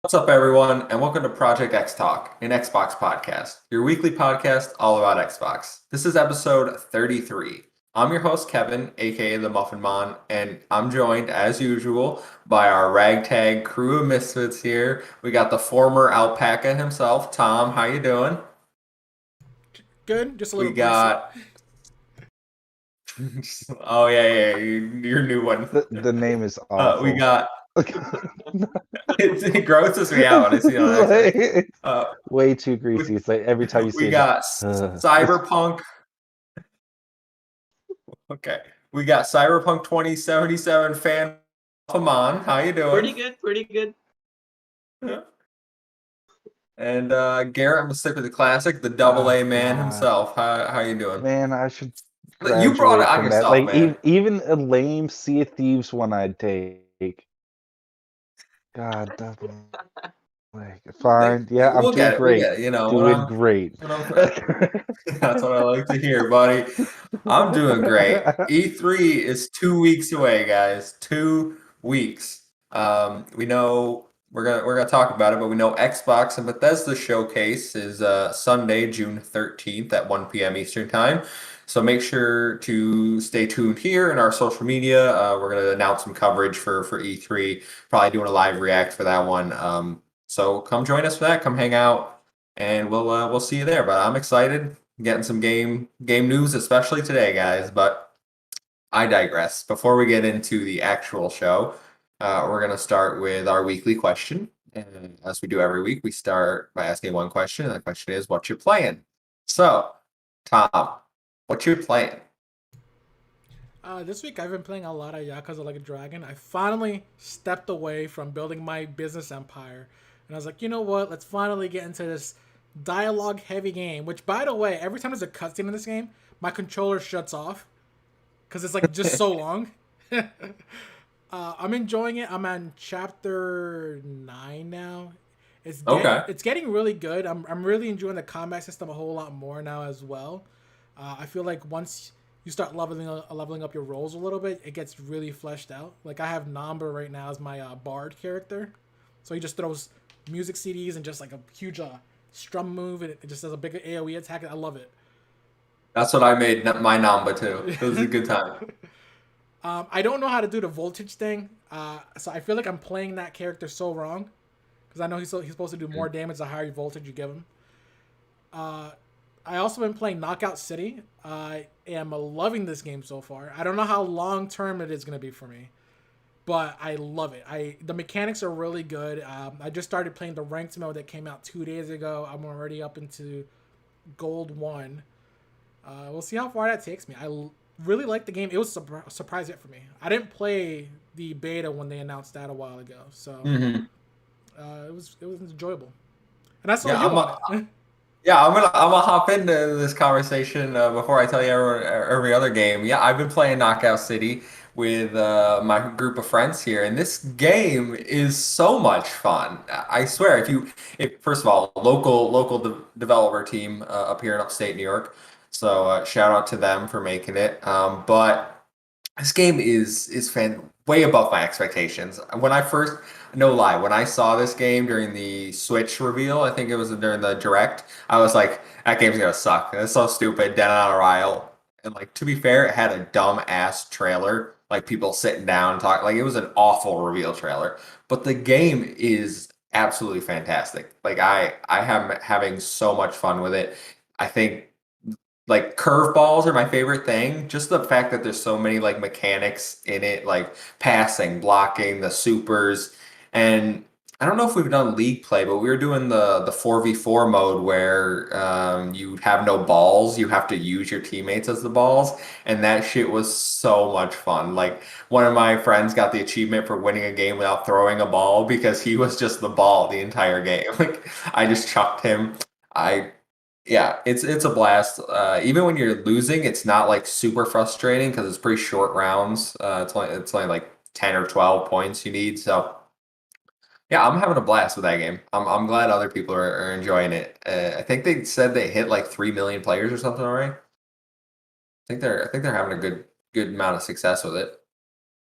What's up, everyone, and welcome to Project XTalk, an Xbox podcast, your weekly podcast all about Xbox. This is episode 33. I'm your host, Kevin, aka the Muffin Mon, and I'm joined, as usual, by our ragtag crew of misfits here. We got the former alpaca himself, Tom. How you doing? Good, just a We little greasy. got oh yeah, your new one. The name is We awful. got it grosses me out when I see it on X-ray. It's Uh, way too we, greasy. It's like every time you say we it's like, got it's Cyberpunk. Okay. We got Cyberpunk 2077 fan Amon. How you Pretty doing? good, pretty good. Yeah. And Garrett, I'm gonna stick with the classic, the double oh A man god, himself. How you doing? man, I should You brought it graduate on from that. yourself, Like man. even a lame Sea of Thieves one I'd take. God, double. Like fine, yeah, I'm We'll doing get it. We'll great, get it. You know, doing great. when I'm that's what I like to hear, buddy. I'm doing great. E3 is 2 weeks away, guys. 2 weeks. We know we're gonna talk about it, but we know Xbox and Bethesda showcase is Sunday, June 13th at 1 p.m. Eastern time. So make sure to stay tuned here in our social media. We're gonna announce some coverage for E3. Probably doing a live react for that one. So come join us for that. Come hang out, and we'll see you there. But I'm excited, getting some game news, especially today, guys. But I digress. Before we get into the actual show, we're gonna start with our weekly question. And as we do every week, we start by asking one question, and the question is, "What you playing?" So, Tom, what you playing? This week I've been playing a lot of Yakuza Like a Dragon. I finally stepped away from building my business empire, and I was like, you know what? Let's finally get into this dialogue-heavy game. Which, by the way, every time there's a cutscene in this game, my controller shuts off because it's like just so long. I'm enjoying it. I'm on chapter 9 now. Okay. It's getting really good. I'm really enjoying the combat system a whole lot more now as well. I feel like once you start leveling up your roles a little bit, it gets really fleshed out. Like I have Namba right now as my bard character, so he just throws music CDs and just like a huge strum move, and it just does a big AOE attack. I love it. That's what I made my Namba too. It was a good time. I don't know how to do the voltage thing, so I feel like I'm playing that character so wrong because I know he's supposed to do more damage the higher voltage you give him. I also been playing Knockout City. I am loving this game so far. I don't know how long term it is going to be for me, but I love it. The mechanics are really good. I just started playing the ranked mode that came out 2 days ago. I'm already up into Gold 1. We'll see how far that takes me. Really like the game. It was a surprise hit for me. I didn't play the beta when they announced that a while ago, so Hmm. it was enjoyable. And I saw Yeah, you on it. Yeah, I'm gonna hop into this conversation before I tell you every other game. Yeah, I've been playing Knockout City with my group of friends here, and this game is so much fun. I swear, if first of all, local developer team up here in upstate New York, so shout out to them for making it. But this game is way above my expectations. When I first, no lie, when I saw this game during the Switch reveal, I think it was during the Direct, I was like, that game's gonna suck. It's so stupid, dead on arrival. And like to be fair, it had a dumb ass trailer, like people sitting down and talking. Like it was an awful reveal trailer. But the game is absolutely fantastic. Like I am having so much fun with it. I think like curveballs are my favorite thing. Just the fact that there's so many like mechanics in it, like passing, blocking, the supers, and I don't know if we've done league play, but we were doing the 4v4 mode where you have no balls, you have to use your teammates as the balls, and that shit was so much fun. Like one of my friends got the achievement for winning a game without throwing a ball because he was just the ball the entire game. Like I just chucked him. I Yeah, it's a blast. Even when you're losing, it's not like super frustrating because it's pretty short rounds. It's only like 10 or 12 points you need. So yeah, I'm having a blast with that game. I'm glad other people are enjoying it. I think they said they hit like 3 million players or something already. I think they're having a good amount of success with it.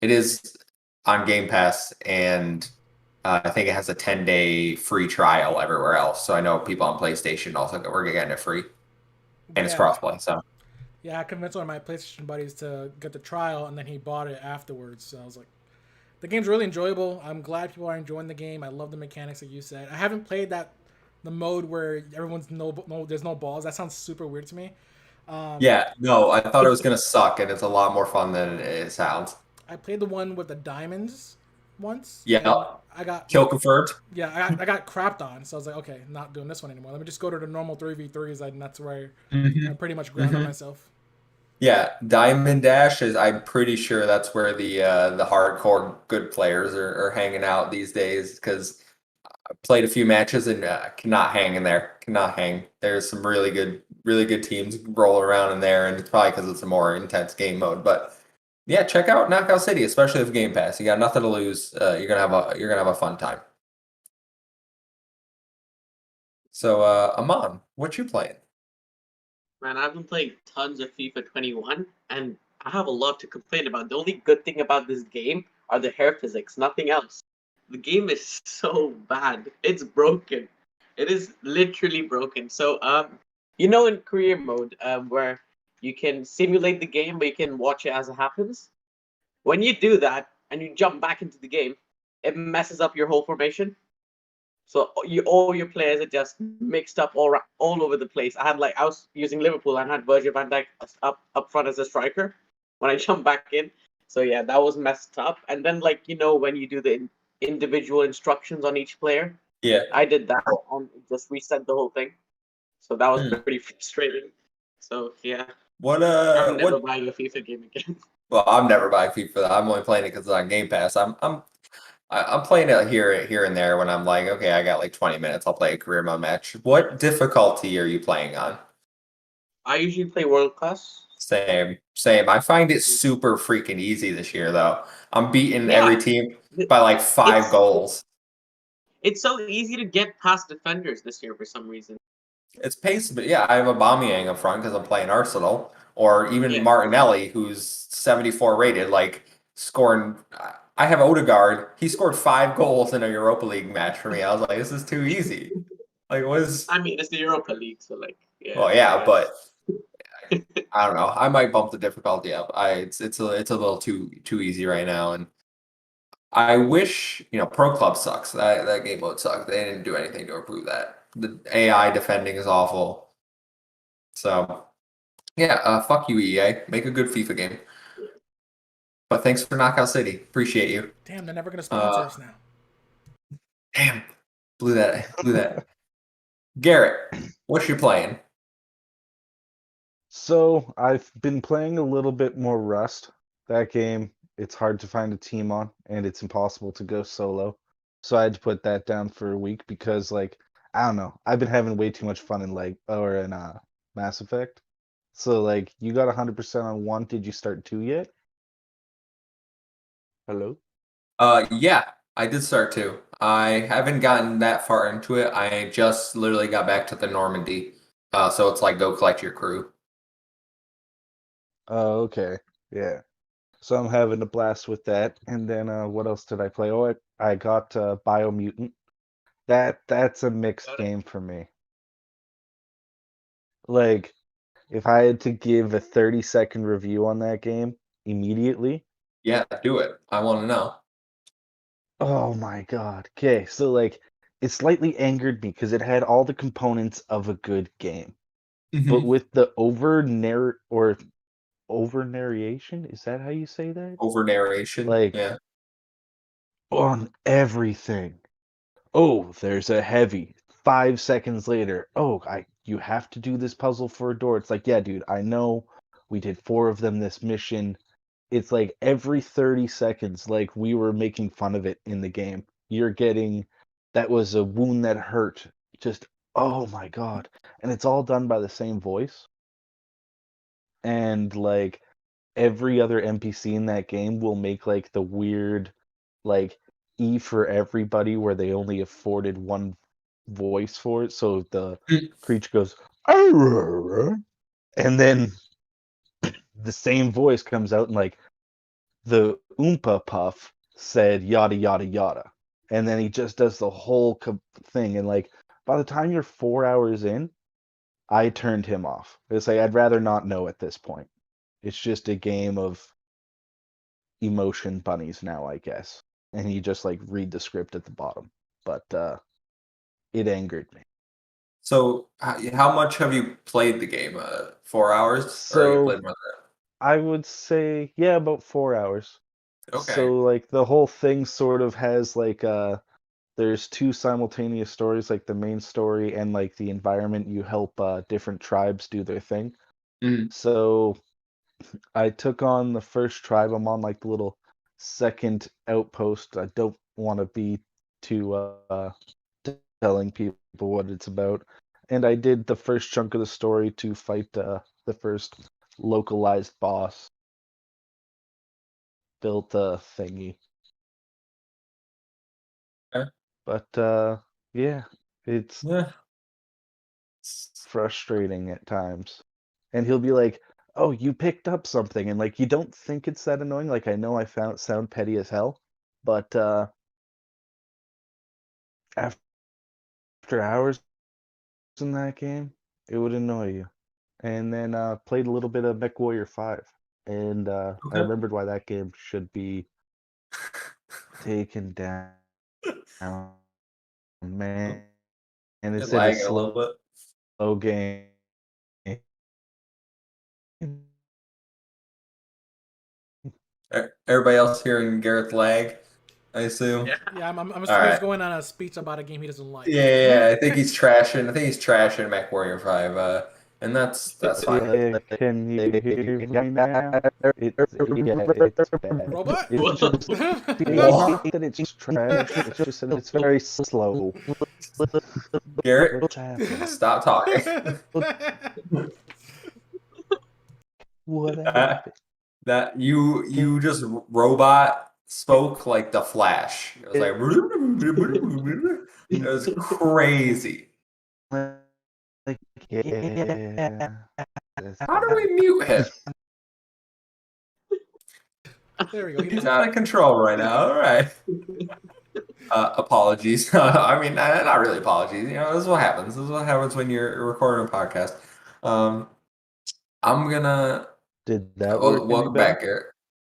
It is on Game Pass and I think it has a 10-day free trial everywhere else. So I know people on PlayStation also we're getting it free, and it's Yeah, crossplay. So yeah. I convinced one of my PlayStation buddies to get the trial, and then he bought it afterwards. So I was like, the game's really enjoyable. I'm glad people are enjoying the game. I love the mechanics like you said. I haven't played the mode where everyone's there's no balls. That sounds super weird to me. Um, yeah, no, I thought it was gonna suck, and it's a lot more fun than it sounds. I played the one with the diamonds once, and Yeah, I got kill confirmed. yeah, I got crapped on. So I was like, okay, not doing this one anymore. Let me just go to the normal 3v3s, and that's where I Hmm pretty much grounded hmm myself. Yeah, Diamond Dash is. I'm pretty sure that's where the hardcore good players are hanging out these days because I played a few matches and cannot hang in there. Cannot hang. There's some really good teams rolling around in there, and it's probably because it's a more intense game mode. But yeah, check out Knockout City, especially with Game Pass. You got nothing to lose. You're gonna have a fun time. So, Amon, what you playing? Man, I've been playing tons of FIFA 21, and I have a lot to complain about. The only good thing about this game are the hair physics, nothing else. The game is so bad. It's broken. It is literally broken. So, in career mode, where you can simulate the game, but you can watch it as it happens. When you do that and you jump back into the game, it messes up your whole formation. So all your players are just mixed up all over the place. I was using Liverpool and had Virgil van Dijk up front as a striker when I jumped back in. So yeah, that was messed up. And then when you do the individual instructions on each player, Yeah. I did that on just reset the whole thing. So that was Hmm. pretty frustrating. So yeah, What I'm never what buying a FIFA game again. Well, I'm never buying FIFA for that. I'm only playing it because it's on Game Pass. I'm playing it here and there when I'm like, okay, I got like 20 minutes. I'll play a career mode match. What difficulty are you playing on? I usually play world class. Same, same. I find it super freaking easy this year, though. I'm beating every Yeah, team by like five it's goals. it's so easy to get past defenders this year for some reason. It's pace, but yeah, I have a Aubameyang up front because I'm playing Arsenal, or even Yeah. Martinelli, who's 74 rated, like scoring. I have Odegaard. He scored 5 goals in a Europa League match for me. I was like, this is too easy. Like, what is? I mean, it's the Europa League, so yeah, Well, I yeah, guess. but I don't know. I might bump the difficulty up. It's a little too easy right now, and I wish Pro Club sucks. That game mode sucks. They didn't do anything to improve that. The AI defending is awful. So. Yeah, fuck you, EA. Make a good FIFA game. But thanks for Knockout City. Appreciate you. Damn, they're never gonna sponsor Uh, us now. damn, blew that. Garrett, what you playing? So I've been playing a little bit more Rust. That game, it's hard to find a team on, and it's impossible to go solo. So I had to put that down for a week because, like, I don't know, I've been having way too much fun in Mass Effect. So like, you got 100% on one. Did you start two yet? Hello? Yeah, I did start too. I haven't gotten that far into it. I just literally got back to the Normandy. So it's like go collect your crew. Oh, okay. Yeah. So I'm having a blast with that. And then what else did I play? Oh, I got Biomutant. That's a mixed Got it. game for me. Like, if I had to give a 30-second review on that game immediately, Yeah, do it. I want to know. oh my God. Okay, so like it slightly angered me because it had all the components of a good game. But Hmm with the over narration, is that how you say that? Over narration. Like Yeah. on everything. Oh, there's a heavy. 5 seconds later, oh, I you have to do this puzzle for a door. It's like, yeah, dude, I know we did four of them this mission. It's like every 30 seconds, like we were making fun of it in the game. You're getting that was a wound that hurt. Just oh my God. And it's all done by the same voice. And like every other NPC in that game will make like the weird like E for everybody where they only afforded one voice for it. So the creature goes, "Arrgh," and then the same voice comes out and like the Oompa Puff said yada yada yada. and then he just does the whole thing. And like by the time you're 4 hours in, I turned him off. It's like I'd rather not know at this point. It's just a game of emotion bunnies now, I guess. And you just like read the script at the bottom. But it angered me. So, how much have you played the game? 4 hours, or you So played more I would say, yeah, about 4 hours. than that? Okay. So like the whole thing sort of has like there's two simultaneous stories, like the main story and like the environment. You help different tribes do their thing. Mhm. So I took on the first tribe. I'm on like the little second outpost. I don't want to be too telling people what it's about. And I did the first chunk of the story to fight the first localized boss. Built a thingy. Okay. But yeah, it's Yeah. frustrating at times. And he'll be like, "Oh, you picked up something," and like you don't think it's that annoying. Like I know I found sound petty as hell, but after hours in that game, it would annoy you. And then played a little bit of MechWarrior 5, and I Okay. remembered why that game should be taken down. Man, and You're it's in a lagging a little slow bit. game. Everybody else hearing Gareth lag, I assume. Yeah. Yeah, I'm All assuming he's right. going on a speech about a game he doesn't Yeah, like. yeah, yeah, I think he's trashing. I think he's trashing MechWarrior 5. And that's fine. Can you hear me now? It's bad. Robot? It's Whoa. just What? that it's trash. It's just that it's very slow. Garrett, What's happening? stop talking. What That, happened? that you just robot spoke like the Flash. It was like it was crazy. Like, yeah. How do we mute him? There we go. He's out of control right now. All right. Apologies. I mean, not really apologies. This is what happens. This is what happens when you're recording a podcast. Um, I'm gonna Did that work any welcome better? back, Garrett.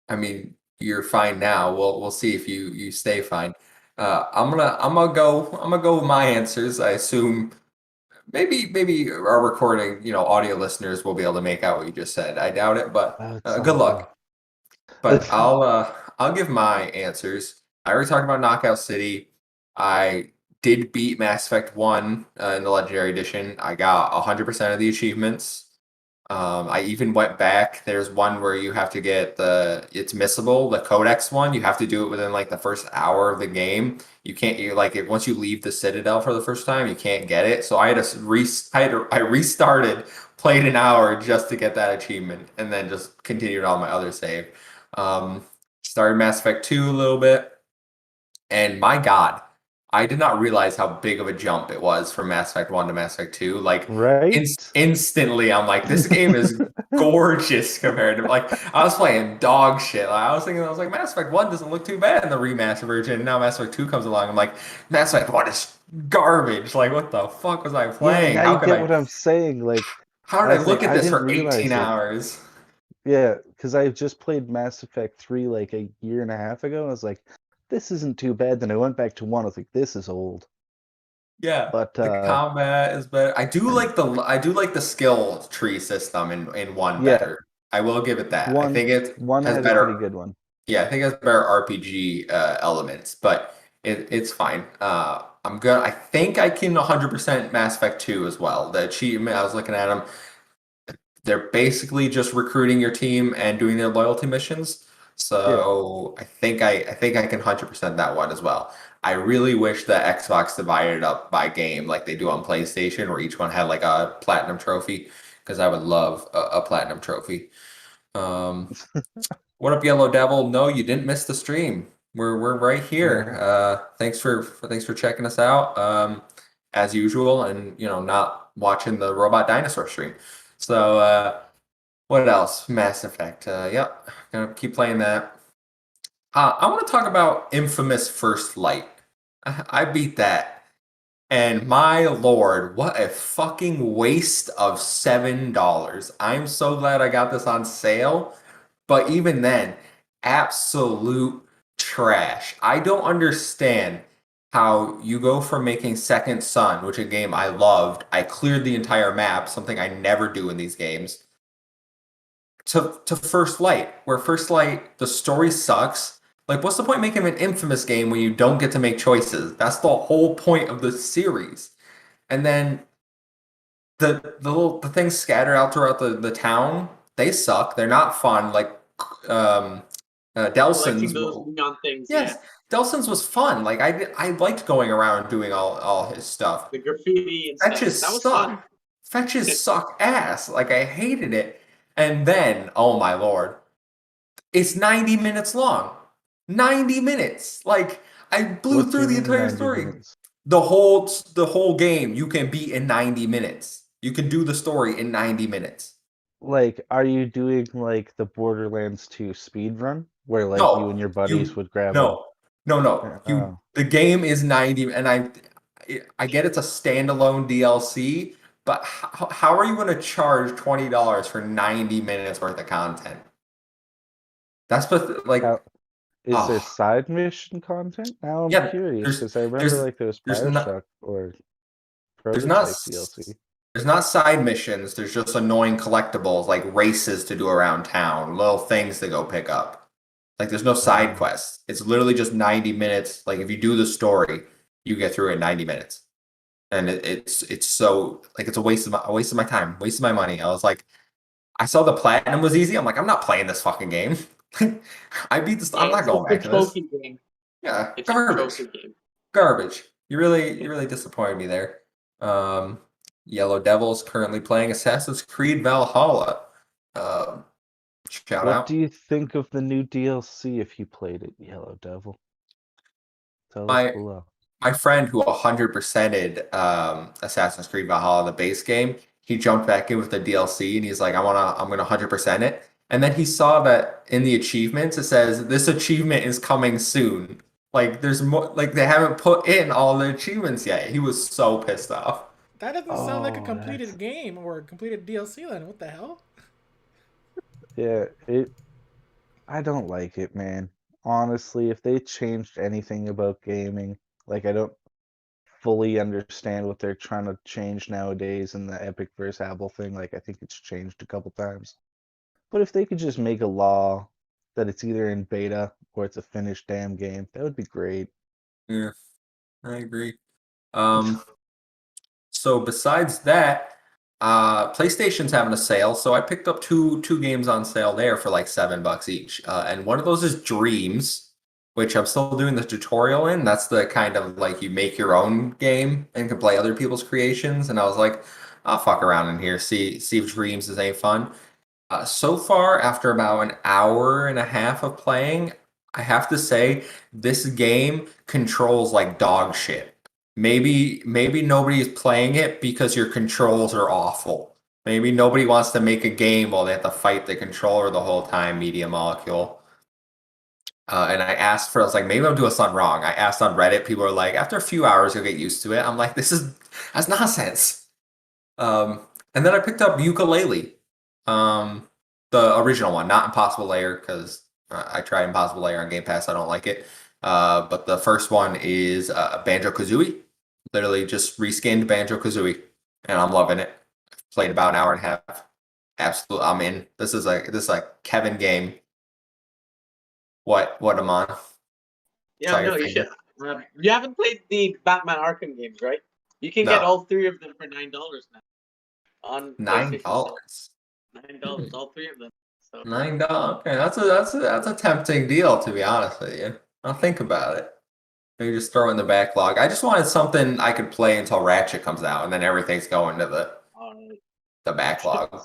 I mean, you're fine now. We'll see if you stay fine. I'm gonna go with my answers. I assume maybe our recording, audio listeners will be able to make out what you just said. I doubt it, but It's good all good. luck. But I'll give my answers. I already talked about Knockout City. I did beat Mass Effect 1 in the Legendary Edition. I got 100% of the achievements. I even went back. There's one where you have to get it's missable, the Codex one. You have to do it within like the first hour of the game. You can't, you like it once you leave the Citadel for the first time, you can't get it. So I had to I restarted, played an hour just to get that achievement, and then just continued on my other save. Um, Started Mass Effect 2 a little bit, and my God, I did not realize how big of a jump it was from Mass Effect 1 to Mass Effect 2. Like Right? instantly, I'm like, this game is gorgeous compared to like I was playing dog shit. Like, I was like, Mass Effect 1 doesn't look too bad in the remaster version. And now Mass Effect 2 comes along. I'm like, Mass Effect 1 is garbage. Like, what the fuck was I Yeah, playing? now you get what I'm saying. Like, How I did I was like, look at I this didn't for 18 realize it. hours? Yeah, because I just played Mass Effect 3 like a year and a half ago. I was like, this isn't too bad. Then I went back to 1. I was like, this is old. Yeah, But the combat is better. I do like the skill tree system in one yeah, better. I will give it that. I one think it one has had a pretty better. good one. Yeah, I think it has better RPG elements, but it's fine. I think I can 100% Mass Effect 2 as well. The achievement I was looking at them. They're basically just recruiting your team and doing their loyalty missions. Yeah. So I think I can 100% that one as well. I really wish that Xbox divided it up by game like they do on PlayStation, where each one had like a platinum trophy, because I would love a platinum trophy. Um, what up, Yellow Devil? No, you didn't miss the stream. We're right here. No. Thanks for checking us out. As usual, and not watching the robot dinosaur stream. So what else? Mass Effect. Yep, gonna keep playing that. I want to talk about Infamous First Light. I beat that. And my lord, what a fucking waste of $7. I'm so glad I got this on sale. But even then, absolute trash. I don't understand how you go from making Second Son, which is a game I loved. I cleared the entire map, something I never do in these games, to First Light, where First Light, the story sucks. Like, what's the point making an Infamous game when you don't get to make choices? That's the whole point of the series. And then the things scattered out throughout the town, they suck. They're not fun. Like um, Collecting Delson's. those neon things, yeah. Yes, Delson's was fun. Like I liked going around doing all his stuff. The graffiti and stuff. Fetches That was fun. suck. Fetches suck ass. Like I hated it. And then, oh my lord, it's 90 minutes long. 90 minutes. Like I blew What do through you the mean entire 90 story. minutes? The whole game you can beat in 90 minutes. You can do the story in 90 minutes. Like, are you doing like the Borderlands 2 speed run where like you and No, your buddies you would grab a no. You oh, the game is 90 and I get it's a standalone DLC, but how are you going to charge $20 for 90 minutes worth of content? That's like how is there oh, side mission content? Now I'm yeah, curious there's because I remember there's like there was there's not Bioshock or there's not Prototype DLC. s- there's not side missions, there's just annoying collectibles like races to do around town, little things to go pick up. Like there's no side Oh, quests. It's literally just 90 minutes. Like if you do the story, you get through it in 90 minutes. And it's so like it's a waste of my time, waste of my money. I was like, I saw the platinum was easy. I'm like, I'm not playing this fucking game. I beat this. Yeah, I'm not it's going a back to this. trophy game. Yeah, It's a garbage, trophy game. garbage. You really disappointed me there. Um, Yellow Devil's currently playing Assassin's Creed Valhalla. Um, Shout what do out. you think of the new DLC if you played it, Yellow Devil? Tell us My below. my friend who 100%ed Assassin's Creed Valhalla, the base game, he jumped back in with the DLC and he's like, I'm gonna 100% it. And then he saw that in the achievements it says this achievement is coming soon. Like there's more, like they haven't put in all the achievements yet. He was so pissed off. That doesn't sound like a Oh, that's completed game or a completed DLC then. What the hell? yeah, it I don't like it, man. Honestly, if they changed anything about gaming, like I don't fully understand what they're trying to change nowadays in the Epic versus Apple thing. Like I think it's changed a couple times. But if they could just make a law that it's either in beta or it's a finished damn game, that would be great. Yeah, I agree. Um, So besides that, PlayStation's having a sale, so I picked up two games on sale there for like $7 each. And one of those is Dreams, which I'm still doing the tutorial in. That's the kind of like you make your own game and can play other people's creations. And I was like, I'll fuck around in here, see if Dreams is any fun. So far, after about an hour and a half of playing, I have to say this game controls like dog shit. Maybe nobody is playing it because your controls are awful. Maybe nobody wants to make a game while they have to fight the controller the whole time, Media Molecule. And I was like, maybe I'm doing something wrong. I asked on Reddit, people are like, after a few hours, you'll get used to it. I'm like, that's nonsense. Um, and then I picked up Ukulele, the original one, not Impossible Layer, because I tried Impossible Layer on Game Pass. I don't like it. But the first one is Banjo Kazooie. Literally just reskinned Banjo Kazooie, and I'm loving it. Played about an hour and a half. Absolutely, I'm in. This is a Kevin game. What am on? Yeah, Saw your no, you should. finger. You haven't played the Batman Arkham games, right? You can get No, all three of them for $9 now on nine PlayStation Store. dollars. $9, all three of them. So $9. Okay, that's a tempting deal to be honest with you. I'll think about it. Maybe just throw it in the backlog. I just wanted something I could play until Ratchet comes out, and then everything's going to uh, the backlog.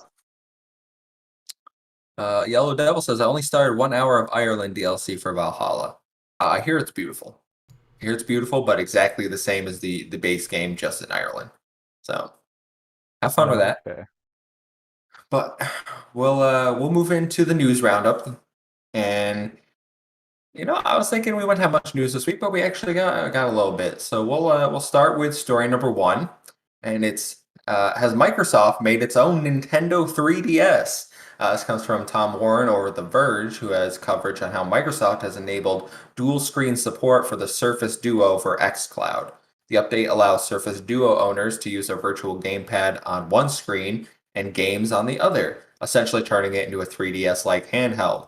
Yellow Devil says I only started 1 hour of Ireland DLC for Valhalla. I hear it's beautiful. I hear it's beautiful, but exactly the same as the base game, just in Ireland. So have fun with that. Okay. But we'll move into the news roundup, and I was thinking we wouldn't have much news this week, but we actually got a little bit. So we'll start with story number one, and it's has Microsoft made its own Nintendo 3DS? This comes from Tom Warren over at The Verge, who has coverage on how Microsoft has enabled dual screen support for the Surface Duo for xCloud. The update allows Surface Duo owners to use a virtual gamepad on one screen and games on the other, essentially turning it into a 3DS-like handheld.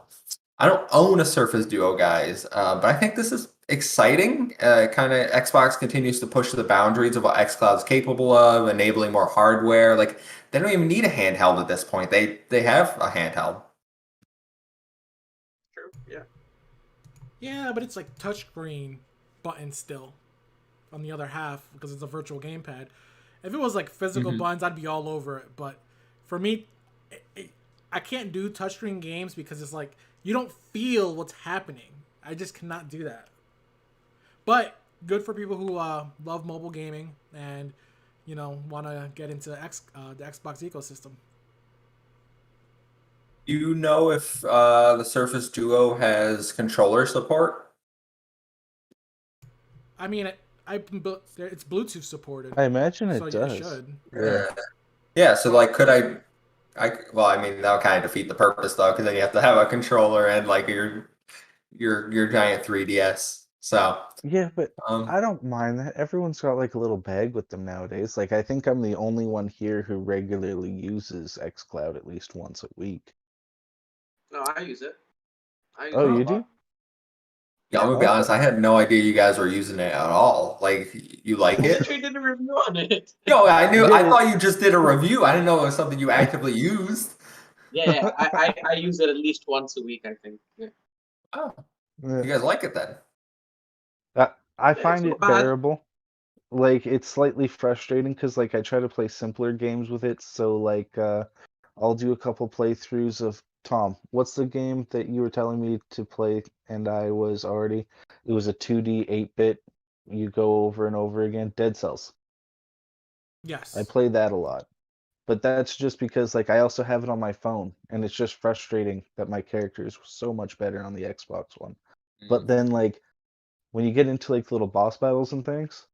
I don't own a Surface Duo, guys, but I think this is exciting. Kind of Xbox continues to push the boundaries of what xCloud is capable of, enabling more hardware. Like they don't even need a handheld at this point. They have a handheld. True. Yeah. Yeah, but it's like touchscreen button still on the other half because it's a virtual gamepad. If it was like physical Mhm. buttons, I'd be all over it. But for me, I can't do touchscreen games because it's like you don't feel what's happening. I just cannot do that. But good for people who love mobile gaming and want to get into the Xbox ecosystem. Do you know if the Surface Duo has controller support? I mean, it's Bluetooth supported, I imagine so it it does. should. Yeah. Yeah. So like, could well, I mean, that would kind of defeat the purpose though, because then you have to have a controller and like your giant 3DS. So, Yeah, but um, I don't mind that. Everyone's got like a little bag with them nowadays. Like I think I'm the only one here who regularly uses xCloud at least once a week. No, I use it. I use Oh, it a you oh, do? lot. yeah, I'm Yeah. gonna be honest. Okay. I had no idea you guys were using it at all. Like, you like I it? literally did a review on it. No, I knew. I Yeah. thought you just did a review. I didn't know it was something you actively used. Yeah, yeah. I use it at least once a week, I think. Yeah. Oh, Yeah. you guys like it then? I Yeah, it's find not it bad. bearable. Like it's slightly frustrating because like I try to play simpler games with it. So like I'll do a couple playthroughs of Tom. What's the game that you were telling me to play and I was already? It was a 2D 8-bit. You go over and over again. Dead Cells. I Yes. play that a lot. But that's just because like I also have it on my phone and it's just frustrating that my character is so much better on the Xbox One. But Mhm. then like when you get into like little boss battles and things,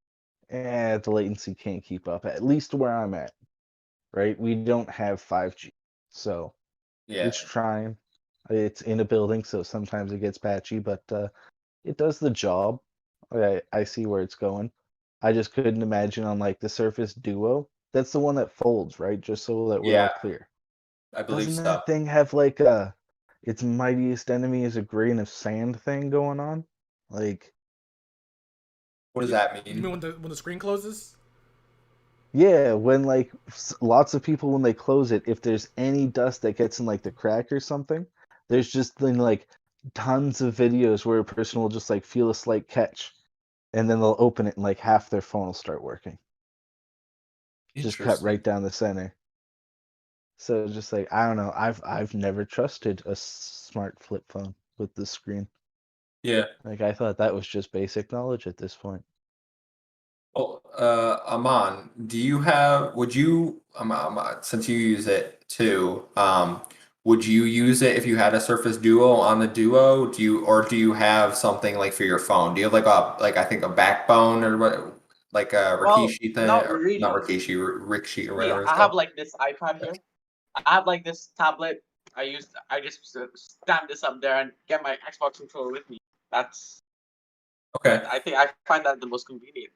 the latency can't keep up, at least where I'm at, right? We don't have 5G. So Yeah, it's trying. It's in a building, so sometimes it gets patchy, but it does the job. I see where it's going. I just couldn't imagine on like the Surface Duo. That's the one that folds, right? Just so that we're all yeah, clear. I believe Doesn't so. that thing have like a its mightiest enemy is a grain of sand thing going on? Like, What does You, that you mean mean? when the screen closes? yeah, when like lots of people when they close it, if there's any dust that gets in like the crack or something, there's just been like tons of videos where a person will just like feel a slight catch, and then they'll open it and like half their phone will start working, just cut right Interesting. down the center. So it's just like I don't know, I've never trusted a smart flip phone with the screen. Yeah. Like I thought that was just basic knowledge at this point. Well, Aman, would you, since you use it too, would you use it if you had a Surface Duo on the Duo? Or do you have something like for your phone? Do you have like I think a backbone or what, like a Well, Rikishi thing, not or not really. Rikishi, Rikishi or See, whatever it's I have called? like this iPad here. I have like this tablet. I just stand this up there and get my Xbox controller with me. That's Okay. I think I find that the most convenient.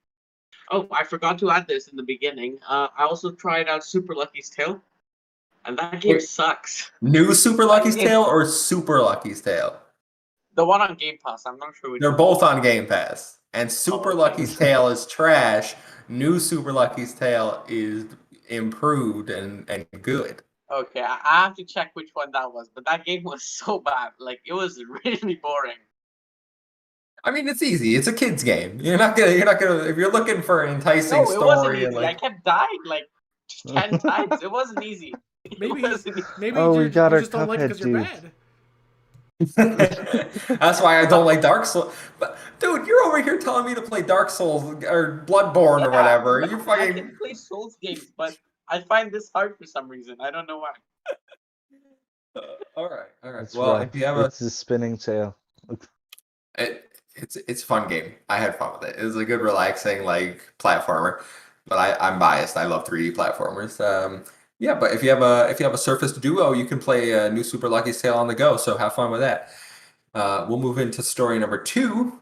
Oh, I forgot to add this in the beginning. I also tried out Super Lucky's Tale, and that game Wait, sucks. new Super That Lucky's game, Tale or Super Lucky's Tale? the one on Game Pass. I'm not sure which They're one. both on Game Pass. And Oh, Super okay. Lucky's Tale is trash. New Super Lucky's Tale is improved and good. Okay, I have to check which one that was, but that game was so bad. Like it was really boring. I mean, it's easy. It's a kid's game. You're not gonna if you're looking for an enticing No, it wasn't story and easy. I like kept dying like 10 times. It wasn't easy. It Maybe wasn't easy. maybe Oh, we got you our just don't like it Cuphead because you're dude. bad. that's why I don't like Dark Souls. But dude, you're over here telling me to play Dark Souls or Bloodborne or Yeah, whatever. no, You I can fucking play Souls games, but I find this hard for some reason. I don't know why. all right, all right. It's Well, if rough. you have a It's a spinning tail. It's a fun game. I had fun with it. It was a good, relaxing like platformer. But I'm biased. I love 3D platformers. Yeah, but if you have a Surface Duo, you can play New Super Lucky's Tale on the go. So have fun with that. We'll move into story number 2.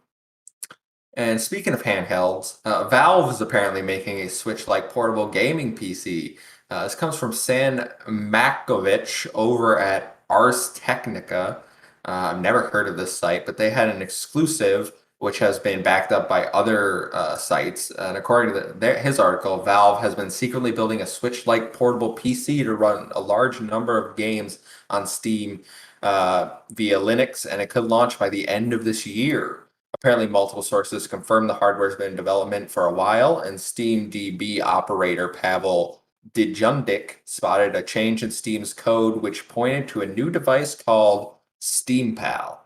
And speaking of handhelds, Valve is apparently making a Switch-like portable gaming PC. This comes from San Makovich over at Ars Technica. I've never heard of this site, but they had an exclusive which has been backed up by other sites. And according to his article, Valve has been secretly building a Switch-like portable PC to run a large number of games on Steam via Linux, and it could launch by the end of this year. Apparently, multiple sources confirm the hardware has been in development for a while, and SteamDB operator Pavel Djundic spotted a change in Steam's code which pointed to a new device called SteamPal.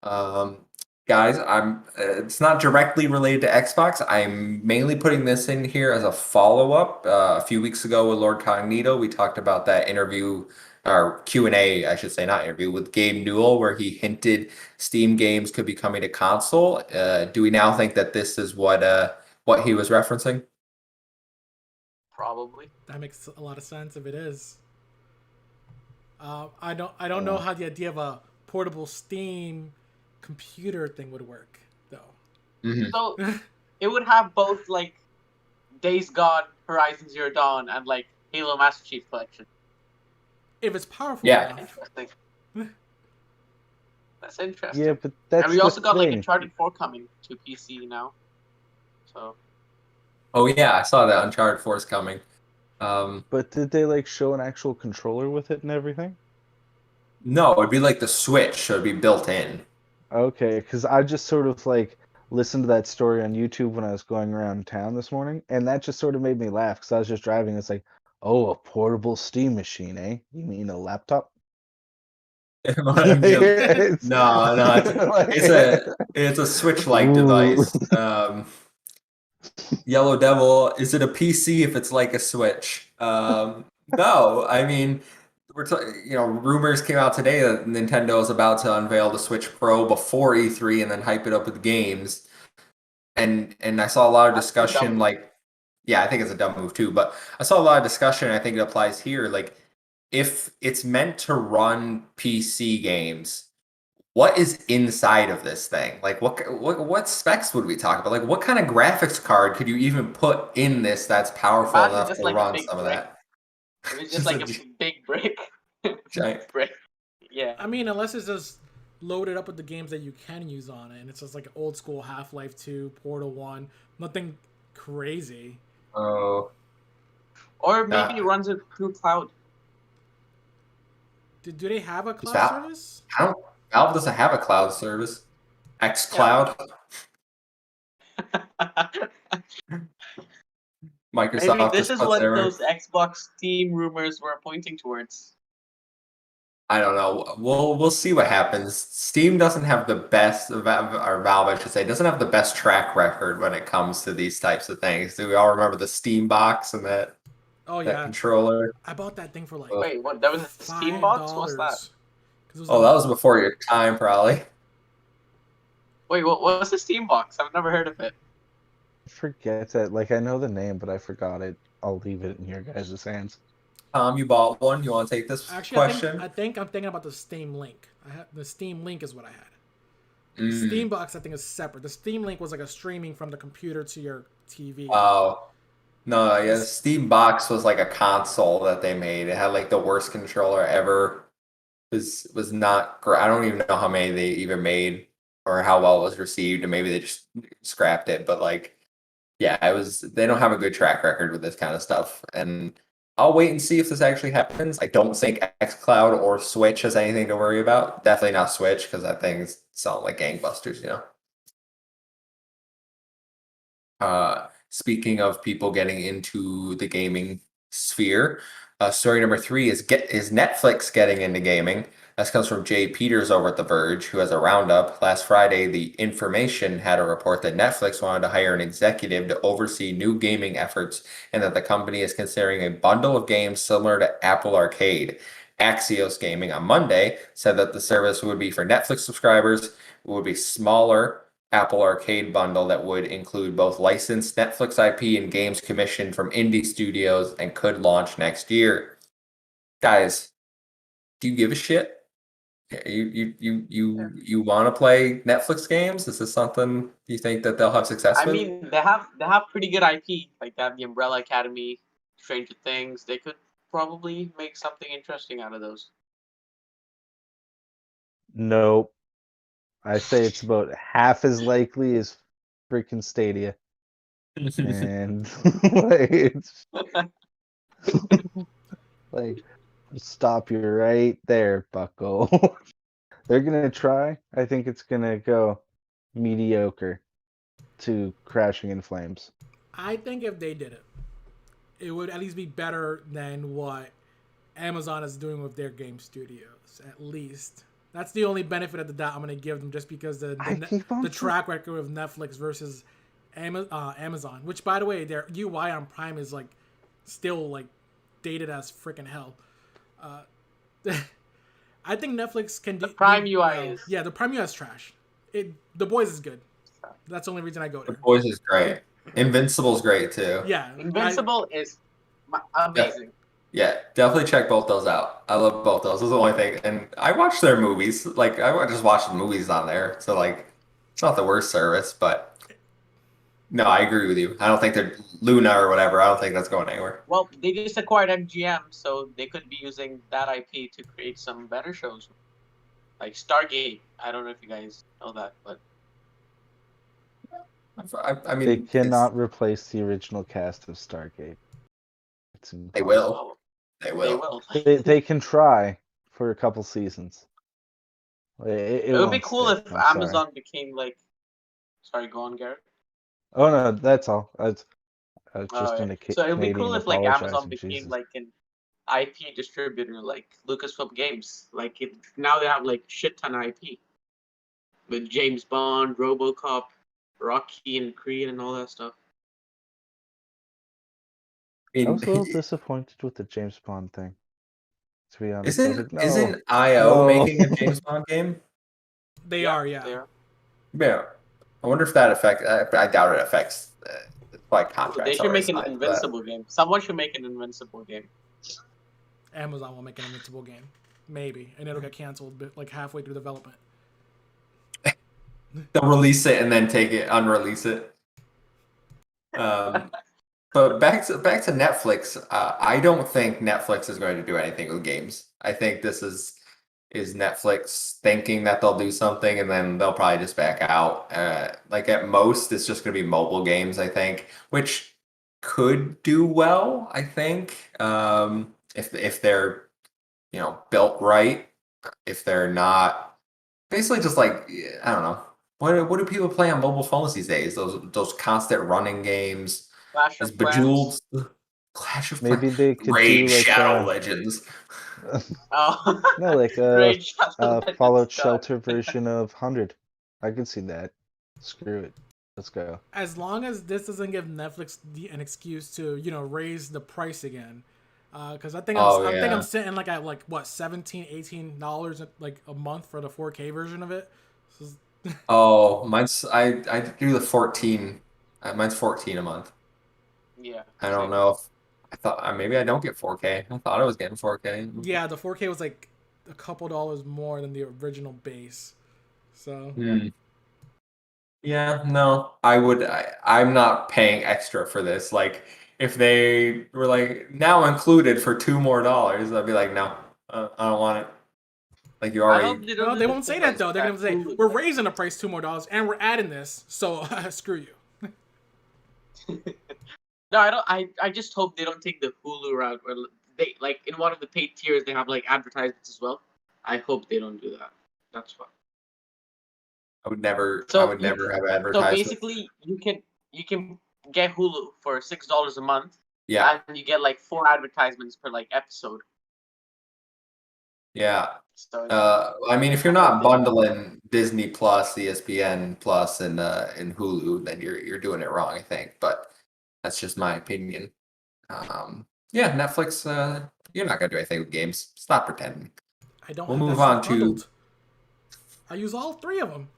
Um, Guys, it's not directly related to Xbox. I'm mainly putting this in here as a follow-up. A few weeks ago with Lord Cognito, we talked about that interview or Q&A, I should say, not interview, with Gabe Newell, where he hinted Steam games could be coming to console. Do we now think that this is what he was referencing? Probably. That makes a lot of sense if it is. I don't know how the idea of a portable Steam computer thing would work though. Mm-hmm. So it would have both like Days Gone, Horizon Zero Dawn, and like Halo Master Chief Collection. If it's powerful Yeah. enough. Interesting. That's interesting. Yeah, but that's and we also the got like thing. Uncharted 4 coming to PC now. So Oh yeah, I saw that Uncharted 4 is coming. But did they like show an actual controller with it and everything? No, it'd be like the Switch, so it'd be built in. Okay, because I just sort of like listened to that story on YouTube when I was going around town this morning, and that just sort of made me laugh because I was just driving. It's like, oh, a portable Steam machine, eh? You mean a laptop? No, It's- it's a Switch-like Ooh. device. Yellow Devil, is it a PC if it's like a Switch? No, I mean, rumors came out today that Nintendo is about to unveil the Switch Pro before E3 and then hype it up with games. And I saw a lot of discussion, like, yeah, I think it's a dumb move too, but I saw a lot of discussion, and I think it applies here. Like, if it's meant to run PC games, what is inside of this thing? Like, what specs would we talk about? Like, what kind of graphics card could you even put in this that's powerful imagine enough just to like a run big some of brick. that? It was just like a big brick. Giant. Brick. Yeah. I mean, unless it's just loaded up with the games that you can use on it, and it's just like old school Half-Life 2, Portal 1, nothing crazy. Oh, Or maybe it runs it through cloud. Do they have a cloud Valve? service? Valve doesn't have a cloud service. xCloud. Microsoft Maybe this just is puts what it everywhere. those Xbox Steam rumors were pointing towards. I don't know. We'll see what happens. Steam doesn't have the best, or Valve, I should say, doesn't have the best track record when it comes to these types of things. Do we all remember the Steam box and that Oh that yeah, controller? I bought that thing for like Wait, what? That was a Steam box? What's that? $5. Oh, that was before your time, probably. Wait, what's the Steam box? I've never heard of it. I forget that. Like, I know the name, but I forgot it. I'll leave it in your guys' hands. Tom, you bought one. You want to take this Actually, question? I think I'm thinking about the Steam Link. The Steam Link is what I had. Mm. Steam Box, I think, is separate. The Steam Link was like a streaming from the computer to your TV. Oh. No, yeah, the Steam box was like a console that they made. It had like the worst controller ever. It was not great. I don't even know how many they even made or how well it was received, and maybe they just scrapped it. But like, yeah, they don't have a good track record with this kind of stuff. And I'll wait and see if this actually happens. I don't think xCloud or Switch has anything to worry about. Definitely not Switch, because that thing's selling like gangbusters, Speaking of people getting into the gaming sphere, story number 3 is Netflix getting into gaming. This comes from Jay Peters over at The Verge, who has a roundup. Last Friday, The Information had a report that Netflix wanted to hire an executive to oversee new gaming efforts, and that the company is considering a bundle of games similar to Apple Arcade. Axios Gaming on Monday said that the service would be for Netflix subscribers. It would be smaller Apple Arcade bundle that would include both licensed Netflix IP and games commissioned from indie studios and could launch next year. Guys, do you give a shit? You want to play Netflix games? Is this something you think that they'll have success I with? mean, they have pretty good IP. Like they have the Umbrella Academy, Stranger Things. They could probably make something interesting out of those. Nope. I say it's about half as likely as freaking Stadia. And like, it's like stop you right there, bucko. They're gonna try. I think it's gonna go mediocre to crashing in flames. I think if they did it, it would at least be better than what Amazon is doing with their game studios. At least that's the only benefit of the doubt I'm going to give them, just because the track record of Netflix versus Amazon, which by the way, their UI on Prime is like still like dated as freaking hell. I think Netflix can do The Prime UI is the Prime UI is trash. The Boys is good. That's the only reason I go The there. Boys is great. Invincible's great too. Yeah, Invincible is amazing. Yeah, definitely check both those out. I love both those. Those are the only thing. And I watch their movies. Like I just watch the movies on there. So like it's not the worst service, but no, I agree with you. I don't think they're Luna or whatever. I don't think that's going anywhere. Well, they just acquired MGM, so they could be using that IP to create some better shows. Like Stargate. I don't know if you guys know that, but I mean, They cannot replace the original cast of Stargate. It's They impossible. will. They they will. will. They can try for a couple seasons. It It would be won't cool stick, if I'm sorry. Amazon became like. Sorry, go on, Garrett. Oh no, that's all. It's Oh, just yeah. an So it would be Canadian cool if like Amazon apologizing. became Jesus. like an IP distributor, like Lucasfilm Games. Like now they have like shit ton of IP with James Bond, RoboCop, Rocky and Creed, and all that stuff. I was a little disappointed with the James Bond thing. To be honest, I was like, no. Isn't IO no. making a James Bond game? they are. They Yeah, are. Yeah. I wonder if that affects. I doubt it affects. Like They contracts. should already make an signed for that. Invincible game. Someone should make an Invincible game. Amazon will make an Invincible game, maybe, and it'll get canceled like halfway through development. They'll release it and then take it, unrelease it. But back to Netflix. I don't think Netflix is going to do anything with games. I think this is Netflix thinking that they'll do something and then they'll probably just back out. Like at most, it's just going to be mobile games. I think, which could do well. I think if they're built right. If they're not, basically just like I don't know. What do people play on mobile phones these days? Those constant running games. Clash Is of Bejeweled, Clans. Clash of Maybe Clans, they could Raid do like Shadow Legends. Oh, no, like Raid Shadow Legends, Fallout God. Shelter version of 100. I can see that. Screw it. Let's go. As long as this doesn't give Netflix an excuse to raise the price again, because I think I'm sitting like at like what $17-$18 like a month for the 4K version of it. Oh, mine's I do the 14. Mine's 14 a month. Yeah. I don't same. know if I thought maybe I don't get 4K. I thought I was getting 4K. Yeah, the 4K was like a couple dollars more than the original base. So Yeah, no, I'm not paying extra for this. Like, if they were like now included for $2 more, I'd be like, no, I don't want it. Like you I already. hope they don't. no, do they the won't say thing that like though. They're gonna say Hulu, we're right? raising the price $2 more and we're adding this. So screw you. No, I don't. I just hope they don't take the Hulu route where they like in one of the paid tiers they have like advertisements as well. I hope they don't do that. That's fine. I would never. I So would never have so advertisement. basically, you can get Hulu for $6 a month, Yeah, and you get like 4 advertisements per like episode. yeah. So I mean, if you're not bundling Disney Plus, ESPN Plus, and Hulu, then you're doing it wrong, I think. But that's just my opinion. Yeah, Netflix. You're not gonna do anything with games. Stop pretending. I don't We'll have that move on stuff to bundled. I use all 3 of them.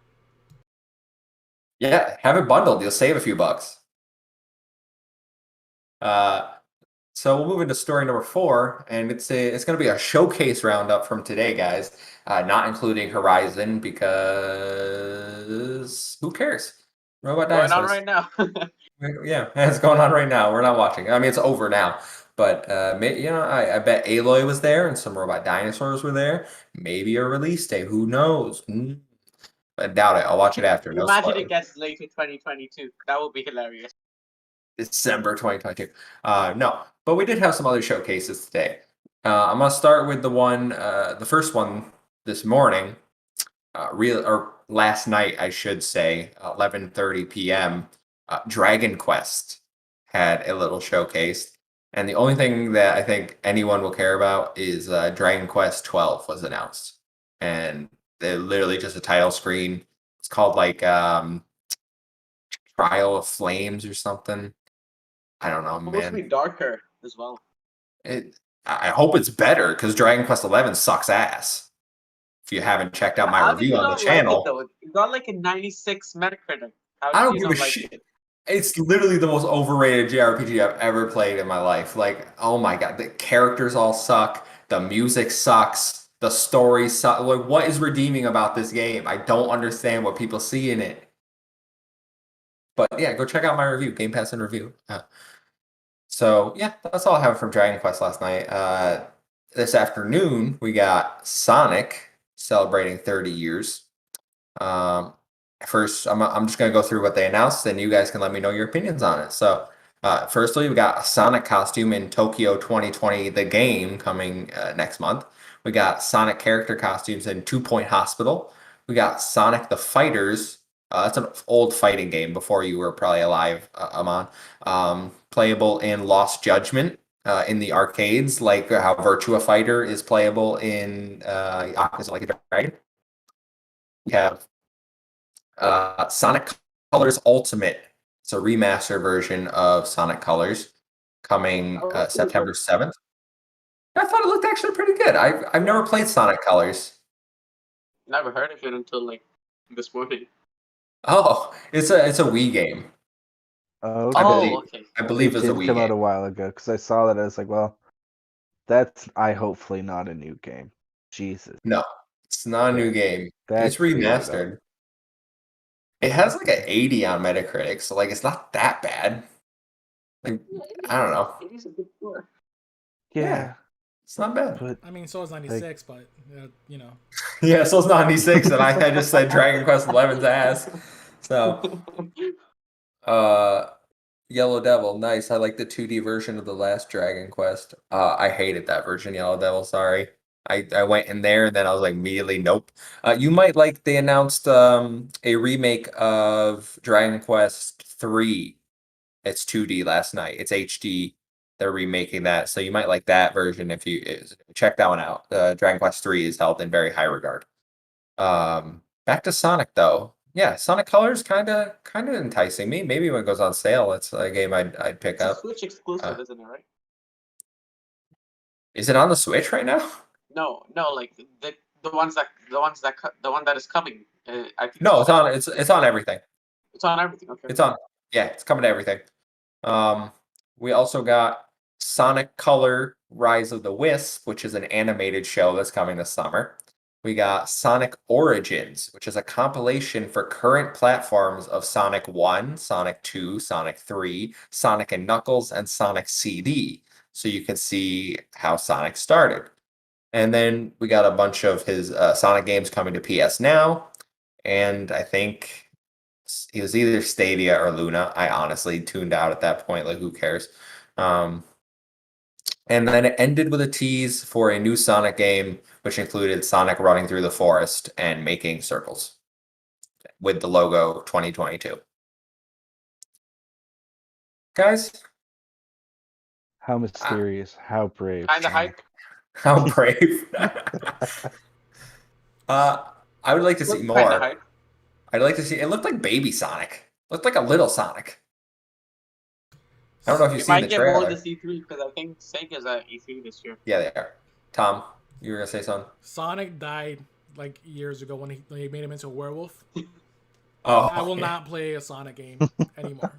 yeah, have it bundled. You'll save a few bucks. So we'll move into story number 4, and it's going to be a showcase roundup from today, guys. Not including Horizon because who cares? Robot Going on dinosaurs. right now. Yeah, it's going on right now. We're not watching. I mean, it's over now. But I bet Aloy was there and some robot dinosaurs were there. Maybe a release date. Who knows? I doubt it. I'll watch it after. No Imagine spoilers. it gets late to 2022. That would be hilarious. December 2022. No, but we did have some other showcases today. I'm gonna start with the first one this morning, real or last night, I should say, 11:30 p.m. Dragon Quest had a little showcase, and the only thing that I think anyone will care about is Dragon Quest 12 was announced, and they literally just a title screen. It's called like Trial of Flames or something. I don't know, Supposed to man. be darker as well. I hope it's better because Dragon Quest 11 sucks ass. If you haven't checked out my How did review you on the not like it channel, though? It got like a 96 Metacritic. How I did don't you give a not like shit. it? It's literally the most overrated JRPG I've ever played in my life. Like, oh my god, the characters all suck. The music sucks. The story sucks. Like, what is redeeming about this game? I don't understand what people see in it. But yeah, go check out my review, Game Pass and review. So yeah, that's all I have from Dragon Quest last night. This afternoon we got Sonic celebrating 30 years. Um, First, I'm just gonna go through what they announced, and you guys can let me know your opinions on it. So, firstly, we got a Sonic costume in Tokyo 2020, the game coming next month. We got Sonic character costumes in Two Point Hospital. We got Sonic the Fighters. That's an old fighting game before you were probably alive, Amon. Playable in Lost Judgment in the arcades, like how Virtua Fighter is playable in Yakuza Like a Dragon. We have Sonic Colors Ultimate. It's a remaster version of Sonic Colors coming That was pretty good. September 7th. I thought it looked actually pretty good. I've never played Sonic Colors. Never heard of it until like this morning. Oh, it's a Wii game. Oh, I okay. Oh, believe okay. I believe It it's a did Wii come out game. a while ago because I saw that. I was like, well, that's hopefully not a new game. Jesus, No, it's not a new game. that It's cleared it up. remastered. It has like an 80 on Metacritic, so like it's not that bad. Like I don't know. It is a good score. Yeah, Yeah, it's not bad. but I mean, so is 96, but you know. Yeah, so it's 96, and I just said Dragon Quest 11's ass. So, uh, Yellow Devil, nice. I like the 2D version of the last Dragon Quest. I hated that version, Yellow Devil. Sorry. I went in there and then I was like immediately, nope. You might like they announced a remake of Dragon Quest 3. It's 2D last night. It's HD. They're remaking that, so you might like that version if you check that one out. Dragon Quest 3 is held in very high regard. Back to Sonic though. Yeah, Sonic Colors kind of enticing me. Maybe when it goes on sale, it's a game I'd pick It's a up. Switch exclusive, isn't it, right? Is it on the Switch right now? No, no, like the one that is coming. I think No, it's on everything. it's on everything. Okay. It's on yeah, it's coming to everything. We also got Sonic Color Rise of the Wisp, which is an animated show that's coming this summer. We got Sonic Origins, which is a compilation for current platforms of Sonic 1, Sonic 2, Sonic 3, Sonic and Knuckles, and Sonic CD. So you can see how Sonic started. And then we got a bunch of his Sonic games coming to PS Now. And I think it was either Stadia or Luna. I honestly tuned out at that point. Like, who cares? Um, and then it ended with a tease for a new Sonic game, which included Sonic running through the forest and making circles with the logo 2022. Guys, how mysterious, how brave. Kinda hype. how brave. I would like to see Look kinda more. hype. I'd like to see it looked like baby Sonic. Looked like a little Sonic. I don't know if We you've seen the might get more of trailer. this E3 because I think Sega's at E3 this year. Yeah, they are. Tom, you were gonna say something? Sonic died like years ago when he made him into a werewolf. Oh, I will yeah. not play a Sonic game anymore.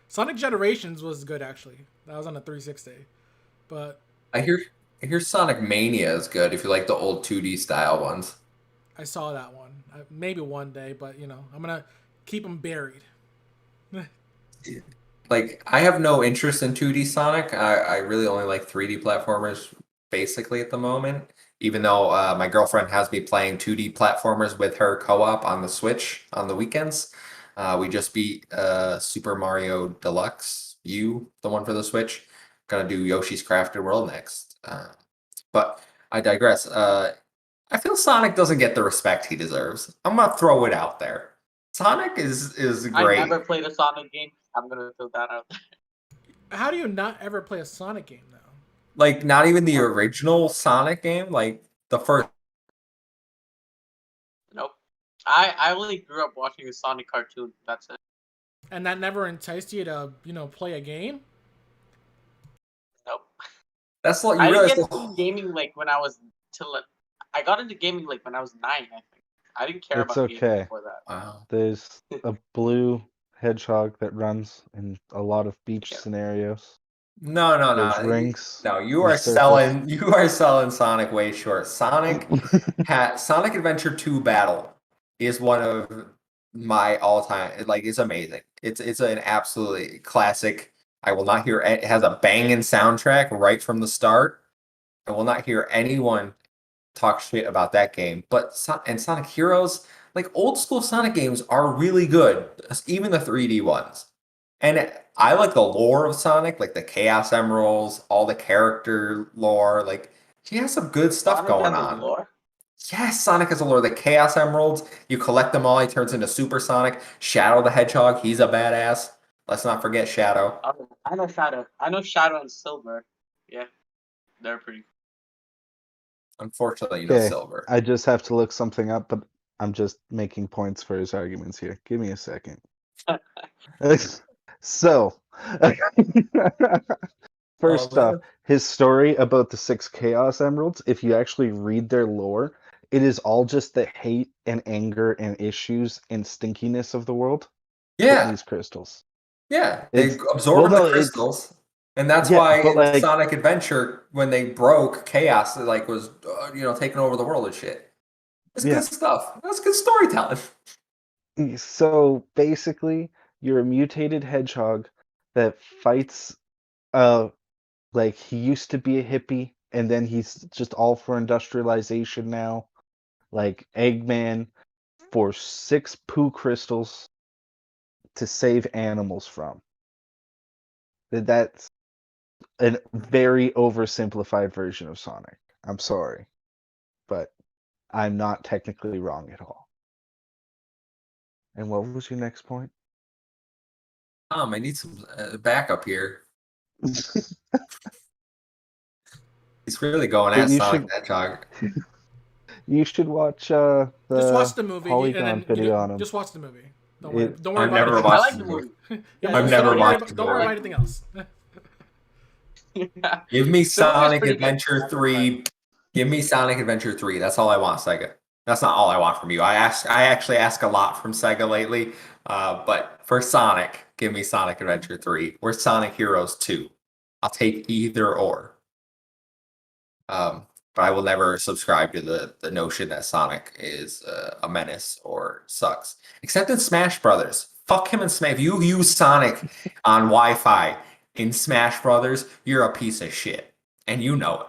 Sonic Generations was good actually. That was on the 360. But I hear Sonic Mania is good if you like the old 2D style ones. I saw that one. Maybe one day, but I'm gonna keep them buried. Like I have no interest in 2D Sonic. I really only like 3D platformers basically at the moment. Even though my girlfriend has me playing 2D platformers with her co-op on the Switch on the weekends. We just beat Super Mario Deluxe U, the one for the Switch. Gonna do Yoshi's Crafted World next. But I digress. I feel Sonic doesn't get the respect he deserves. I'm gonna throw it out there. Sonic is I great. never played a Sonic game. I'm gonna throw that out. How do you not ever play a Sonic game though? Like not even the original Sonic game, like the first. Nope. I only grew up watching the Sonic cartoon. That's it. And that never enticed you to play a game? Nope. That's what you I didn't realize. get into gaming like when I was I got into gaming like when I was 9. I think I didn't care It's about gaming okay. before that. Wow. There's a blue hedgehog that runs in a lot of beach Yeah. scenarios. No, no, There's no. rings. No, you There's are circles. selling Sonic way short. Sonic Adventure 2 Battle is one of my all-time, like it's amazing. It's an absolutely classic. I will not hear it has a banging soundtrack right from the start. I will not hear anyone talk shit about that game. But Sonic Heroes, like old school Sonic games are really good, even the 3D ones. And I like the lore of Sonic, like the Chaos Emeralds, all the character lore. Like he has some good stuff Sonic going has a on. lore. Yes, Sonic has a lore. The Chaos Emeralds, you collect them all, he turns into Super Sonic. Shadow the Hedgehog, he's a badass. Let's not forget Shadow. I know Shadow. I know Shadow and Silver. Yeah, they're pretty. Unfortunately, Okay, Silver. I just have to look something up, but I'm just making points for his arguments here. Give me a second. So, first off, man. his story about the 6 Chaos Emeralds, if you actually read their lore, it is all just the hate and anger and issues and stinkiness of the world put in Yeah, these crystals. yeah. They It's absorb well, the no, it's crystals. And that's yeah, why but in like Sonic Adventure, when they broke, Chaos like was taking over the world and shit. It's yeah. good stuff. That's good storytelling. So basically, you're a mutated hedgehog that fights. Like he used to be a hippie, and then he's just all for industrialization now. Like Eggman for 6 poo crystals to save animals from. That's a very oversimplified version of Sonic. I'm sorry, but I'm not technically wrong at all. And what was your next point? I need some backup here. He's really going That at you Sonic should the Hedgehog. you should watch Just watch the the movie and Polygon then video on him. just watch the movie. Don't worry. It Don't worry I've about never anything I watched else. like the the movie. movie. Yeah, I've just never don't worry watched about the don't worry movie. about anything else. Yeah. Give me The movie's Sonic pretty good. Adventure 3. Give me Sonic Adventure 3. That's all I want, Sega. That's not all I want from you. I actually ask a lot from Sega lately. But for Sonic, give me Sonic Adventure 3 or Sonic Heroes 2. I'll take either or. But I will never subscribe to the notion that Sonic is a menace or sucks. Except in Smash Brothers. Fuck him in Smash. If you use Sonic on Wi-Fi in Smash Brothers, you're a piece of shit. And you know it.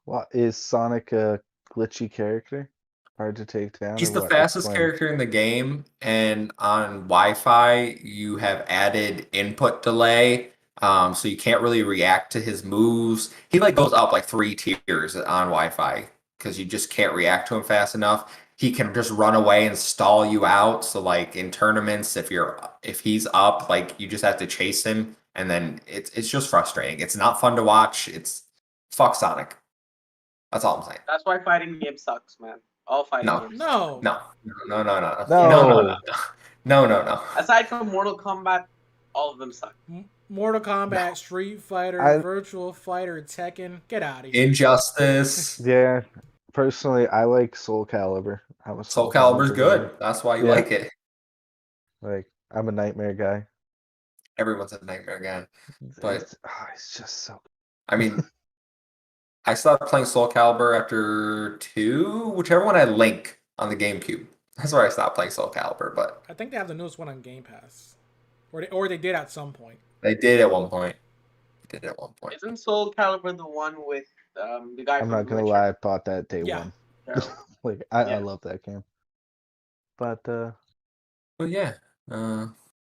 What is Sonic a glitchy character? Hard to take down or He's the what? fastest Explain. character in the game, and on Wi-Fi, you have added input delay, so you can't really react to his moves. He like goes up like 3 tiers on Wi-Fi because you just can't react to him fast enough. He can just run away and stall you out. So like in tournaments, if he's up, like you just have to chase him, and then it's just frustrating. It's not fun to watch. It's fuck Sonic. That's all I'm saying. That's why fighting games sucks, man. All fighting No. games suck. No. No, no, no, no, no, no, no, No. no. No. Aside from Mortal Kombat, all of them suck. Mortal No. Kombat, Street Fighter, I Virtual Fighter, Tekken. Get out of here. Injustice. yeah, personally, I like Soul Calibur. I'm a Soul Soul Calibur's Calibur guy. good. That's why you Yeah, like it. like I'm a Nightmare guy. Everyone's a nightmare guy. But It's just so. I mean, I stopped playing Soul Calibur after 2, whichever one had Link on the GameCube. That's where I stopped playing Soul Calibur, but I think they have the newest one on Game Pass, or they did at some point. they did at one point. They did at one point. Isn't Soul Calibur the one with the guy I'm from not The gonna Witcher? lie, I bought that day Yeah. one. Terrible. Like I Yeah. love that game. But But yeah,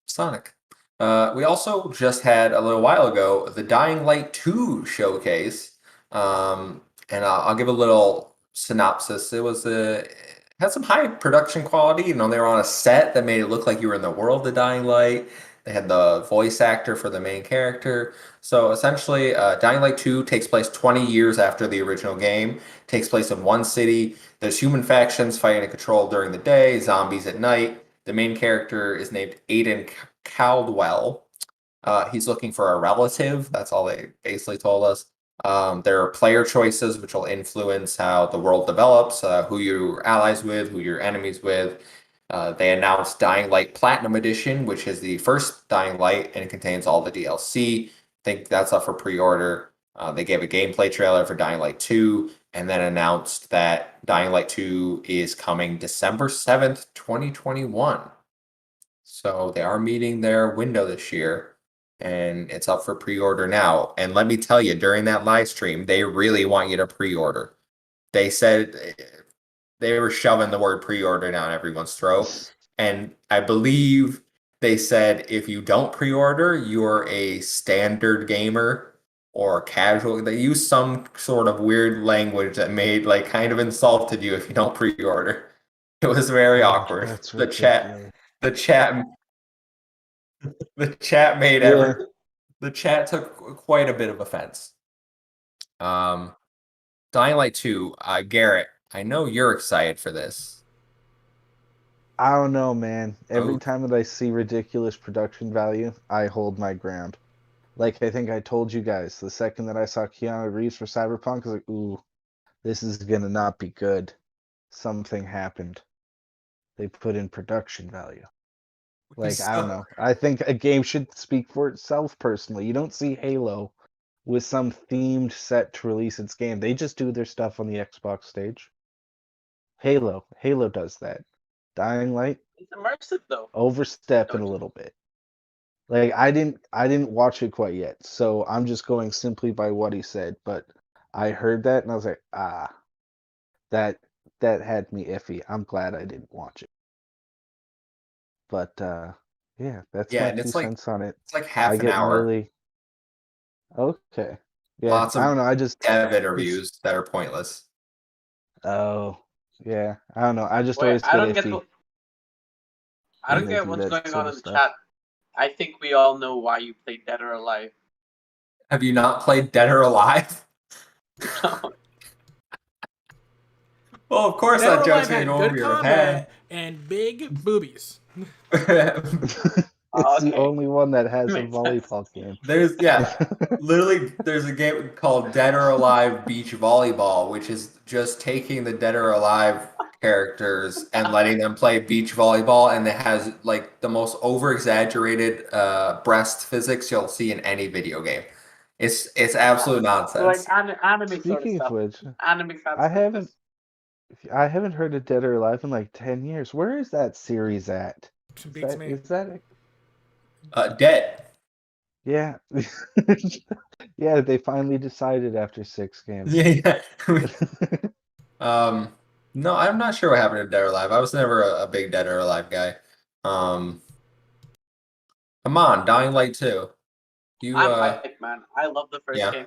Sonic. We also just had a little while ago the Dying Light 2 showcase. And I'll give a little synopsis. It had some high production quality. You know, they were on a set that made it look like you were in the world of Dying Light. They had the voice actor for the main character. So essentially, Dying Light 2 takes place 20 years after the original game. Takes place in one city. There's human factions fighting to control during the day, zombies at night. The main character is named Aiden Caldwell. He's looking for a relative. That's all they basically told us. There are player choices which will influence how the world develops, who you're allies with, who you're enemies with. They announced Dying Light Platinum Edition, which is the first Dying Light and it contains all the DLC. I think that's up for pre-order. They gave a gameplay trailer for Dying Light 2 and then announced that Dying Light 2 is coming December 7th, 2021. So they are meeting their window this year and it's up for pre-order now. And let me tell you, during that live stream, they really want you to pre-order. They said they were shoving the word pre-order down everyone's throat. And I believe they said if you don't pre-order, you're a standard gamer or casual. They used some sort of weird language that made like kind of insulted you if you don't pre-order. It was very awkward. that's The chat ridiculous. the chat the chat made Yeah, the chat took quite a bit of offense. Um Dying Light 2, Garrett, I know you're excited for this. I don't know, man. Every Oh, time that I see ridiculous production value, I hold my ground. Like I think I told you guys, the second that I saw Keanu Reeves for Cyberpunk, I was like, ooh, this is gonna not be good. Something happened. They put in production value. Like, I don't so know. I think a game should speak for itself personally. You don't see Halo with some themed set to release its game. They just do their stuff on the Xbox stage. Halo does that. Dying Light, It's immersive though. overstepping a Don't you? little bit. Like I didn't watch it quite yet, so I'm just going simply by what he said. But I heard that and I was like, that that had me iffy. I'm glad I didn't watch it. But yeah, that's yeah, my and two cents on it. it's like I half an getting hour. really okay. Yeah, Lots I of don't know. I just dev it's interviews that are pointless. oh yeah. I don't know. I just Wait, always get iffy I when don't they get do what's that going sort on of in the stuff. chat. I think we all know why you played Dead or Alive. Have you not played Dead or Alive? Well, of course Dead or that joke's Alive gonna had go over good your head. combat and big boobies. It's the Okay, only one that has a makes sense. volleyball game. Literally, there's a game called Dead or Alive Beach Volleyball, which is just taking the Dead or Alive characters and letting them play beach volleyball, and it has like the most over-exaggerated breast physics you'll see in any video game. It's absolute So like nonsense. anime sort of Speaking of stuff. which, Anime fan I stuff. haven't I haven't heard of Dead or Alive in like 10 years. Where is that series at? Is Beats that me. is that Dead. yeah. Yeah, they finally decided after 6 games. Yeah. Um, no, I'm not sure what happened to Dead or Alive. I was never a big Dead or Alive guy. Um, come on, Dying Light 2. You I'm hyped, man. I love the first yeah. game,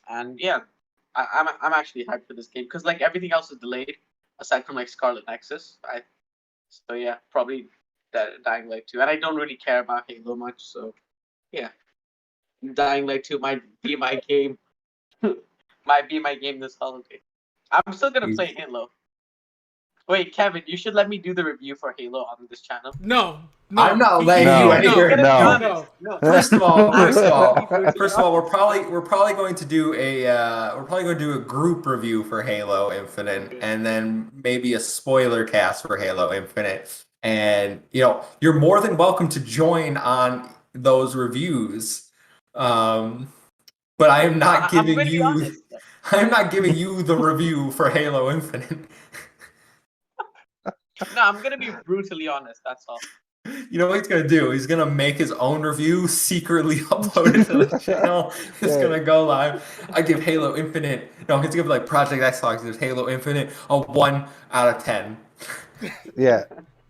and yeah, I'm actually hyped for this game because like everything else is delayed aside from like Scarlet Nexus. So yeah, probably Dying Light 2, and I don't really care about Halo much, so yeah, Dying Light 2 might be my game. Might be my game this holiday. I'm still gonna play Halo. Wait, Kevin, you should let me do the review for Halo on this channel. No, I'm not He- letting you No. He's anywhere. gonna be No. honest. No. First of all, I'm gonna be first of all, honest. we're probably going to do a group review for Halo Infinite, Okay. and then maybe a spoiler cast for Halo Infinite. And you're more than welcome to join on those reviews. But I am not I'm giving gonna be you honest. I am not giving you the review for Halo Infinite. No, I'm gonna be brutally honest. That's all. You know what he's gonna do? He's gonna make his own review, secretly upload it to the channel. It's Yeah. gonna go live. I give Halo Infinite. No, he's gonna be like Project XTalk. Gives Halo Infinite a 1 out of 10. Yeah.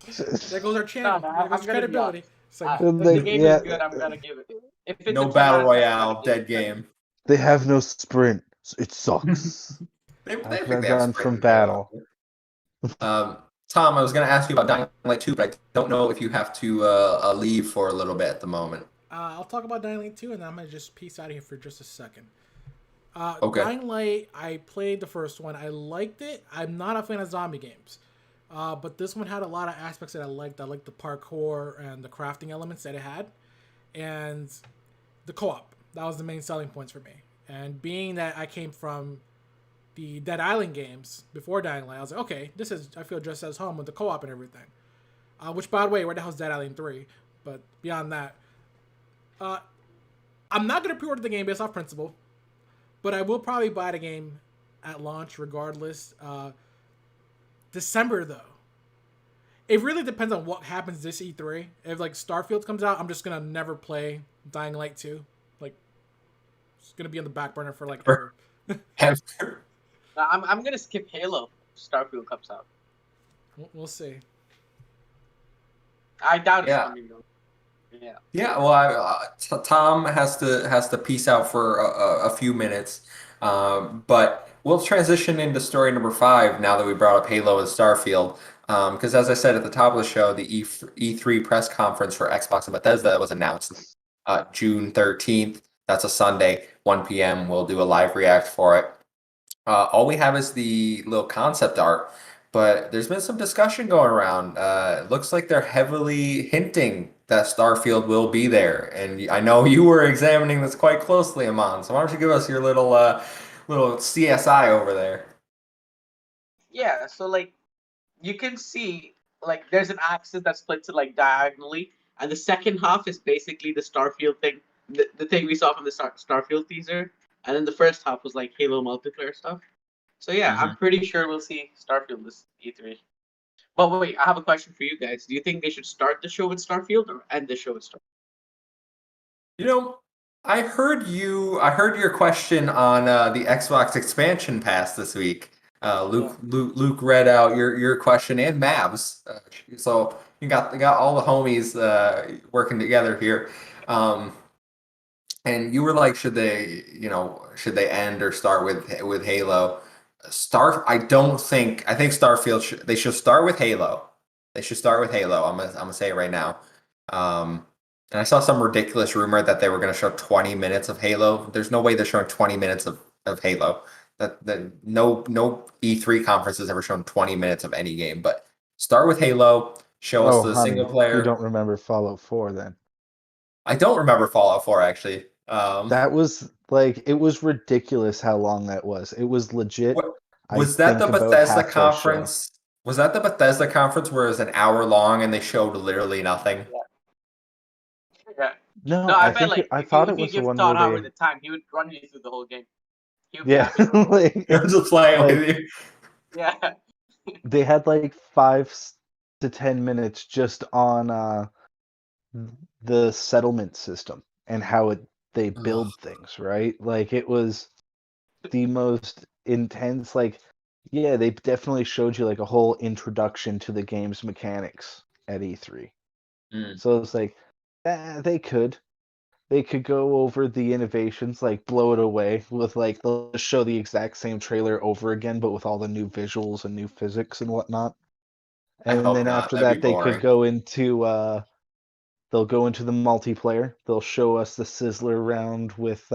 There goes our channel. No, There goes I'm gonna be credibility. honest. It's like, If the game Yeah. is good, I'm gonna give it. If it's No a 10 battle out of 10, I'm gonna royale, give dead it 10. game. They have no sprint. It sucks. They I've think been they have done sprint from in Halo. battle. Tom, I was gonna ask you about Dying Light 2, but I don't know if you have to leave for a little bit at the moment. I'll talk about Dying Light 2, and then I'm gonna just peace out of here for just a second. Okay. Dying Light, I played the first one. I liked it. I'm not a fan of zombie games. But this one had a lot of aspects that I liked. I liked the parkour and the crafting elements that it had. And the co-op. That was the main selling points for me. And being that I came from the Dead Island games before Dying Light, I was like, okay, I feel just as home with the co-op and everything. Which, by the way, where the hell's Dead Island 3? But beyond that, I'm not going to pre-order the game based off principle. But I will probably buy the game at launch regardless. December, though. It really depends on what happens this E3. If, like, Starfield comes out, I'm just going to never play Dying Light 2. Like, it's going to be on the back burner for, like, ever. I'm gonna skip Halo. If Starfield comes out. We'll see. I doubt it's Yeah. coming though. Yeah. Yeah, well, Tom has to peace out for a few minutes, but we'll transition into story number 5 now that we brought up Halo and Starfield. Because as I said at the top of the show, the E3 press conference for Xbox and Bethesda was announced June 13th. That's a Sunday, 1 p.m. We'll do a live react for it. All we have is the little concept art, but there's been some discussion going around. It looks like they're heavily hinting that Starfield will be there, and I know you were examining this quite closely, Amon. So why don't you give us your little CSI over there? Yeah. So like, you can see like there's an axis that splits it like diagonally, and the second half is basically the Starfield thing, the thing we saw from the Starfield teaser, and then the first half was like Halo multiplayer stuff. So yeah, I'm pretty sure we'll see Starfield this E3. But wait, I have a question for you guys. Do you think they should start the show with Starfield or end the show with Starfield? You know, I heard your question on the Xbox expansion pass this week. Luke read out your question and Mavs. So you got all the homies working together here. And you were like, should they end or start with Halo? I think Starfield they should start with Halo. They should start with Halo. I'm gonna say it right now. And I saw some ridiculous rumor that they were gonna show 20 minutes of Halo. There's no way they're showing 20 minutes of Halo. That no E3 conference has ever shown 20 minutes of any game. But start with Halo. Show us the honey, single player. you don't remember Fallout 4 then? I don't remember Fallout 4 actually. That was like, it was ridiculous how long that was. It was legit. Was that the about Bethesda half their show. conference? Was that the Bethesda conference where it was an hour long and they showed literally nothing? Yeah. No, No, I bet like I if thought you, it if you was the give one Todd where Howard they. the time, he would run you through the whole game. He would be Yeah, happy. like, They're just playing Like- with you. Yeah. they had like 5 to 10 minutes just on the settlement system and how they build things, right? Like, it was the most intense. Like, yeah, they definitely showed you like a whole introduction to the game's mechanics at E3. So it's like, they could go over the innovations, like blow it away with like they'll show the exact same trailer over again, but with all the new visuals and new physics and whatnot. I And hope then not. after That'd that, be they could boring. they'll go into the multiplayer. They'll show us the Sizzler round with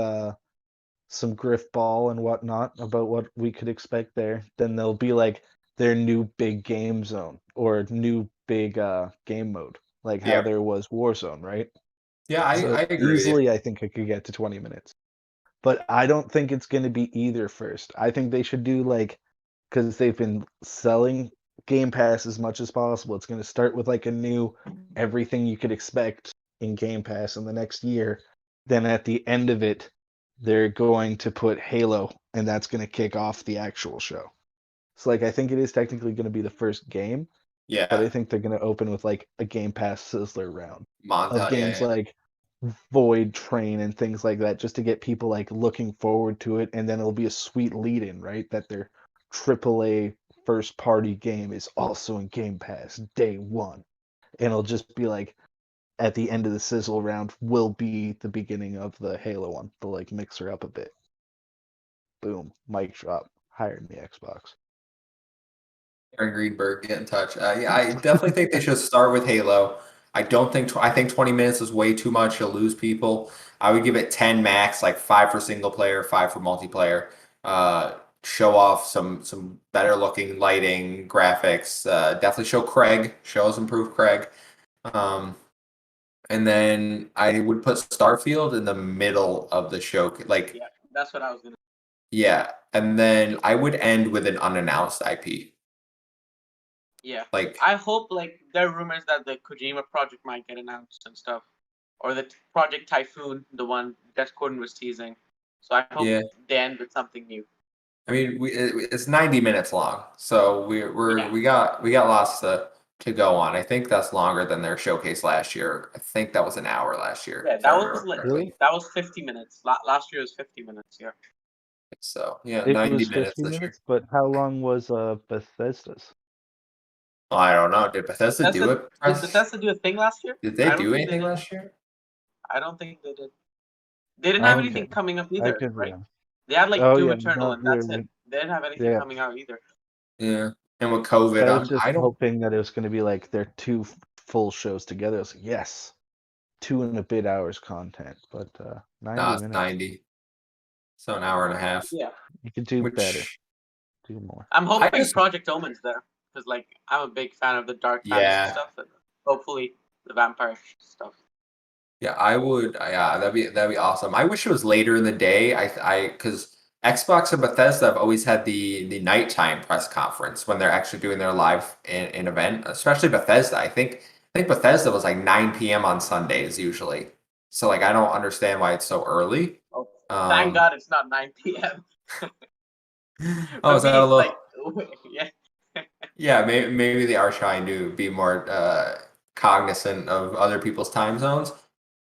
some Griff Ball and whatnot about what we could expect there. Then they'll be like, their new big game zone or new big game mode, like how Yeah. there was Warzone, right? Yeah, I So agree with you. easily, I think it could get to 20 minutes. But I don't think it's going to be either first. I think they should do like, because they've been selling Game Pass as much as possible. It's going to start with like a new everything you could expect in Game Pass in the next year. Then at the end of it, they're going to put Halo, and that's going to kick off the actual show. So like I think it is technically going to be the first game, but I Yeah. think they're going to open with like a Game Pass Sizzler round of Monta, games yeah. like Void Train and things like that, just to get people like looking forward to it, and then it'll be a sweet lead-in, right? That their AAA first-party game is also in Game Pass day one, and it'll just be like at the end of the sizzle round will be the beginning of the Halo one. They'll like mix her up a bit. Boom, mic drop. Hire me, Xbox. Aaron Greenberg, get in touch. Yeah, I definitely think they should start with Halo. I think 20 minutes is way too much. You'll lose people. I would give it 10 max, like 5 for single player, 5 for multiplayer. Show off some better looking lighting, graphics. Definitely show us improved Craig. Um, and then I would put Starfield in the middle of the show. Like, Yeah, that's what I was gonna. yeah. And then I would end with an unannounced IP. Yeah, Like, I hope like there are rumors that the Kojima project might get announced and stuff, or the Project Typhoon, the one that Gordon was teasing. So I hope yeah. they end with something new. I mean, it's 90 minutes long, so Yeah, we got lots to go on. I think that's longer than their showcase last year. I think that was an hour last year, yeah, if I that was remember like correctly. Really? that was 50 minutes. Last year was 50 minutes. Yeah, So yeah, It 90 was minutes 50 this year. minutes, but how long was Bethesda's? Well, I don't know. Did Bethesda do Bethesda it? did Bethesda do a thing last year? Did they I don't do think they anything did. last year? I don't think they did. They didn't have Okay, anything coming up I either, could be right? wrong. They had like Oh Doom yeah, Eternal, no, and you're that's it. right. They didn't have anything Yeah, coming out either. Yeah. And with COVID, I was just I don't. hoping that it was going to be like their two full shows together. I was like, yes, 2 and a bit hours content, but 90 Nah, it's minutes. 90. So an hour and a half. Yeah, You could do better, Which do more. I'm I hoping just Project Omen's there because like I'm a big fan of the dark fantasy yeah. stuff, and hopefully the vampire stuff. Yeah, I would. Yeah, that'd be awesome. I wish it was later in the day. Because Xbox and Bethesda have always had the nighttime press conference when they're actually doing their live in event. Especially Bethesda. I think Bethesda was like 9 p.m. on Sundays usually. So like I don't understand why it's so early. Oh, thank Um, God it's not 9 p.m. oh, For is that me, a it's like little? yeah, Yeah, maybe they are trying to be more cognizant of other people's time zones,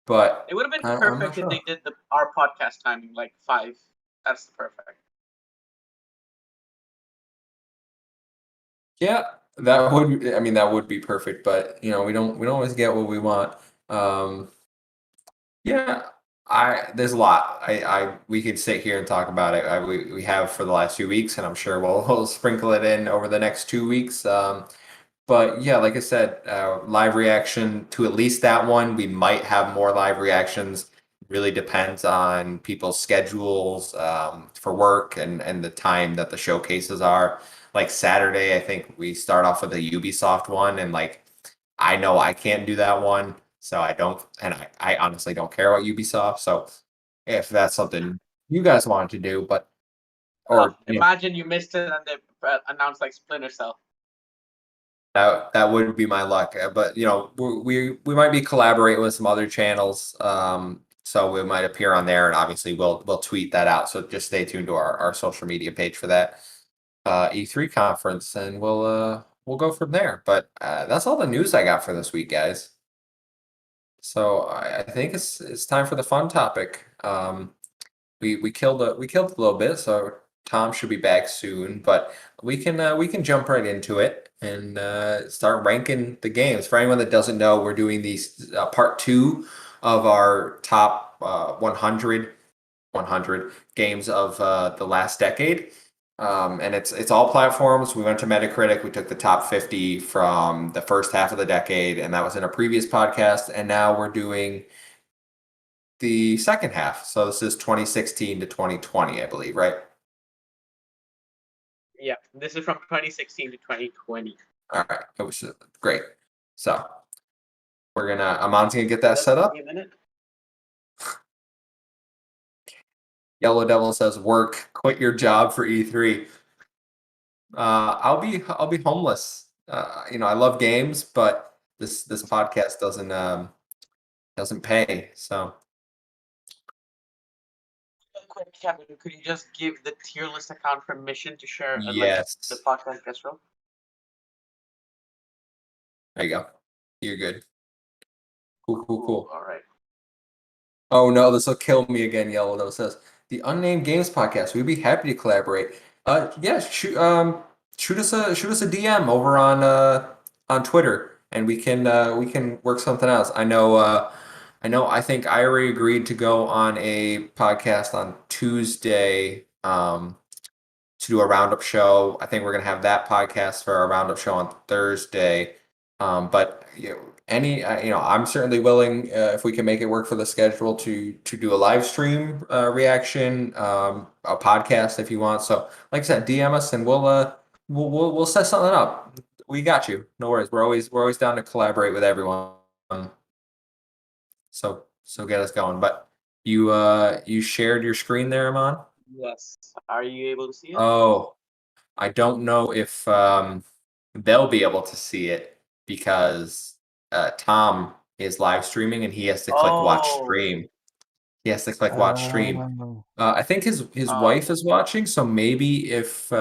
but it would have been I'm not perfect if they sure. did our podcast timing like 5. That's the perfect. Yeah, that would, I mean, that would be perfect, but you know, we don't always get what we want. Um, yeah, there's a lot. We could sit here and talk about it. We have for the last few weeks, and I'm sure we'll sprinkle it in over the next 2 weeks. But yeah, like I said, live reaction to at least that one. We might have more live reactions. Really depends on people's schedules for work and the time that the showcases are. Like Saturday, I think we start off with a Ubisoft one, and like I know I can't do that one, so I don't, and I honestly don't care about Ubisoft. So if that's something you guys wanted to do, but Oh, or you know, imagine you missed it and they announced like Splinter Cell. that would be my luck. But you know, we might be collaborating with some other channels, so we might appear on there, and obviously we'll tweet that out. So just stay tuned to our social media page for that E3 conference, and we'll go from there. But that's all the news I got for this week, guys. So I think it's time for the fun topic. We killed a little bit, so Tom should be back soon. But we can jump right into it and start ranking the games. For anyone that doesn't know, we're doing these part two of our top 100 games of the last decade. And it's all platforms. We went to Metacritic. We took the top 50 from the first half of the decade, and that was in a previous podcast. And now we're doing the second half. So this is 2016 to 2020, I believe, right? Yeah, this is from 2016 to 2020. All right, it was great. So Amon's gonna get that Just set give up. me a minute. Yellow Devil says, "Work, quit your job for E3." I'll be homeless. I love games, but this podcast doesn't pay. So Real quick, Kevin, could you just give the tier list account permission to share the yes, podcast guest room? there you go. You're good. Cool. All right. Oh no, this will kill me again. Yellow Devil says, "The Unnamed Games Podcast. We'd be happy to collaborate." Yeah, shoot us a DM over on Twitter, and we can work something else. I think I already agreed to go on a podcast on Tuesday to do a roundup show. I think we're gonna have that podcast for our roundup show on Thursday. But I'm certainly willing if we can make it work for the schedule to do a live stream reaction, a podcast if you want. So, like I said, DM us and we'll set something up. We got you. No worries. We're always down to collaborate with everyone. So get us going. But you shared your screen there, Amon? Yes. Are you able to see it? Oh, I don't know if they'll be able to see it because Tom is live streaming and he has to click watch Oh. stream. He has to click watch stream. Oh, I think his Oh. wife is watching, so maybe if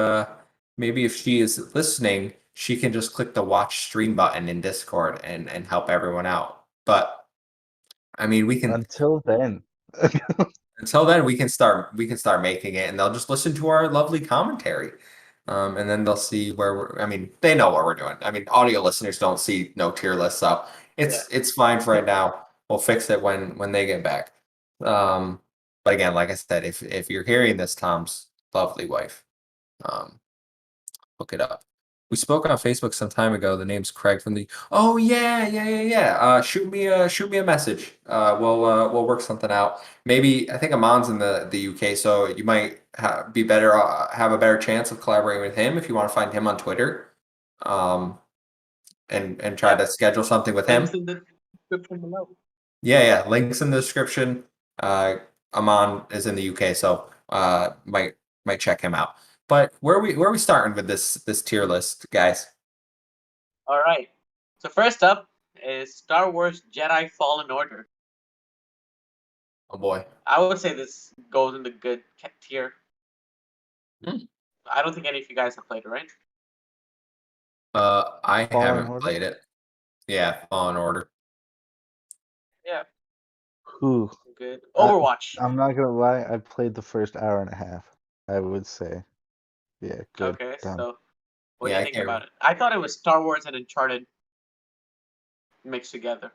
she is listening, she can just click the watch stream button in Discord and help everyone out. But I mean, we can until then. until then we can start making it and they'll just listen to our lovely commentary. And then they'll see I mean, they know what we're doing. I mean, audio listeners don't see no tier list, so Yeah. it's fine for right now. We'll fix it when they get back. But again, like I said, if you're hearing this, Tom's lovely wife, um, look it up. We spoke on Facebook some time ago. The name's Craig from the. Oh yeah. Shoot me a message. We'll work something out. Maybe I think Amon's in the UK, so you might be better have a better chance of collaborating with him if you want to find him on Twitter, um, and try Yeah. to schedule something with Links him. in the description below. Yeah. Links in the description. Amon is in the UK, so might check him out. But where are we starting with this tier list, guys? All right. So first up is Star Wars Jedi Fallen Order. Oh boy. I would say this goes in the good tier. Hmm. I don't think any of you guys have played it, right? I Fallen haven't Order? played it. Yeah, Fallen Order. Yeah. Whew. Good. I- Overwatch. I'm not gonna lie, I played the first hour and a half. I would say, yeah, good. Okay, Done. so what do Yeah, you I think can't about it? I thought it was Star Wars and Uncharted mixed together.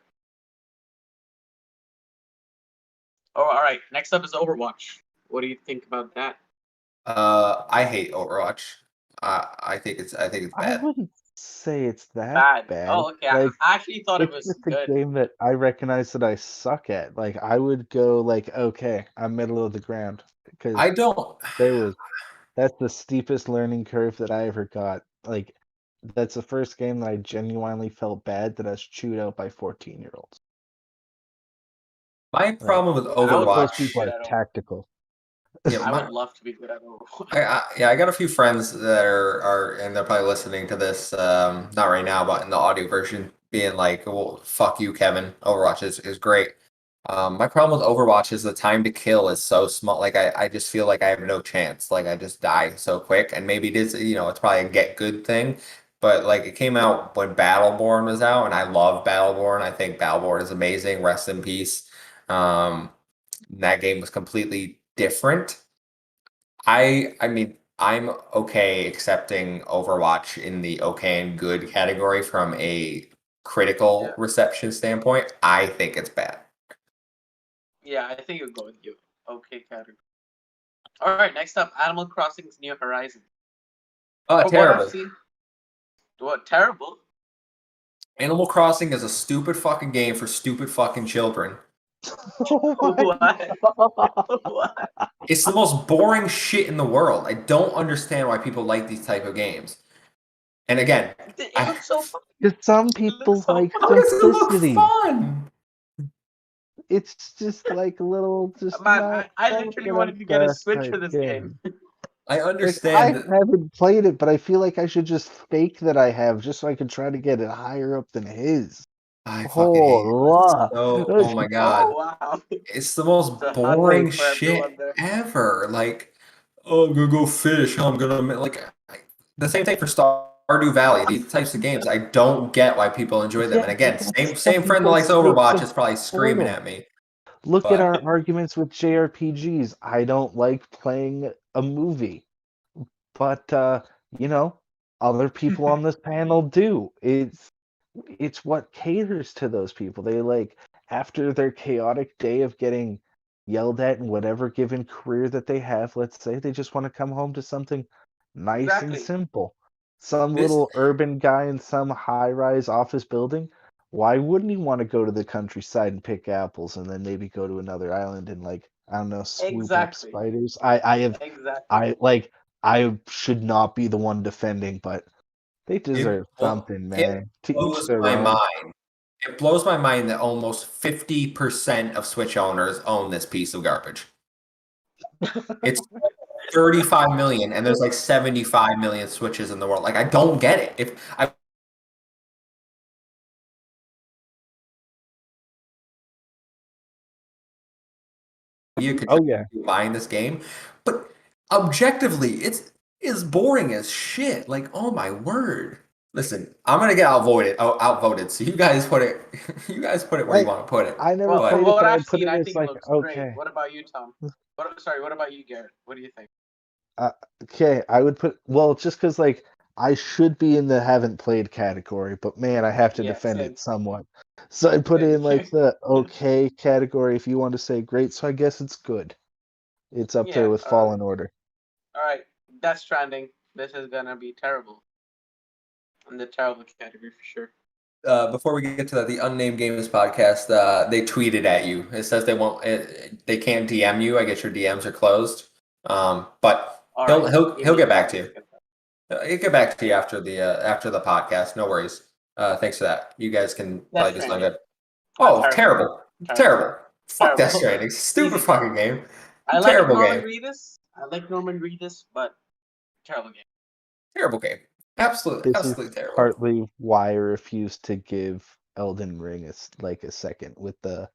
Oh, all right. Next up is Overwatch. What do you think about that? I hate Overwatch. I think it's I bad. wouldn't say it's that Bad. bad. Oh, okay. Like, I actually thought it it's was just a good. game that I recognize that I suck at. Like, I would go like, okay, I'm middle of the ground because I don't. that's the steepest learning curve that I ever got. Like, that's the first game that I genuinely felt bad that I was chewed out by 14-year-olds. My problem with I would love Those to be Overwatch. people good are at Overwatch. tactical. Yeah, I would love to be good at Overwatch. I got a few friends that are and they're probably listening to this not right now, but in the audio version, being like, "Well, fuck you, Kevin. Overwatch is great." My problem with Overwatch is the time to kill is so small. Like I just feel like I have no chance. Like I just die so quick. And maybe it is, it's probably a get good thing. But like it came out when Battleborn was out, and I love Battleborn. I think Battleborn is amazing. Rest in peace. That game was completely different. I mean, I'm okay accepting Overwatch in the okay and good category from a critical Yeah. reception standpoint. I think it's bad. Yeah, I think it would go with you. Okay, category. All right, next up, Animal Crossing's New Horizons. From what Terrible. I've seen, what terrible? Animal Crossing is a stupid fucking game for stupid fucking children. Oh my What? God. What? It's the most boring shit in the world. I don't understand why people like these type of games. And again, It I looks so fun. Because some It looks people so like fun. how does it look simplicity. fun? It's just like a little, just Man, not I oh, literally get up wanted to get a fast Switch type for this game. game. I Like I understand that haven't played it, but I feel like I should just fake that I have, just so I can try to get it higher up than his. I fucking Oh, hate this la. so. Oh my god, Oh wow. it's the most It's a hot boring take for shit everyone there. ever. Like, oh, I'm gonna go fish. I'm gonna like the same thing for Stardew Valley. These types of games, I don't get why people enjoy them. Yeah, And but again, that's some same friend that likes people's taste Overwatch of is probably screaming boredom. at me. Look at But our arguments with JRPGs. I don't like playing a movie, but you know, other people on this panel do. It's what caters to those people. They like after their chaotic day of getting yelled at in whatever given career that they have, let's say they just want to come home to something nice and Exactly. simple. Some this little urban guy in some high-rise office building, why wouldn't he want to go to the countryside and pick apples and then maybe go to another island and like, I don't know, swoop up Exactly. spiders? Exactly. I should not be the one defending, but they it deserve blo- something, it man. To each blows their my own. mind. It blows my mind that almost 50% of Switch owners own this piece of garbage. It's 35 million, and there's like 75 million Switches in the world. Like, I don't get it. If I you could Oh yeah. be buying this game, but objectively, it's is boring as shit. Like, oh my word. Listen, I'm gonna get outvoted. So you guys put it, you guys put it where you I want to put it. I never Well, But from played it, what but I I've put seen, it I as think it like looks great. okay. What about you, Tom? What about you, Garrett? What do you think? Uh, okay, I would put well just because like I should be in the haven't played category, but man, I have to Yeah, defend same. it somewhat. So I put it Same in like here. the okay category if you want to say great. So I guess it's good. It's up Yeah. there with Fallen Order. All right. Death Stranding. This is gonna be terrible. In the terrible category for sure. before we get to that, the Unnamed Games podcast, they tweeted at you. It says they won't, they can't DM you. I guess your DMs are closed. But All he'll right. he'll Give he'll me a get back to second you. to get that. He'll get back to you after the podcast. No worries. Thanks for that. You guys can Death probably just let Stranding. it. Oh, Terrible. terrible, Terrible. terrible. Fuck Death Terrible. Stranding. Stupid Easy. fucking game. I like Terrible Norman game. Reedus. But terrible game. Terrible game. Absolutely, This is absolutely terrible. partly why I refuse to give Elden Ring like a second with the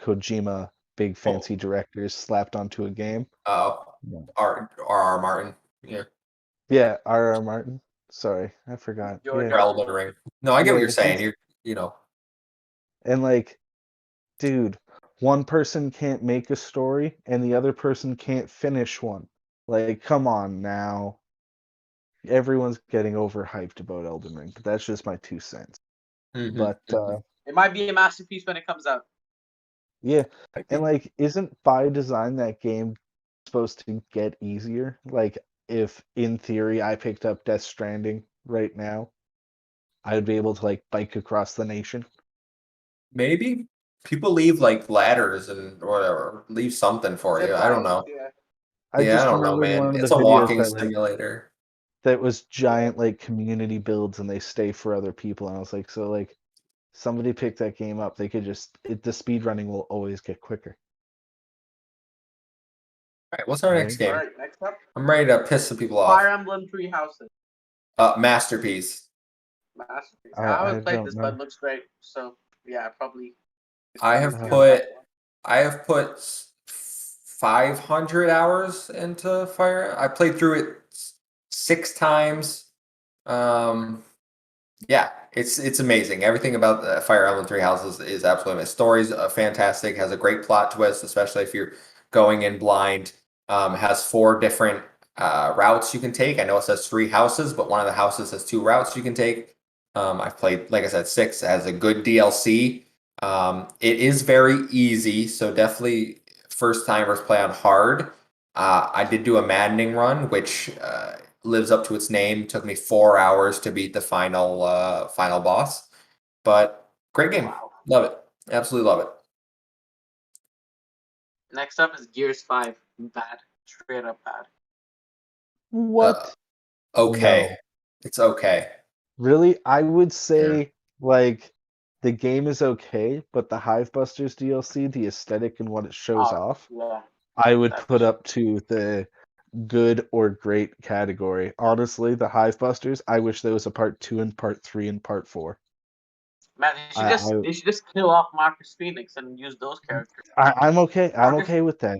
Kojima big Oh, fancy directors slapped onto a game. uh, No. R. Martin. Yeah. Yeah, R.R. Martin. Sorry, I forgot. George Yeah, For R. R. Elden Martin. Ring. No, I get what you're yeah, saying. You know, and like, dude, one person can't make a story and the other person can't finish one. Like, come on now. Everyone's getting overhyped about Elden Ring, but that's just my 2 cents. hmm But It might be a masterpiece when it comes out. yeah, and agree. like, isn't by design that game supposed to get easier? Like, if in theory I picked up Death Stranding right now, I would be able to like bike across the nation. Maybe people leave like ladders and whatever, leave something for Zip you. I don't lines. know. Yeah. I Yeah, I just don't know, remember in man. one of the It's a videos walking that like simulator. that was Yeah. giant like community builds and they stay for other people, and I was like, so like somebody picked that game up, they could the speed running will always get quicker, All right, what's our next right? All game? right. Next up, I'm ready to piss some people Fire off. Emblem Three Houses. Masterpiece. Masterpiece. I I haven't played don't this, but know. it looks great. So yeah, probably I be have Uh, good on that put one. I have put 500 hours into Fire. I played through it 6 times. Um, Yeah, it's amazing. Everything about the Fire Emblem Three Houses is absolutely amazing. Story's fantastic. Has a great plot twist, especially if you're going in blind. Has 4 different routes you can take. I know it says 3 houses, but one of the houses has 2 routes you can take. I've played, like I said, 6. It has a good DLC. It is very easy, so definitely first timers play on hard. I did do a maddening run, which lives up to its name. Took me 4 hours to beat the final boss, but great game. Wow. Love it. Absolutely love it. Next up is Gears 5. Bad. Straight up bad. Uh, What? okay. No. It's okay. Really? I would Yeah. say like the game is okay, but the Hivebusters DLC, the aesthetic and what it shows Oh, off, yeah. I would put That's... up to the good or great category. Honestly, the Hivebusters, I wish there was a part 2 and part 3 and part 4. Man, I, they should just kill off Marcus Phoenix and use those characters. I'm okay. I'm Marcus, okay with that.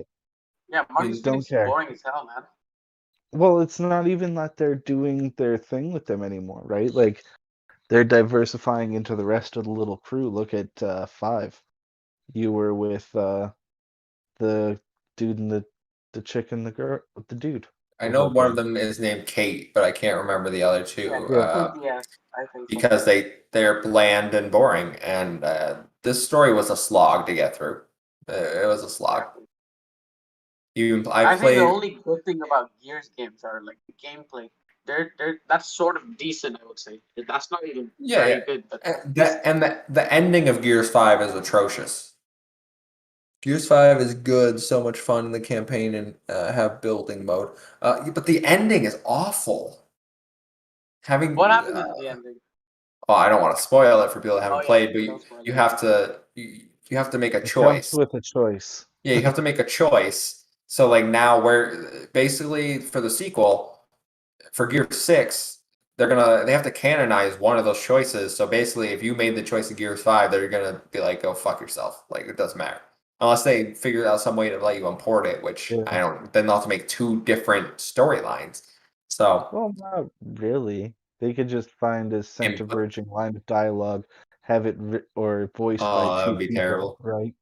yeah, Marcus Don't Phoenix is care. boring as hell, man. Well, it's not even that they're doing their thing with them anymore, right? Like they're diversifying into the rest of the little crew. Look at 5. You were with the dude and the chick and the girl, the dude. I What know was her one of name? them is named Kate, but I can't remember the other Yeah, two Yeah. yeah, I think so. because they're bland and boring. And this story was a slog to get through. It was a slog. Exactly. I I think the played. only good thing about Gears games are like the gameplay. That's sort of decent, I would say. That's not even Yeah, very yeah. good, but And decent. the ending of Gears 5 is atrocious. Gears 5 is good, so much fun in the campaign and have building mode. But the ending is awful. What Having happens in the ending? oh, I don't want to spoil it for people that Oh haven't yeah, played, but don't spoil you it. have to you have to make a It comes choice. with a choice. Yeah, you have to make a choice. So like now where basically for the sequel, for Gear 6, they have to canonize one of those choices. So basically if you made the choice of Gears 5, they're gonna be like, go fuck yourself. Like it doesn't matter. Unless they figure out some way to let you import it, which I Yeah. don't then they'll have to make two different storylines. So Well, not really. They could just find a center input. verging line of dialogue, have it or voiced by Oh, that two would be people, terrible. right?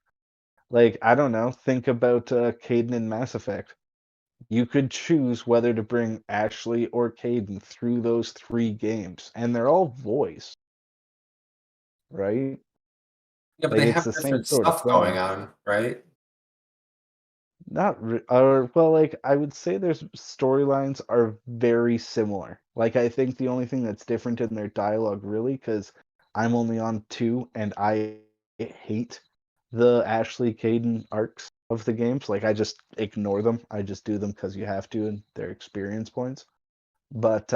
Like, I don't know. Think about Caden in Mass Effect. You could choose whether to bring Ashley or Caden through those 3 games, and they're all voiced, right? Yeah, but Like, they it's have the same different sort of stuff going thing. on, right? Not or well, like I would say there's storylines are very similar. Like I think the only thing that's different in their dialogue really because I'm only on 2 and I hate the Ashley Caden arcs of the games. Like I just ignore them. I just do them because you have to and they're experience points. But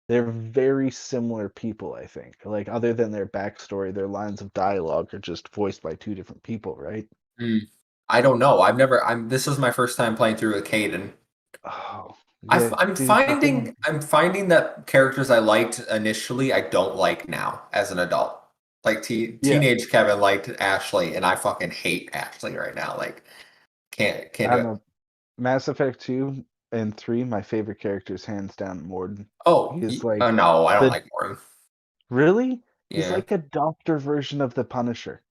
they're very similar people, I think. Like other than their backstory, their lines of dialogue are just voiced by 2 different people, right? Hmm. I don't know. This is my first time playing through with Caden. Oh, yeah, I'm dude, the thing. finding that characters I liked initially I don't like now as an adult. Like Yeah, teenage Kevin liked Ashley, and I fucking hate Ashley right now. Like can't I do don't it. know. Mass Effect 2 and 3, my favorite characters hands down Morden. Oh, He's like no, I don't the like Warren. really? He's Yeah. like a doctor version of the Punisher.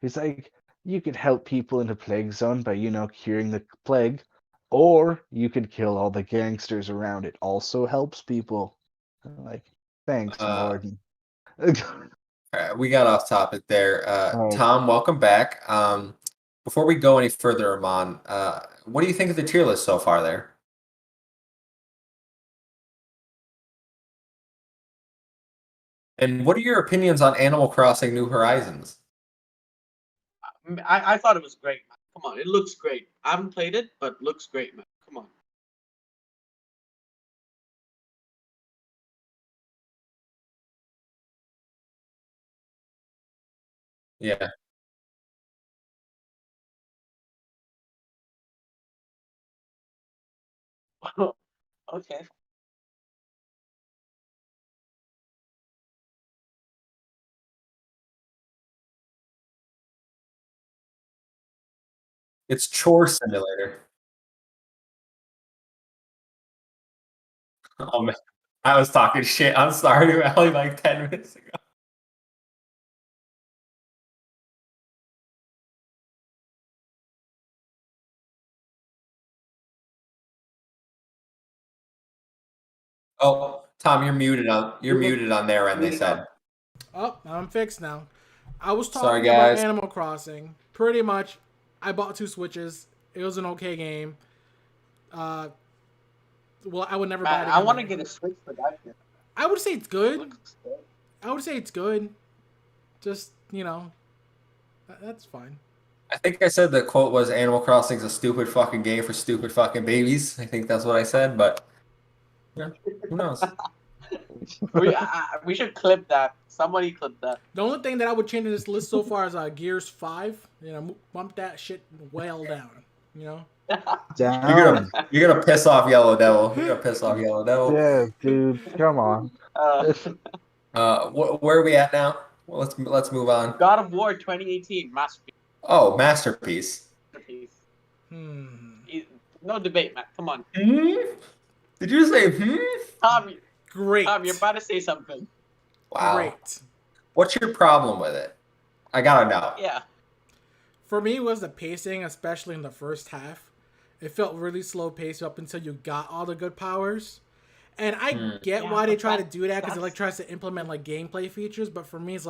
He's like you could help people in a plague zone by, curing the plague, or you could kill all the gangsters around it. Also helps people. I'm like, thanks, Uh, Morden. we got off topic there. Alright. Tom, welcome back. Before we go any further, Amon, what do you think of the tier list so far there? And what are your opinions on Animal Crossing New Horizons? I thought it was great, man. Come on, it looks great. I haven't played it, but looks great, man. Come on. Yeah. Okay. It's Chore Simulator. Oh man, I was talking shit. I'm sorry, Allie, like 10 minutes ago. Oh, Tom, you're Muted, muted on their end, they muted said. up. Oh, I'm fixed now. I was Sorry, talking about guys. Animal Crossing. Pretty much, I bought 2 Switches. It was an okay game. Uh, well, I would never buy Man, it I again want to though. get a Switch for that game. I would say it's It good. looks good. I would say it's good. Just that's fine. I think I said the quote was Animal Crossing's a stupid fucking game for stupid fucking babies. I think that's what I said, but yeah, who knows? We should clip that. Somebody clip that. The only thing that I would change in this list so far is Gears 5. Bump that shit well down. Down. You're gonna piss off Yellow Devil. You're gonna piss off Yellow Devil. Yeah, dude, come on. Where are we at now? Well, let's move on. God of War 2018 masterpiece. Oh, masterpiece. No debate, man. Come on. Did you say Tom, Great. Tom, you're about to say something. Wow. Great. What's your problem with it? I gotta know. Yeah. For me, it was the pacing, especially in the first half. It felt really slow paced up until you got all the good powers. And I get why they try to do that, because it tries to implement gameplay features. But for me, it's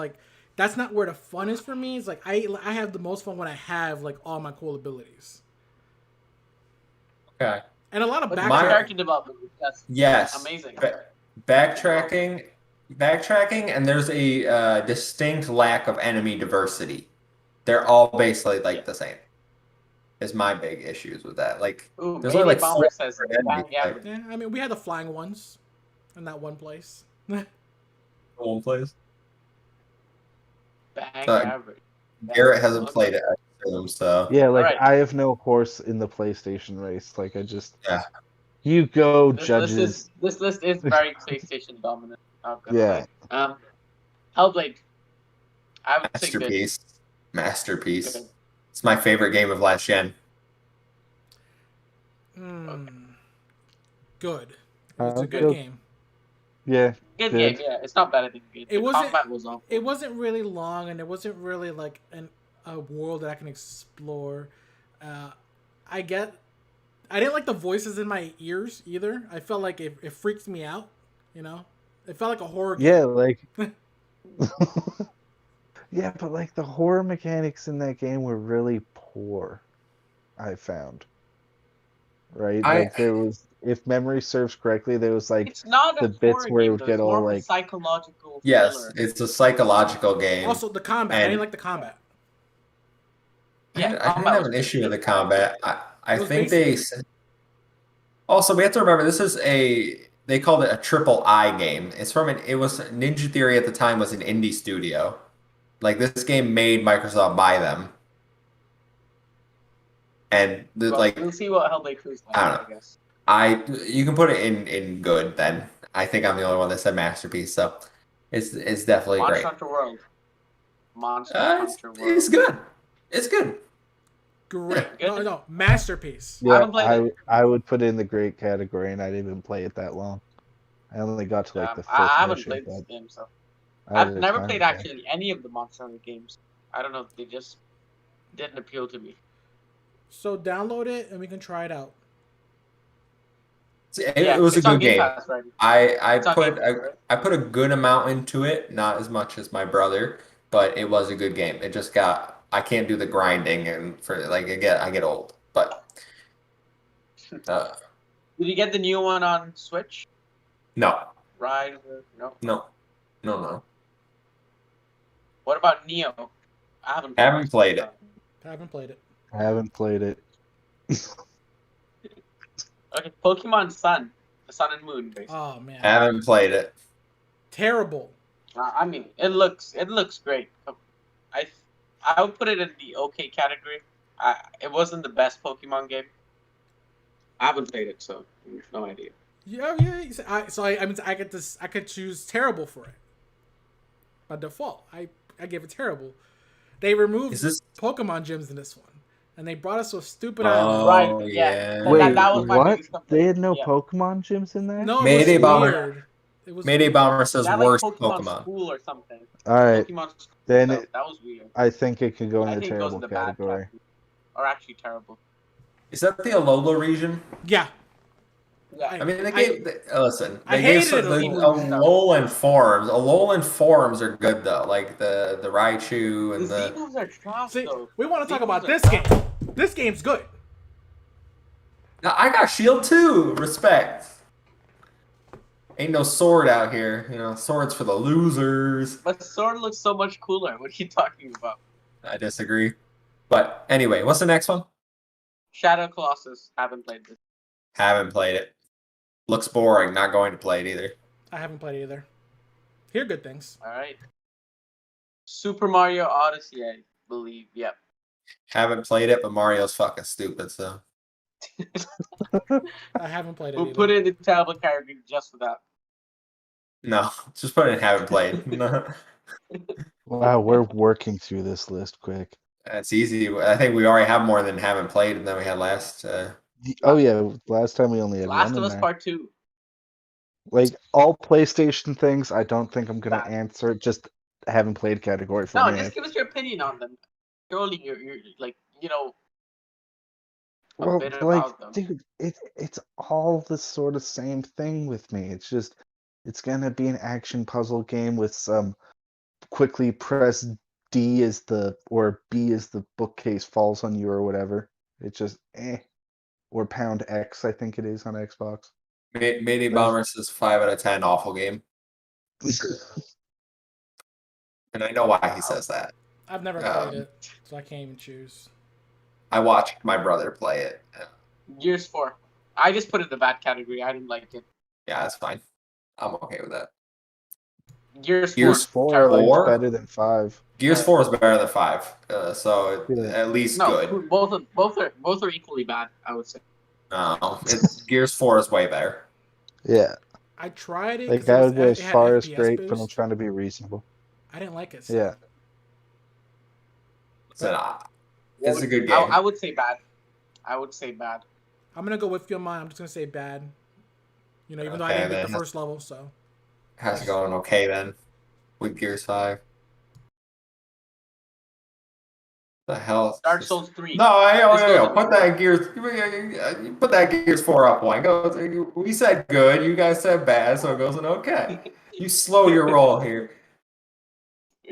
that's not where the fun is for me. It's I have the most fun when I have all my cool abilities. Okay. And a lot of character development. That's amazing. Backtracking, and there's a distinct lack of enemy diversity. They're all basically the same. Is my big issues with that. There's only Bomber says enemies, yeah, I mean, we had the flying ones in that one place. one place. Bang So, average. Garrett hasn't played it, I assume, so Yeah, Alright. I have no horse in the PlayStation race. I just yeah. You go, This judges. list is very PlayStation dominant. Yeah. Hellblade. I would say good. Masterpiece. Good. It's my favorite game of last gen. Good. It's a good Good. game. Yeah. Good game, yeah. It's not bad at the game. It wasn't- combat was awful. It wasn't really long, and it wasn't really a world that I can explore. I didn't like the voices in my ears either. I felt like it freaks me out. It felt like a horror game. Yeah, yeah, but the horror mechanics in that game were really poor. I found. Right? There was, if memory serves correctly, there was It's not the a bits horror where it game, would though. get It's all more of a psychological Yes, thriller. it's a psychological game. Also, the combat. I And- didn't like the combat. I didn't have combat an was issue with the good. combat. I It was think basic. Also, we have to remember this is they called it a triple I game. It was Ninja Theory at the time was an indie studio. This game made Microsoft buy them. And We'll see what Hellblade 2 is like, I don't know. I guess. You can put it in good then. I think I'm the only one that said masterpiece, so it's definitely Monster great. Hunter World. Hunter World. It's good. It's good. Great. Good. No, masterpiece. Yeah, haven't played I would put it in the great category, and I didn't even play it that long. I only got to the fifth I haven't mission, played but this game, so I had I've a never ton played of fun. actually any of the Monster Hunter games. I don't know. They just didn't appeal to me. So download it and we can try it out. It was a it's on good Game game. Pass, right? I It's on put Game Pass, right? I put a good amount into it, not as much as my brother, but it was a good game. It just I can't do the grinding, and I get old. But Did you get the new one on Switch? no, Right? No. no. What about Neo? I haven't Played it. I haven't played it. I haven't played it. Okay, Pokemon Sun, the Sun and Moon, basically. Oh man. Haven't played it. Terrible. I mean, it looks great. I would put it in the okay category. It wasn't the best Pokemon game. I haven't played it, so I have no idea. Yeah. I could choose terrible for it. By default, I gave it terrible. They removed Is this? Pokemon gyms in this one, and they brought us to a stupid Oh, island. Right, yeah. yeah. Wait, that was my what? biggest complaint. They had no Yeah. Pokemon gyms in there? No, it Mayday was Bomber. weird. It was Mayday Bomber says They had, like, worst Pokemon Pokemon. School or something. All right, Pokemon School. then that was weird. I think it could go in I the think it goes terrible in the bad category. category. Or actually terrible. Is that the Alola region? Yeah. Yeah. I mean, listen. I They gave hated the Alolan. Alolan forms. Alolan forms are good though, like the Raichu and The the. Z-moves are trash, See, though. we want to talk about Z-moves this are game. This game's good. Now, I got shield too. Respect. Ain't no sword out here. Swords for the losers. But Sword looks so much cooler. What are you talking about? I disagree. But anyway, what's the next one? Shadow Colossus. Haven't played this. Haven't played it. Looks boring. Not going to play it either. I haven't played it either. Hear good things. All right. Super Mario Odyssey, I believe. Yep. Haven't played it, but Mario's fucking stupid, so. I haven't played it We'll either. put it in the terrible category just for that. No, just put it in haven't played. No. Wow, we're working through this list quick. That's easy. I think we already have more than haven't played than we had last. Oh yeah, last time we only had Last one of in Us there. Part 2. Like all PlayStation things, I don't think I'm gonna Bad. answer. Just haven't played category for No, me. just give us your opinion on them. Surely you're like, a Well, bit like, about them. dude, it's all the sort of same thing with me. It's just it's gonna be an action puzzle game with some quickly press D as the or B as the bookcase falls on you or whatever. It's just or pound X, I think it is on Xbox. Mayday Bomber says 5 out of 10, awful game. And I know why he says that. I've never played it, so I can't even choose. I watched my brother play it. Gears 4. I just put it in the bad category. I didn't like it. Yeah, that's fine. I'm okay with that. Gears 4. Gears 4 terrible. like Four? better than 5. Gears 4 is better than 5, so Yeah. at least No, good. both are equally bad, I would say. No, Gears 4 is way better. Yeah. I tried it. Like 'cause that it would go as it had far as FPS great, but I'm boost. trying to be reasonable. I didn't like it. Yeah. It's a good game. I would say bad. I would say bad. I'm gonna go with you on mine. I'm just gonna say bad. Even though I Okay, didn't beat the then. first level, so. How's it going? Okay, then. With Gears 5. The hell? Dark Souls 3. No, This goes- put that Gears. Put that Gears 4 up one. We said good. You guys said bad, so it goes in okay. You slow your roll here.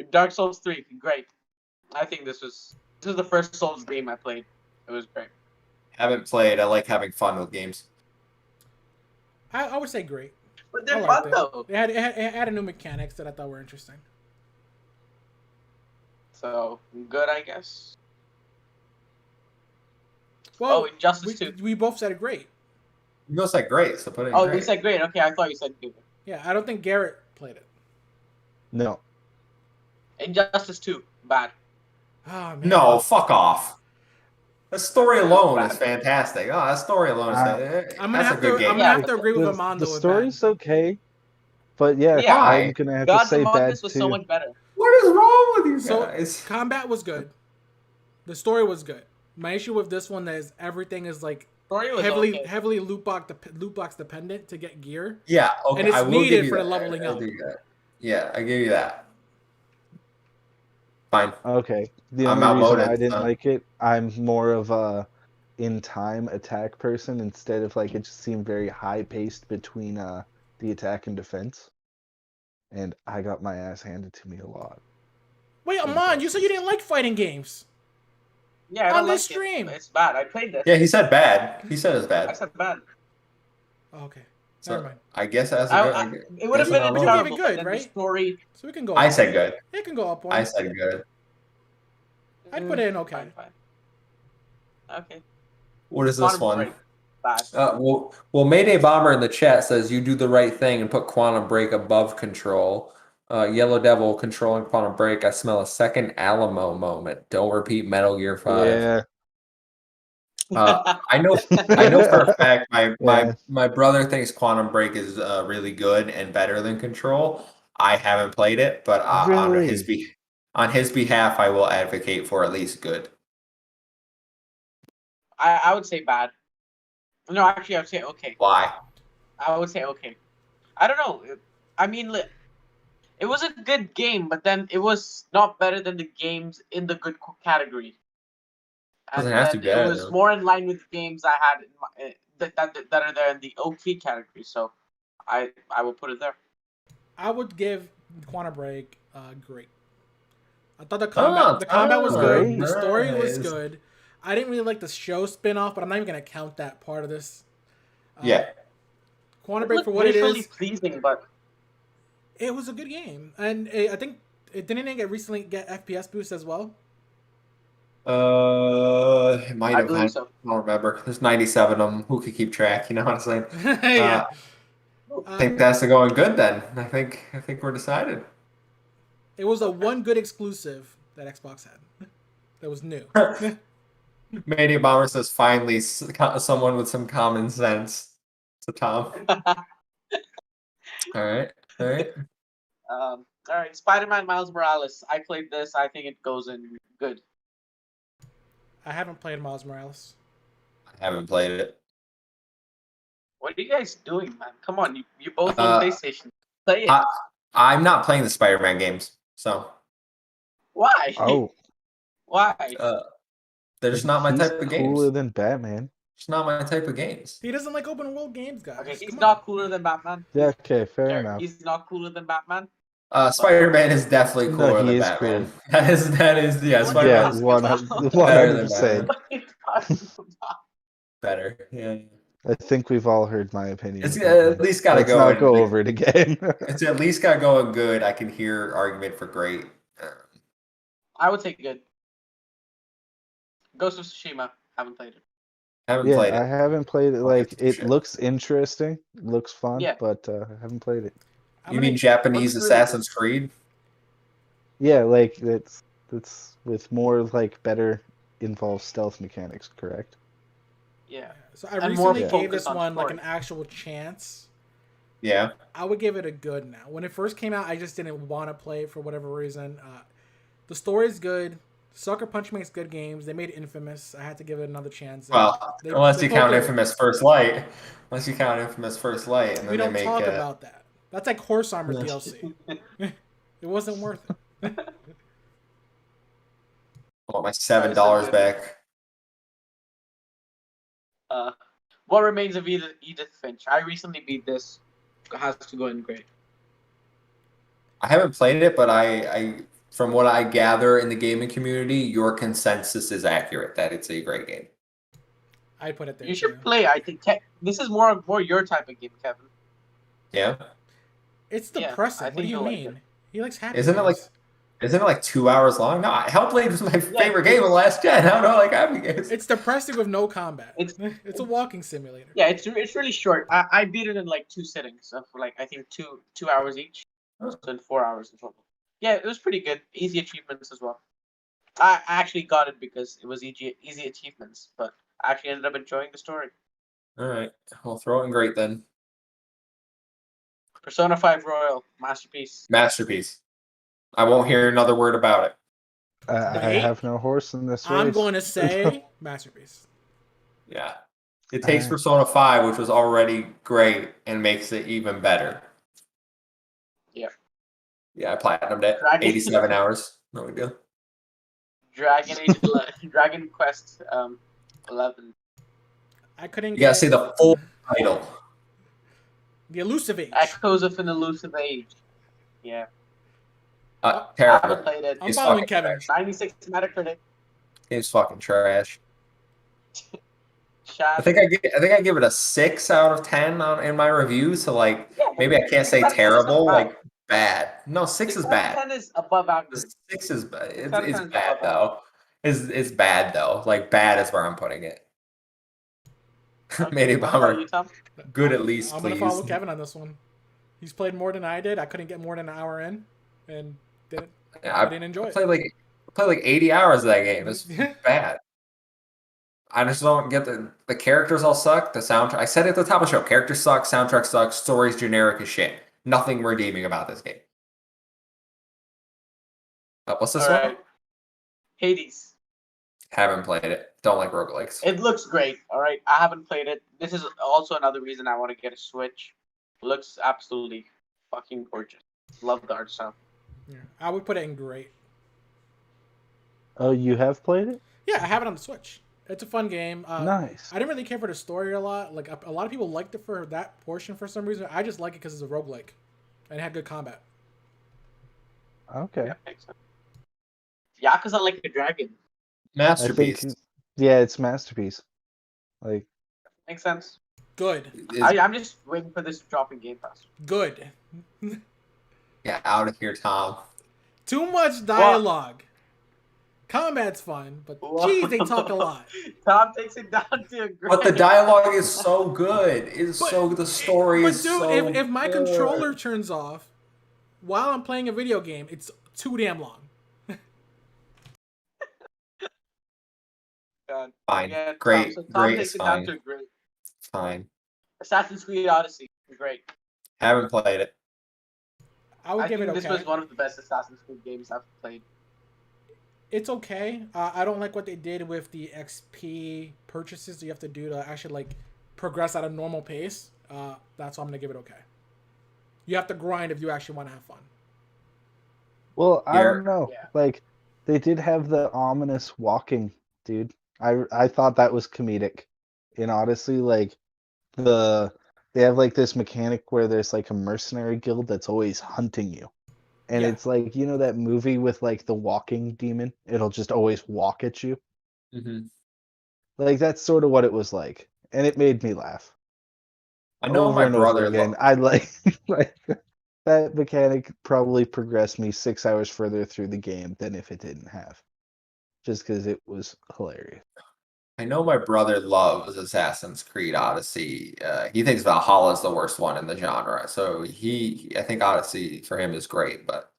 Dark Souls 3, great. I think this is the first Souls game I played. It was great. Haven't played. I like having fun with games. I would say great. But I they're liked fun it. though. It had a new mechanics that I thought were interesting. So good, I guess. Well, Injustice 2. we both said great. You both said great, so put it in Oh, great. you said great. Okay, I thought you said good. Yeah, I don't think Garrett played it. No. Injustice 2, bad. Oh man. No, fuck off. The story alone Bad. is fantastic. Oh, that story alone is fantastic. I'm gonna That's a good game. I'm gonna have to agree with Amanda The with story's bad. okay, but yeah, Yeah. I'm gonna have to Gods say Among bad Us was too. so much better. What is wrong with you So guys? combat was good. The story was good. My issue with this one is everything is like Story was heavily okay. loot box dependent to get gear. Yeah, okay. And it's I will needed give you for the that. leveling I'll up. give you that. Yeah, I give you that. Fine. Okay. The I'm only reason outmoded, I didn't so. like it, I'm more of a in-time attack person instead of like it just seemed very high-paced between the attack and defense. And I got my ass handed to me a lot. Wait, Amon, you said you didn't like fighting games. Yeah, I On don't this like stream. It's bad. I played this. Yeah, he said bad. He said it's I bad. said bad. Oh, okay. So Never mind. I guess that's a good. It would have guess been I'm You wrong. gave it enjoyable, good, but then right? the story. So we can go. I up said one. good. It can go up one. I said good. I'd put it in okay. Fine. Okay. What is this Quantum one? Break, bad. Well, Mayday Bomber in the chat says you do the right thing and put Quantum Break above Control. Yellow Devil controlling Quantum Break. I smell a second Alamo moment. Don't repeat Metal Gear 5. Yeah. I know for a fact Yeah. my brother thinks Quantum Break is really good and better than Control. I haven't played it, but Really? on his behalf, I will advocate for at least good. I would say bad. No, actually, I would say okay. Why? I would say okay. I don't know. I mean, it was a good game, but then it was not better than the games in the good category. And Doesn't have to be then better, it was though. more in line with the games I had in my, that are there in the OK category. So I will put it there. I would give Quantum Break great. I thought the combat was good. great. The story was Nice. good. I didn't really like the show spin-off, but I'm not even gonna count that part of this. Yeah. Quantum Break for what it visually is, pleasing, but it was a good game, and I think it didn't it recently get FPS boost as well. It might I have. I believe so. don't remember. There's 97 of them. Who could keep track? You know what I'm saying? Yeah. I think that's going good then. I think we're decided. It was a Okay. one good exclusive that Xbox had. That was new. Media Bomber says finally someone with some common sense. To Tom. All right. All right. All right, Spider-Man Miles Morales. I played this. I think it goes in good. I haven't played Miles Morales. I haven't played it. What are you guys doing, man? Come on, you both on Uh, PlayStation. Play it. I, I'm not playing the Spider-Man games, so Why? Oh, Why? uh, they're just not my he's type of cooler games. than Batman. It's not my type of games. He doesn't like open world games, Okay, guys. he's Come on. not cooler than Batman. Yeah, okay, fair Sure, enough. he's not cooler than Batman. Spider-Man is definitely No, cooler he than is Batman. cool. That is yeah. What are you Yeah, Spider-Man is talking about? 100 better than 100%. Batman. What are you talking about? Better. Yeah. I think we've all heard my opinion It's about at that. least got to Let's go not in. go over it again. It's at least got going good. I can hear argument for great. I would say good. Ghost of Tsushima. Haven't played it. Haven't Yeah, played I it. haven't played it. Don't give Like, two it shit. looks interesting, looks fun, Yeah, but I haven't played it. I'm You gonna mean Japanese looks really good. Assassin's Creed? Yeah, like that's with more like better involved stealth mechanics, correct? Yeah, So I and more recently Yeah. gave focus this on one like story. an actual chance. Yeah. I would give it a good now. When it first came out, I just didn't want to play it for whatever reason. The story's good. Sucker Punch makes good games. They made Infamous. I had to give it another chance. And Well, unless they you pulled count through. Infamous First Light. Unless you count Infamous First Light, and We then they don't make talk about that. That's like Horse Armor Yeah. DLC. It wasn't worth it. I want my That is so $7 good. back. What Remains of Edith Finch? I recently beat this. Has to go in great. I haven't played it, but I from what I gather in the gaming community, your consensus is accurate that it's a great game. I put it there You too. should play. I think this is more your type of game, Kevin. Yeah. It's Yeah, depressing. I What do think you you'll like mean? it. He likes happy Isn't it like games. Isn't it like 2 hours long? No, Hellblade was my favorite game of last gen. I don't know, like happy games. It's depressing with no combat. It's- It's a walking simulator. Yeah, it's really short. I beat it in like 2 sittings of like I think two hours each, so in 4 hours in total. Yeah, it was pretty good. Easy achievements as well. I actually got it because it was easy achievements, but I actually ended up enjoying the story. All right, we'll throw it in great then. Persona 5 Royal masterpiece. Masterpiece. I won't hear another word about it. I Wait. have no horse in this race. I'm going to say masterpiece. Yeah. It takes Alright. Persona 5, which was already great, and makes it even better. Yeah. Yeah, I platinumed it. Dragon- 87 hours. No big deal. Dragon Quest 11. I couldn't You gotta get say the full title. the elusive age. Echoes of an Elusive Age. Yeah. I haven't Terrible. played it. I'm It's following fucking Kevin. trash. 96 Metacritic. It's fucking trash. Shad. I think I give it a 6 out of 10 in my review. So like Yeah, but maybe I can't say 6 out of 10 is not terrible, bad. like bad. No, 6 is out of bad. 10 is above average. 6 is bad. Six out of It's 10 is bad above though. It's bad though. Like bad is where I'm putting it. Maybe What about bummer. you, Tom? Good at least, I'm please. gonna follow Kevin on this one. He's played more than I did. I couldn't get more than an hour in, and didn't. Yeah, I didn't enjoy I it. played like 80 hours of that game. It's bad. I just don't get the characters all suck. The soundtrack. I said it at the top of the show. Characters suck. Soundtrack sucks. Story's generic as shit. Nothing redeeming about this game. What's this All one? right. Hades. Haven't played it. Don't like roguelikes. It looks great. All right. I haven't played it. This is also another reason I want to get a Switch. Looks absolutely fucking gorgeous. Love the art style. Yeah, I would put it in great. Oh, you have played it? Yeah, I have it on the Switch. It's a fun game. Nice. I didn't really care for the story a lot. Like a lot of people liked it for that portion for some reason. I just like it because it's a roguelike, and it had good combat. Okay. Yeah, makes sense. Yakuza like a dragon. I think, Masterpiece. yeah, it's masterpiece. Like, Makes sense. Good. I'm just waiting for this to drop in Game Pass. Good. Yeah, out of here, Tom. Too much dialogue. Combat's fun, but Whoa. geez, they talk a lot. Tom takes it down to a grade. But the dialogue is so good. The story But is dude, so if my good. controller turns off while I'm playing a video game, it's too damn long. God. Fine. Yeah, Great. Tom Great takes is it down fine. to a grade. It's fine. Assassin's Creed Odyssey, great. Haven't played it. I would I give it think okay. this was one of the best Assassin's Creed games I've played. It's okay. I don't like what they did with the XP purchases you have to do to actually like progress at a normal pace. That's why I'm gonna give it okay. You have to grind if you actually want to have fun. Well, I Here. don't know. Yeah. Like, they did have the ominous walking, dude. I thought that was comedic. In Odyssey, like they have like this mechanic where there's like a mercenary guild that's always hunting you. And Yeah. it's like, you know that movie with like the walking demon? It'll just always walk at you. Mm-hmm. Like that's sort of what it was like. And it made me laugh. I know Over my and over brother. again. I like like that mechanic probably progressed me 6 hours further through the game than if it didn't have. Just because it was hilarious. I know my brother loves Assassin's Creed Odyssey. He thinks Valhalla is the worst one in the genre. So I think Odyssey for him is great, but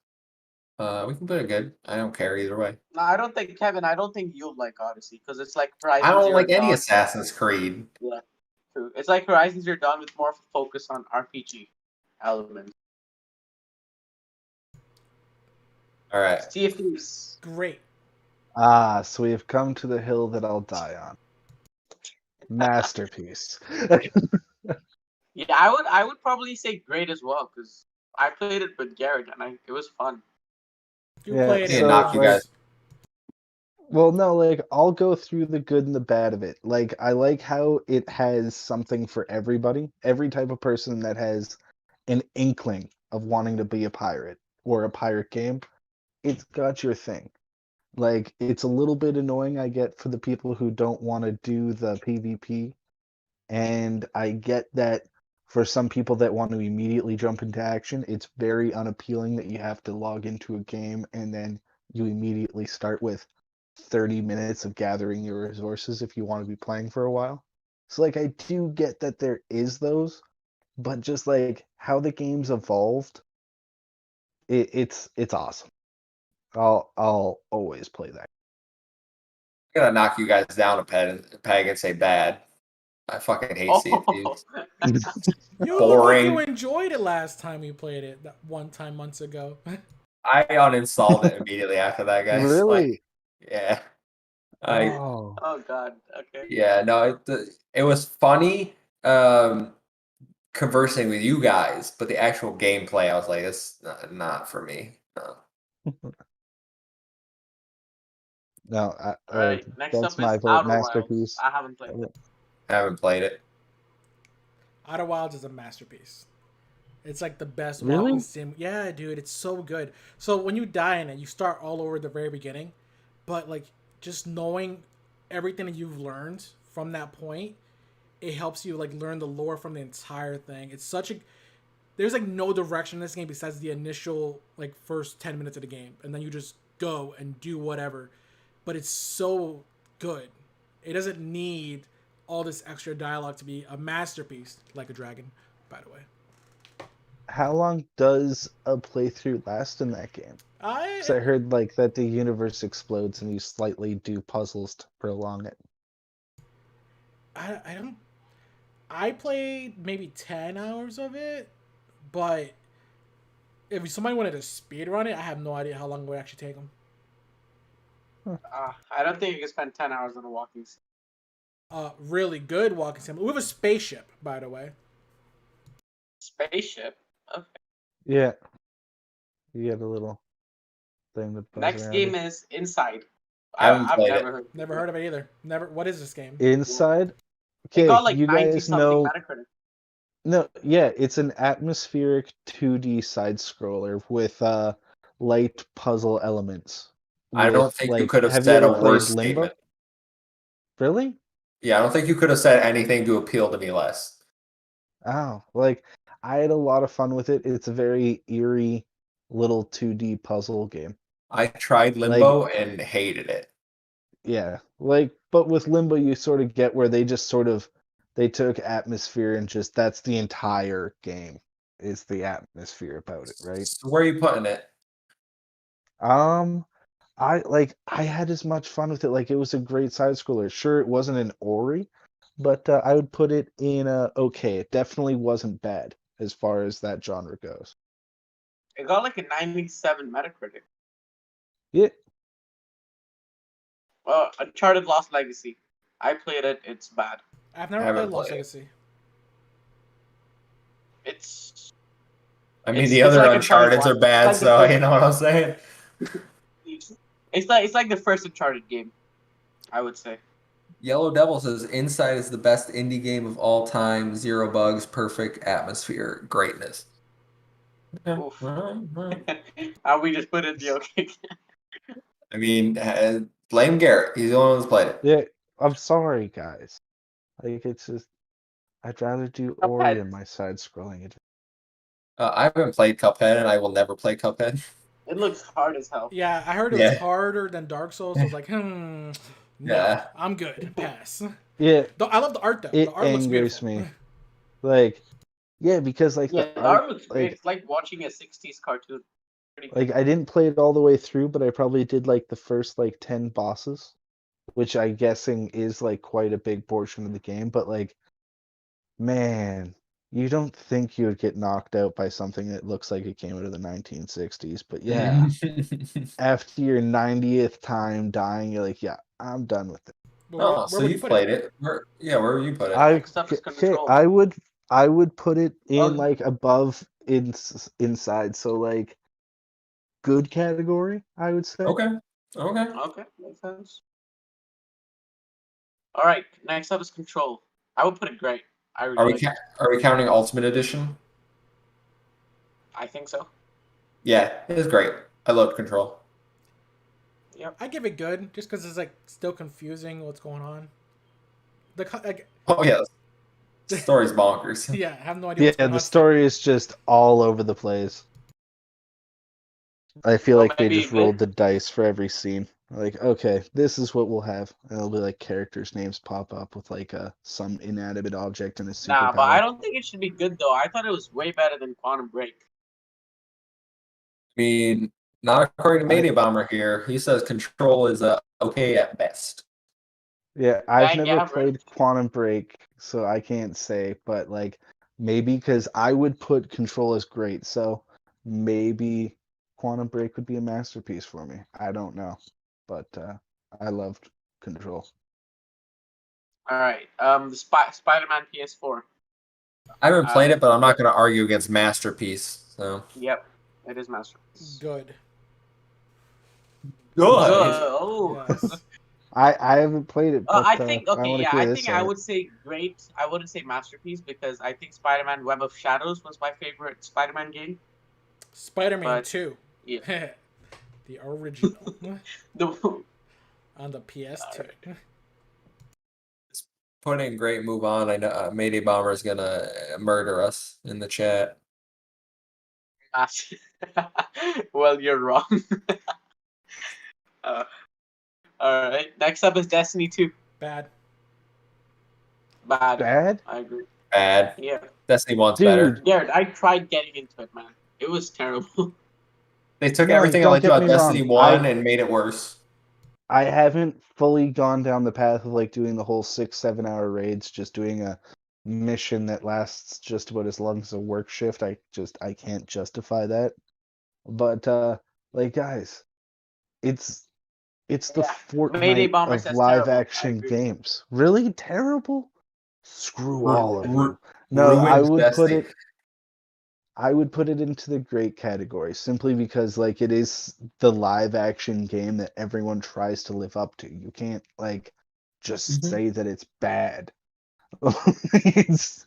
we can put it good. I don't care either way. No, I don't think Kevin. I don't think you'll like Odyssey because it's like Horizon I don't Zero like any Dawn. Assassin's Creed. Yeah, true. It's like Horizon Zero Dawn with more of a focus on RPG elements. All right. Sea of Thieves. Great. Ah, so we have come to the hill that I'll die on. Masterpiece. Yeah, I would probably say great as well because I played it with Garrett and it was fun. You Yeah, played Yeah, it. so, knock you like, guys. Well, no, like I'll go through the good and the bad of it. Like I like how it has something for everybody. Every type of person that has an inkling of wanting to be a pirate or a pirate game, it's got your thing. Like it's a little bit annoying I get for the people who don't want to do the PvP, and I get that for some people that want to immediately jump into action, it's very unappealing that you have to log into a game and then you immediately start with 30 minutes of gathering your resources if you want to be playing for a while. So like I do get that there is those, but just like how the game's evolved, it's awesome. I'll always play that. I'm gonna knock you guys down a peg and say bad. I fucking hate Sea of Thieves. You look like you Boring. enjoyed it last time you played it. That one time months ago. I uninstalled it immediately after that, guys. Like, Really? yeah. Oh. Oh God. Okay. Yeah, no, it was funny conversing with you guys, but the actual gameplay, I was like, it's not for me. No. No, All right. Next that's up my is vote. Outer Wilds. Masterpiece. I haven't played it. Haven't played it. Outer Wilds is a masterpiece. It's like the best Really? walking sim. Yeah, dude, it's so good. So when you die in it, you start all over at the very beginning, but like just knowing everything that you've learned from that point, it helps you like learn the lore from the entire thing. It's such a there's like no direction in this game besides the initial like first 10 minutes of the game, and then you just go and do whatever. But it's so good. It doesn't need all this extra dialogue to be a masterpiece, like a dragon, by the way. How long does a playthrough last in that game? Because I heard like that the universe explodes and you slightly do puzzles to prolong it. I don't. I played maybe 10 hours of it, but if somebody wanted to speed run it, I have no idea how long it would actually take them. I don't think you can spend 10 hours on a walking sim. Really good walking sim with a spaceship, by the way. Spaceship. Okay. Yeah. You get a little thing that buzz Next around game it. is Inside. Haven't I've played never it. heard. Never heard of it either. Never. What is this game? Inside. It Okay, got like you 90 guys something know. Metacritic. No, yeah, it's an atmospheric 2D side scroller with light puzzle elements. I don't With think you like, could have have you said a ever played worse Limbo? statement. Really? Yeah, I don't think you could have said anything to appeal to me less. Oh, like I had a lot of fun with it. It's a very eerie little 2D puzzle game. I tried Like, Limbo and hated it. yeah, like, but with Limbo, you sort of get where they just sort of they took atmosphere and just that's the entire game is the atmosphere about it, right? So where are you putting it? Um, I had as much fun with it. Like it was a great side scroller. Sure, it wasn't an Ori, but I would put it in okay. It definitely wasn't bad as far as that genre goes. It got like a 97 Metacritic. Yeah, Uncharted Lost Legacy. I played it. It's bad. I've I never played haven't Lost played it. Legacy. It's I mean, it's the it's other like Uncharted Uncharted's 1. are It's bad, like the so first. you know what I'm saying? It's like the first Uncharted game, I would say. Yellow Devil says Inside is the best indie game of all time. Zero bugs, perfect atmosphere, greatness. Yeah. Oof. All right. And we just put in the okay. I mean, blame Garrett. He's the only one who's played it. yeah. I'm sorry, guys. Like it's just I'd rather do Ori Cuphead. in my side scrolling. I haven't played Cuphead, and I will never play Cuphead. It looks hard as hell. Yeah, I heard it was Yeah. harder than Dark Souls. So I was like, no, Yeah. I'm good. Pass. Yeah, I love the art though. The it art looks angers beautiful. me. Like, yeah, because like Yeah, the the art, art looks great. It's like watching a 60s cartoon. Pretty good. like I didn't play it all the way through, but I probably did like the first like 10 bosses, which I'm guessing is like quite a big portion of the game, but like man, you don't think you would get knocked out by something that looks like it came out of the 1960s, but yeah, after your 90th time dying, you're like, yeah, I'm done with it. But Oh, where so would you you put played it? it? Where would you put it? I Next up is okay, Control. I would put it in Oh, like above inside, so like good category, I would say. okay. Okay. Okay, makes sense. All right, next up is Control. I would put it great. I really like it. Are we counting Ultimate Edition? I think so. Yeah, it is great. I love Control. Yep. I give it good, just because it's like still confusing what's going on. Like, Oh yeah, the story's bonkers. yeah, I have no idea Yeah, what's going the on. story is just all over the place. I feel Well, like they maybe just good. rolled the dice for every scene. Like, okay, this is what we'll have. And it'll be like characters' names pop up with like some inanimate object and a Nah, but I superpower. don't think it should be good though. I thought it was way better than Quantum Break. I mean, not according to I Mayday Bomber here. He says Control is okay at best. Yeah, I've Bang never average. played Quantum Break, so I can't say, but like maybe because I would put Control as great, so maybe Quantum Break would be a masterpiece for me. I don't know, but I loved Control. All right. The Spider-Man PS4. I haven't played it, but I'm not Yep. going to argue against Masterpiece. So Yep. It is masterpiece. Good. good. Oh. Yes. I haven't played it, but I think I okay, want to yeah, hear I this think on I it. would say great. I wouldn't say masterpiece because I think Spider-Man Web of Shadows was my favorite Spider-Man game. Spider-Man But 2. yeah. The original. The On the PS2. Putting great move on. I know Mayday Bomber is going to murder us in the chat. well, you're wrong. All right. Next up is Destiny 2. Bad. Bad. Bad? I agree. Bad. Yeah. Destiny 1's Dude. better. Garrett, I tried getting into it, man. It was terrible. They took No, everything I don't liked get about me Destiny wrong. 1 and made it worse. I haven't fully gone down the path of like doing the whole 6-7 hour raids, just doing a mission that lasts just about as long as a work shift. I can't justify that. But like guys, it's the Yeah. Mayday Fortnite Bomber of says live terrible. I action agree. games. Really terrible? Screw Ru- all of ru- you. No, ruined Destiny. I would put it into the great category simply because like it is the live action game that everyone tries to live up to. You can't like just Mhm. say that it's bad. It's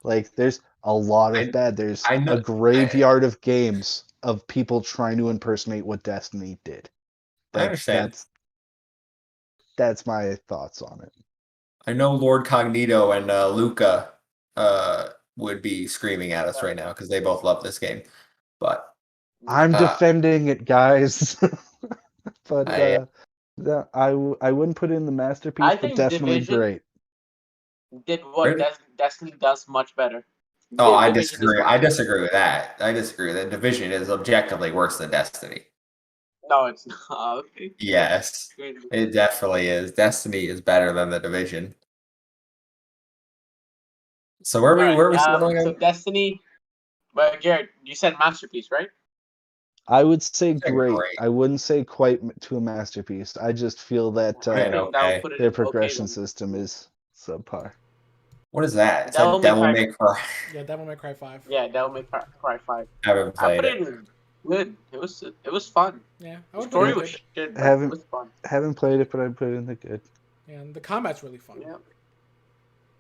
like there's a lot of bad. There's I a know. graveyard of games of people trying to impersonate what Destiny did. I That's understand. that's my thoughts on it. I know Lord Cognito and Luca would be screaming at us right now because they both love this game. But I'm Uh, defending it, guys. But I, I wouldn't put it in the masterpiece, I but think definitely Division great. did what really? Destiny does much better. Oh, I Division is disagree. much I better. disagree with that. I disagree. The Division is objectively worse than Destiny. No, it's not. Okay. Yes, Great. it definitely is. Destiny is better than the Division. So All right. where are we settling So on? Destiny. But Jared, you said masterpiece, right? I would say great. Great. I wouldn't say quite to a masterpiece. I just feel that I And think that will okay. put it their in okay progression then. system is subpar. What is that? Is that Devil May Devil Cry. May Cry? Yeah, Devil May Cry 5. Yeah, Devil May Cry 5. I haven't I played put it. it in good. It was fun. Yeah, I The would put it story in was good. shit, but it Haven't was fun. haven't played it, but I put it in the good. And the combat's really fun. Yeah.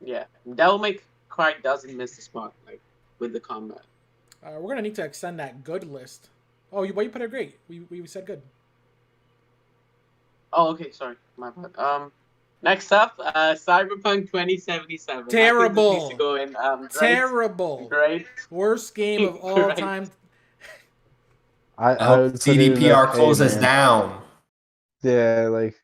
Yeah. Devil May Cry doesn't miss the spot, like with the combat. We're gonna need to extend that good list. Oh, you put it great. We said good. Oh, okay, sorry. My bad. Next up, Cyberpunk 2077. I think this needs to Terrible. go in great. Terrible. Great. Worst game of all Great. time. I I I hope would put it in CDPR okay, closes man. down. Yeah, like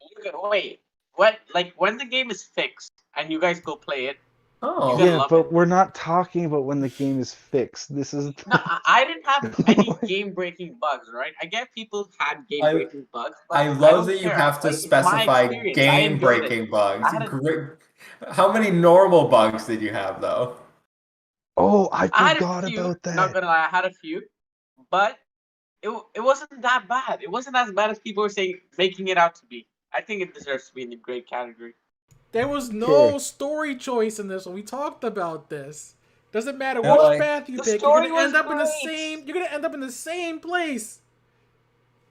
Wait, what? Like when the game is fixed and you guys go play it, you're Oh, gonna yeah, love but it. we're not talking about when the game is fixed. This is No, I didn't have any game-breaking bugs, right? I get people had I game-breaking bugs, but I I love don't that you care. have to Like it's my specify experience. I enjoyed it. game-breaking bugs. I had a, How many normal bugs did you have though? Oh, I I had a forgot few. about Not that. gonna lie, I had a few, but it wasn't that bad. It wasn't as bad as people were saying, making it out to be. I think it deserves to be in the great category. There was no Okay. story choice in this one. We talked about this. Doesn't matter Yeah, which What? like path you The pick, you're story gonna was end up in the great. same. You're gonna end up in the same place.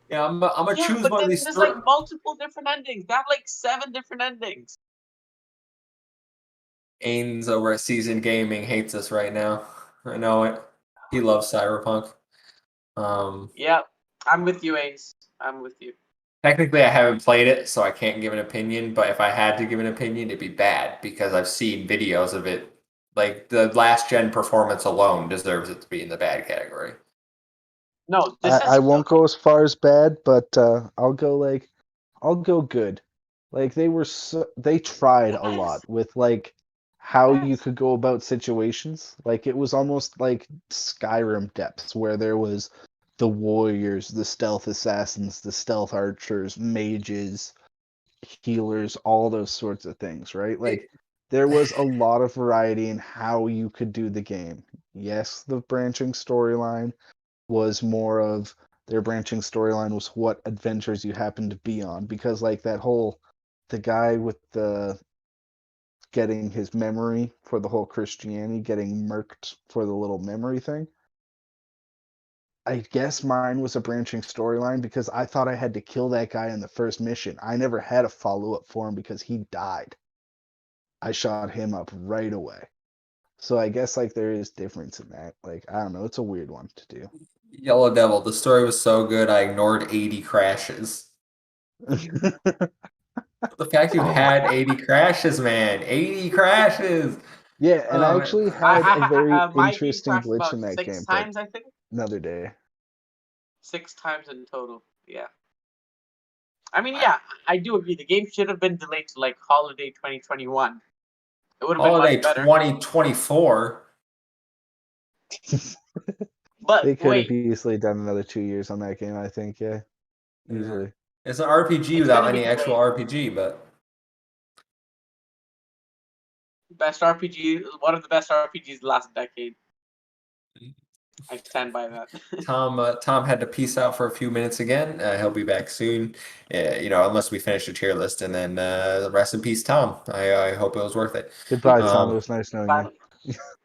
yeah, I'm gonna Yeah, choose but one of then these there's three. like multiple different endings. They have like 7 different endings. Ains over at Season Gaming hates us right now. I know it. He loves Cyberpunk. Um, Yeah, I'm with you, Ace. I'm with you. Technically, I haven't played it, so I can't give an opinion. But if I had to give an opinion, it'd be bad because I've seen videos of it. Like the last gen performance alone deserves it to be in the bad category. No, this I is won't okay. go as far as bad, but I'll go good. Like they tried a Yes, lot with like how you yes. could go about situations. Like it was almost like Skyrim depths where there was the warriors, the stealth assassins, the stealth archers, mages, healers, all those sorts of things, right? Like It, there was a lot of variety in how you could do the game. Yes, the branching storyline was more of their branching storyline was what adventures you happened to be on, because like that whole the guy with the getting his memory for the whole Christianity getting murked for the little memory thing. I guess mine was a branching storyline because I thought I had to kill that guy in the first mission. I never had a follow up for him because he died. I shot him up right away. So I guess like there is difference in that. Like I don't know, it's a weird one to Yellow Devil, the story was so good I ignored 80 crashes. do. The fact you Oh, had 80 crashes, man. 80 crashes. yeah, and I Oh, man. actually had a very My game interesting crashed glitch in about that 6 game, but times, I think. another day. 6 times in total. Yeah. I mean, yeah, I do agree. The game should have been delayed to like holiday 2021. It would have been Holiday much better. 2024. But They could have wait, easily done another 2 years on that game, I think, yeah. Yeah. Easily. It's an RPG it's without gonna be any actual delayed. RPG, but Best RPG, one of the best RPGs last decade. I stand by that. Tom had to peace out for a few minutes again. He'll be back soon. Unless we finish the tier list, and then rest in peace, Tom. I hope it was worth it. Goodbye, Tom. It Um, was nice knowing you. Final,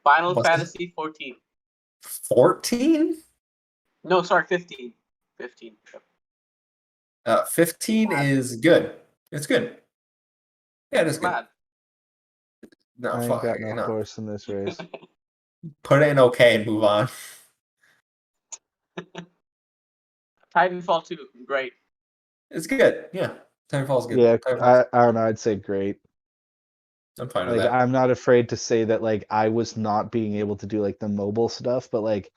Final what's Fantasy 14. 14? No, sorry, 15. 15. 15 Mad. is good. It's good. Yeah, it is good. Mad. No, I ain't fuck, got no no. horse in this race. Put it in okay and move on. Titanfall 2, great. It's good. Yeah, Titanfall's good. Yeah, Titanfall's, I don't know, I'd say great. I'm fine with Like that. I'm not afraid to say that like I was not being able to do like the mobile stuff, but like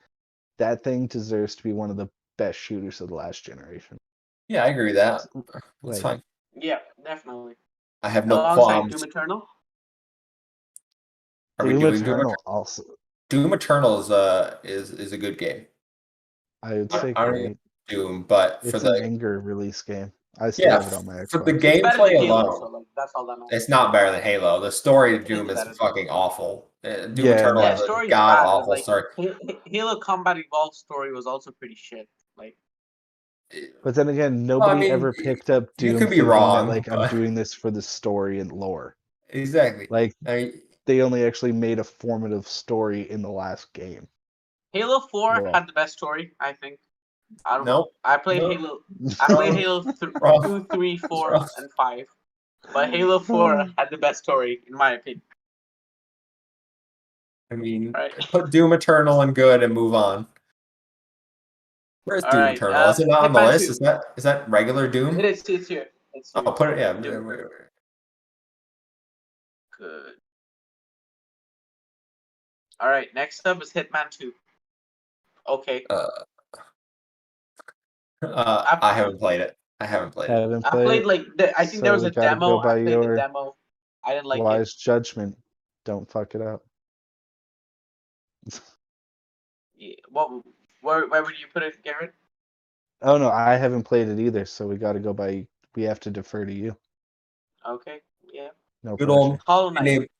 that thing deserves to be one of the best shooters of the last generation. Yeah, I agree with that. That's Like, fine. Yeah, definitely. I have no Alongside Doom qualms. Eternal. Are we Doom doing Doom Eternal Eternal? also, Doom Eternal is a good game. I would Yeah. say I don't even great. Doom, but for It's an the anger release game. I still yeah, have it on my for the Xbox. It's better than gameplay Halo, so alone, like that's all that matters. it's not better than Halo. The story of It is Doom is better. fucking awful. Doom Yeah, Eternal Yeah, has no. a story's god bad, but awful like story. Halo Combat Evolved story was also pretty shit. Like, But then again, Well, I nobody mean, ever picked up you Doom could be thinking that wrong, like I'm but doing this for the story and lore. exactly. Like I mean, they only actually made a formative story in the last game. Halo 4 Well, had the best story, I think. I don't know. nope, I played nope, Halo. I played wrong, Halo wrong, 2, 3, 4, wrong. and 5. But Halo 4 had the best story, in my opinion. I mean, All right. put Doom Eternal in good and move on. Where's All Doom right. Eternal? Is it not on the Hitman list? 2. Is that regular Doom? It is. It's here. It's Oh, here. put it. Yeah, Doom. wait. Good. All right. Next up is Hitman 2. Okay. I haven't played it. I haven't played it. haven't I played played it, like I think there so was we a gotta demo. go I by played the your demo. I didn't like it. wise judgment. Don't fuck it up. Yeah, what? Where would you put it, Garrett? Oh no, I haven't played it either, so we gotta go by. We have to defer to you. Okay. Yeah. No Good pressure. old Hollow Knight.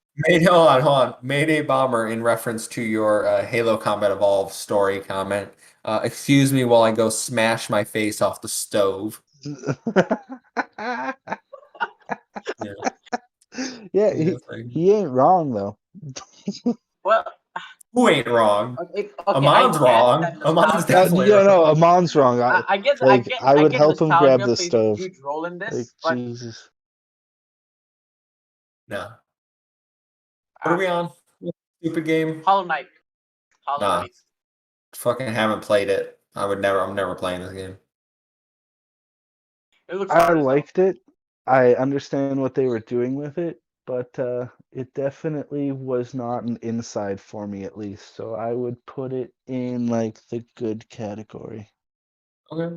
Hold on. Mayday Bomber in reference to your Halo Combat Evolved story comment. Excuse me while I go smash my face off the stove. Yeah, Yeah, yeah, it's like, he ain't wrong though. Well, who ain't wrong? okay. I Amon's get wrong. that Amon's nostalgia. definitely No, wrong. no, Amon's wrong. I get I I would get help him grab nostalgia the plays a stove. huge role in Like this, but Jesus. No. What are we on? Stupid game? Hollow Knight. Hollow Nah, Knight. fucking haven't played it. I'm never playing this game. It looks I hard as hell. liked it. I understand what they were doing with it, but it definitely was not an inside for me at least. So I would put it in like the good category. Okay.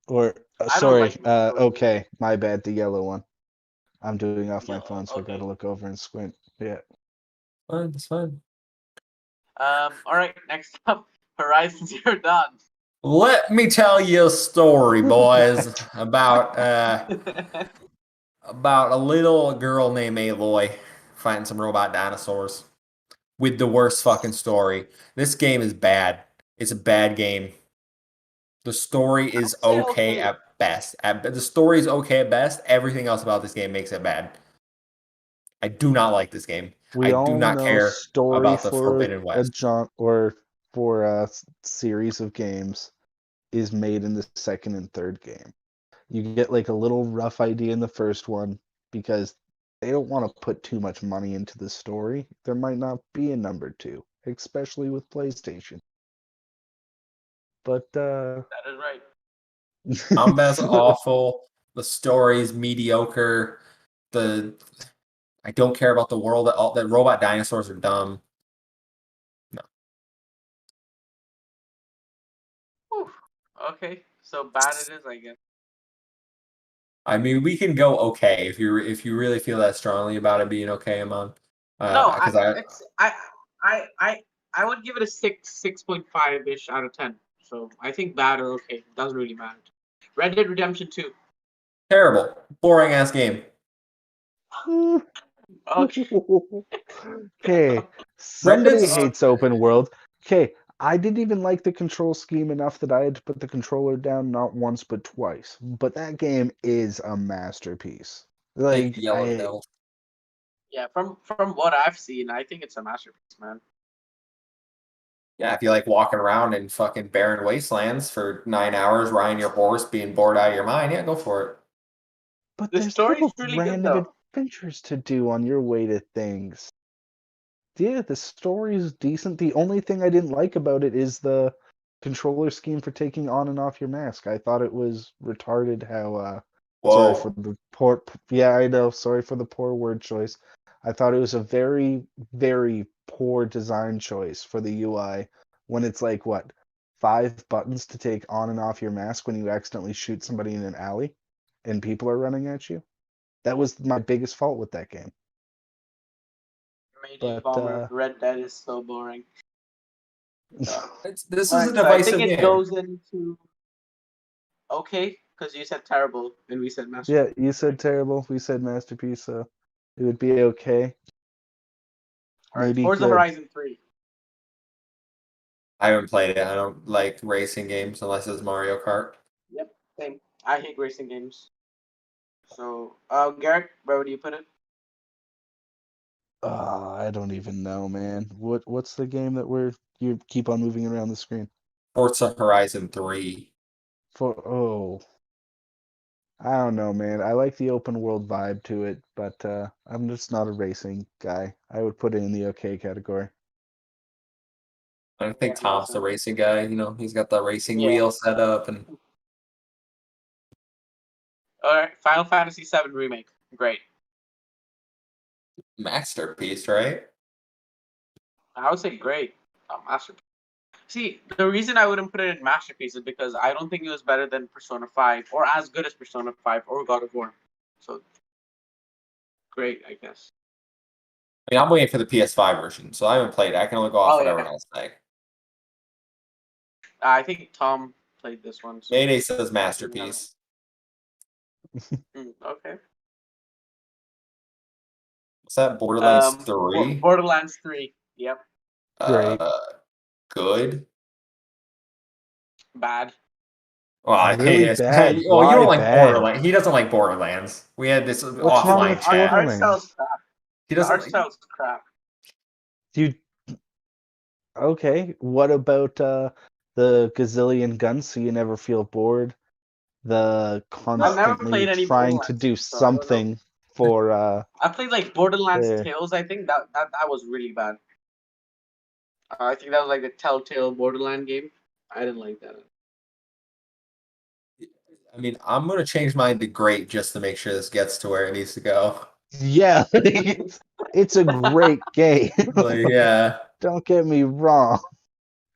Or I don't sorry, like Metroid games. okay, my bad, the yellow one. I'm doing off my Yellow. phone, so I Okay. gotta look over and squint. Yeah. Fine, it's fine. All right. Next up, Horizon Zero Dawn. Let me tell you a story, boys, about a little girl named Aloy fighting some robot dinosaurs with the worst fucking story. This game is bad. It's a bad game. The story I is would say okay okay. at best. The story is okay at best. Everything else about this game makes it bad. I do not like this game. I We do all not know care story about the for Forbidden a West. for a series of games is made in the second and third game. You get like a little rough idea in the first one because they don't want to put too much money into the story. There might not be a number two, especially with PlayStation. But That is right. Combat's awful. The story's mediocre. The I don't care about the world. That robot dinosaurs are dumb. No. Whew. Okay. So bad it is, I guess. I mean, we can go okay if you really feel that strongly about it being okay, Amon. No, Because I I I I would give it a 6.5 ish out of 10. So I think bad or okay. Doesn't really matter. Red Dead Redemption 2. terrible, boring ass game. Okay. okay, Red somebody Dead's hates open world. Okay, I didn't even like the control scheme enough that I had to put the controller down not once but twice. But that game is a masterpiece. take the Like yellow devil. Yeah, from what I've seen, I think it's a masterpiece, man. Yeah, if you like walking around in fucking barren wastelands for 9 hours, riding your horse, being bored out of your mind, yeah, go for it. But The there's story's little really good random though. adventures to do on your way to things. Yeah, the story's decent. The only thing I didn't like about it is the controller scheme for taking on and off your mask. I thought it was retarded how sorry for Whoa. the poor yeah, I know, sorry for the poor word choice. I thought it was a very, very poor design choice for the UI when it's like what 5 buttons to take on and off your mask when you accidentally shoot somebody in an alley and people are running at you. That was my biggest fault with that game. Mayday But Bomber, Red Dead is so boring. This is a Alright, so I think divisive it game. goes into okay, because you said terrible and we said masterpiece. yeah, you said terrible. We said masterpiece, so it would be okay. Alright, Maybe Forza good. Horizon 3. I haven't played it. I don't like racing games unless it's Mario Kart. Yep, same. I hate racing games. So, Garrett, where would you put it? I don't even know, man. What's the game that you keep on moving around the screen? Forza Horizon 3. I don't know, man. I like the open world vibe to it, but I'm just not a racing guy. I would put it in the okay category. I Yeah, think makes Tom's the sense. racing guy. You know, he's got the racing Yeah. wheel set up and Alright, Final Fantasy VII Remake. Great. masterpiece, right? I would say great. Masterpiece. See, the reason I wouldn't put it in Masterpiece is because I don't think it was better than Persona 5 or as good as Persona 5 or God of War. So, great, I guess. I mean, I'm waiting for the PS5 version, so I haven't played it. I can only go off Oh, what yeah. everyone else say. I think Tom played this one. So. Mayday says masterpiece. Okay. What's that? Borderlands 3? Borderlands 3. Yep. Great. Good. Bad. Well, Really bad. well, you Why don't like bad? Borderlands. He doesn't like Borderlands. We had this What's wrong offline with chat. Art style's Borderlands? crap. He The doesn't art like. style's crap. You okay? What about the gazillion guns so you never feel bored? The I've never constantly played any trying to Borderlands, do so I don't know. something for I played like Borderlands there. Tales. I think that was really bad. I think that was like the Telltale Borderland game. I didn't like that. I mean, I'm gonna change mine to great just to make sure this gets to where it needs to go. Yeah, it's a great game. Like, yeah, Don't get me wrong.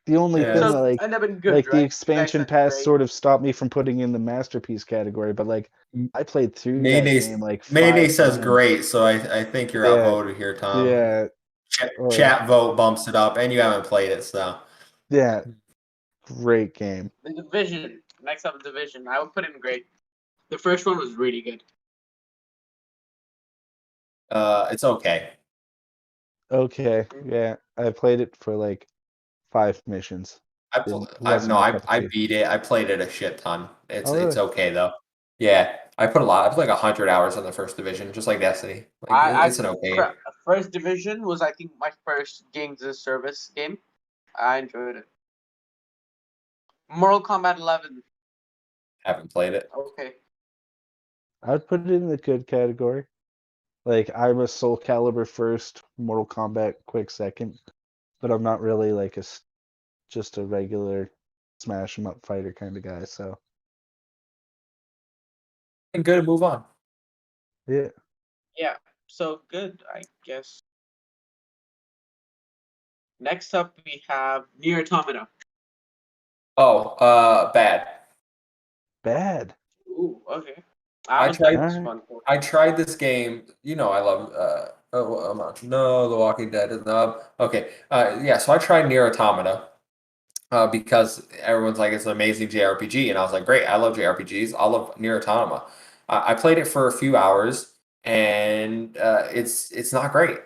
The only yeah. thing So that end up in good, like the right? You guys expansion said pass great. sort of stopped me from putting in the masterpiece category, but like I played through that Mayday, game like Mayday 5 says times. great, so I think you're Yeah, outvoted here, Tom. yeah, or Chat vote bumps it up, and you haven't played it, so. yeah, great game. The Division. Next up, Division. I would put in great. The first one was really good. It's okay. Okay, yeah, I played it for like 5 missions. Wasn't my cup of I tea. beat it. I played it a shit ton. Oh, It's really? okay though. Yeah, I put a lot. I put like 100 hours on the first division, just like Destiny. Like it's an okay game. First Division was I think my first games as a service game. I enjoyed it. Mortal Kombat 11. Haven't played it. Okay. I'd put it in the good category. Like I'm a Soul Calibur first, Mortal Kombat quick second, but I'm not really like just a regular smash 'em up fighter kind of guy. So And good. Move on. yeah, Yeah. So good, I guess. Next up we have Nier Automata. Oh, bad. bad. Ooh, okay. I I haven't tried. played this Alright. one. I tried this game. You know, I love. No, The Walking Dead is not. Okay. Yeah. So I tried Nier Automata. Because everyone's like it's an amazing JRPG, and I was like, great, I love JRPGs. I love Nier Automata. I played it for a few hours, and it's not great.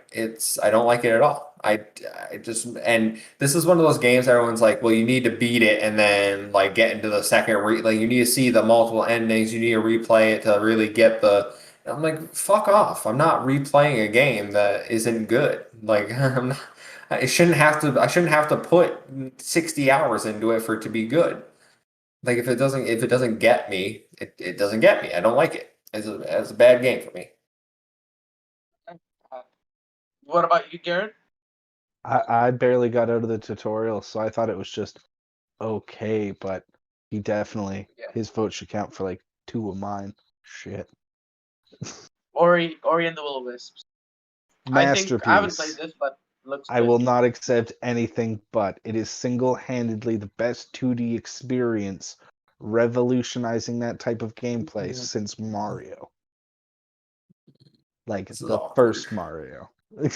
I don't like it at all. I just and this is one of those games everyone's like, well, you need to beat it and then like get into the second like you need to see the multiple endings. You need to replay it to really get the. I'm like, fuck off! I'm not replaying a game that isn't good. Like I'm not. I shouldn't have to put 60 hours into it for it to be good. Like if it doesn't get me, it doesn't get me. I don't like it. It's a bad game for me. What about you, Garrett? I barely got out of the tutorial, so I thought it was just okay, but he definitely his vote should count for like 2 of mine. Shit. Ori and the Will-O-Wisps. I think I haven't played Masterpiece. this, but Looks I good. will not accept anything but. It is single-handedly the best 2D experience, revolutionizing that type of gameplay since Mario. Like This is the awkward. first Mario. Like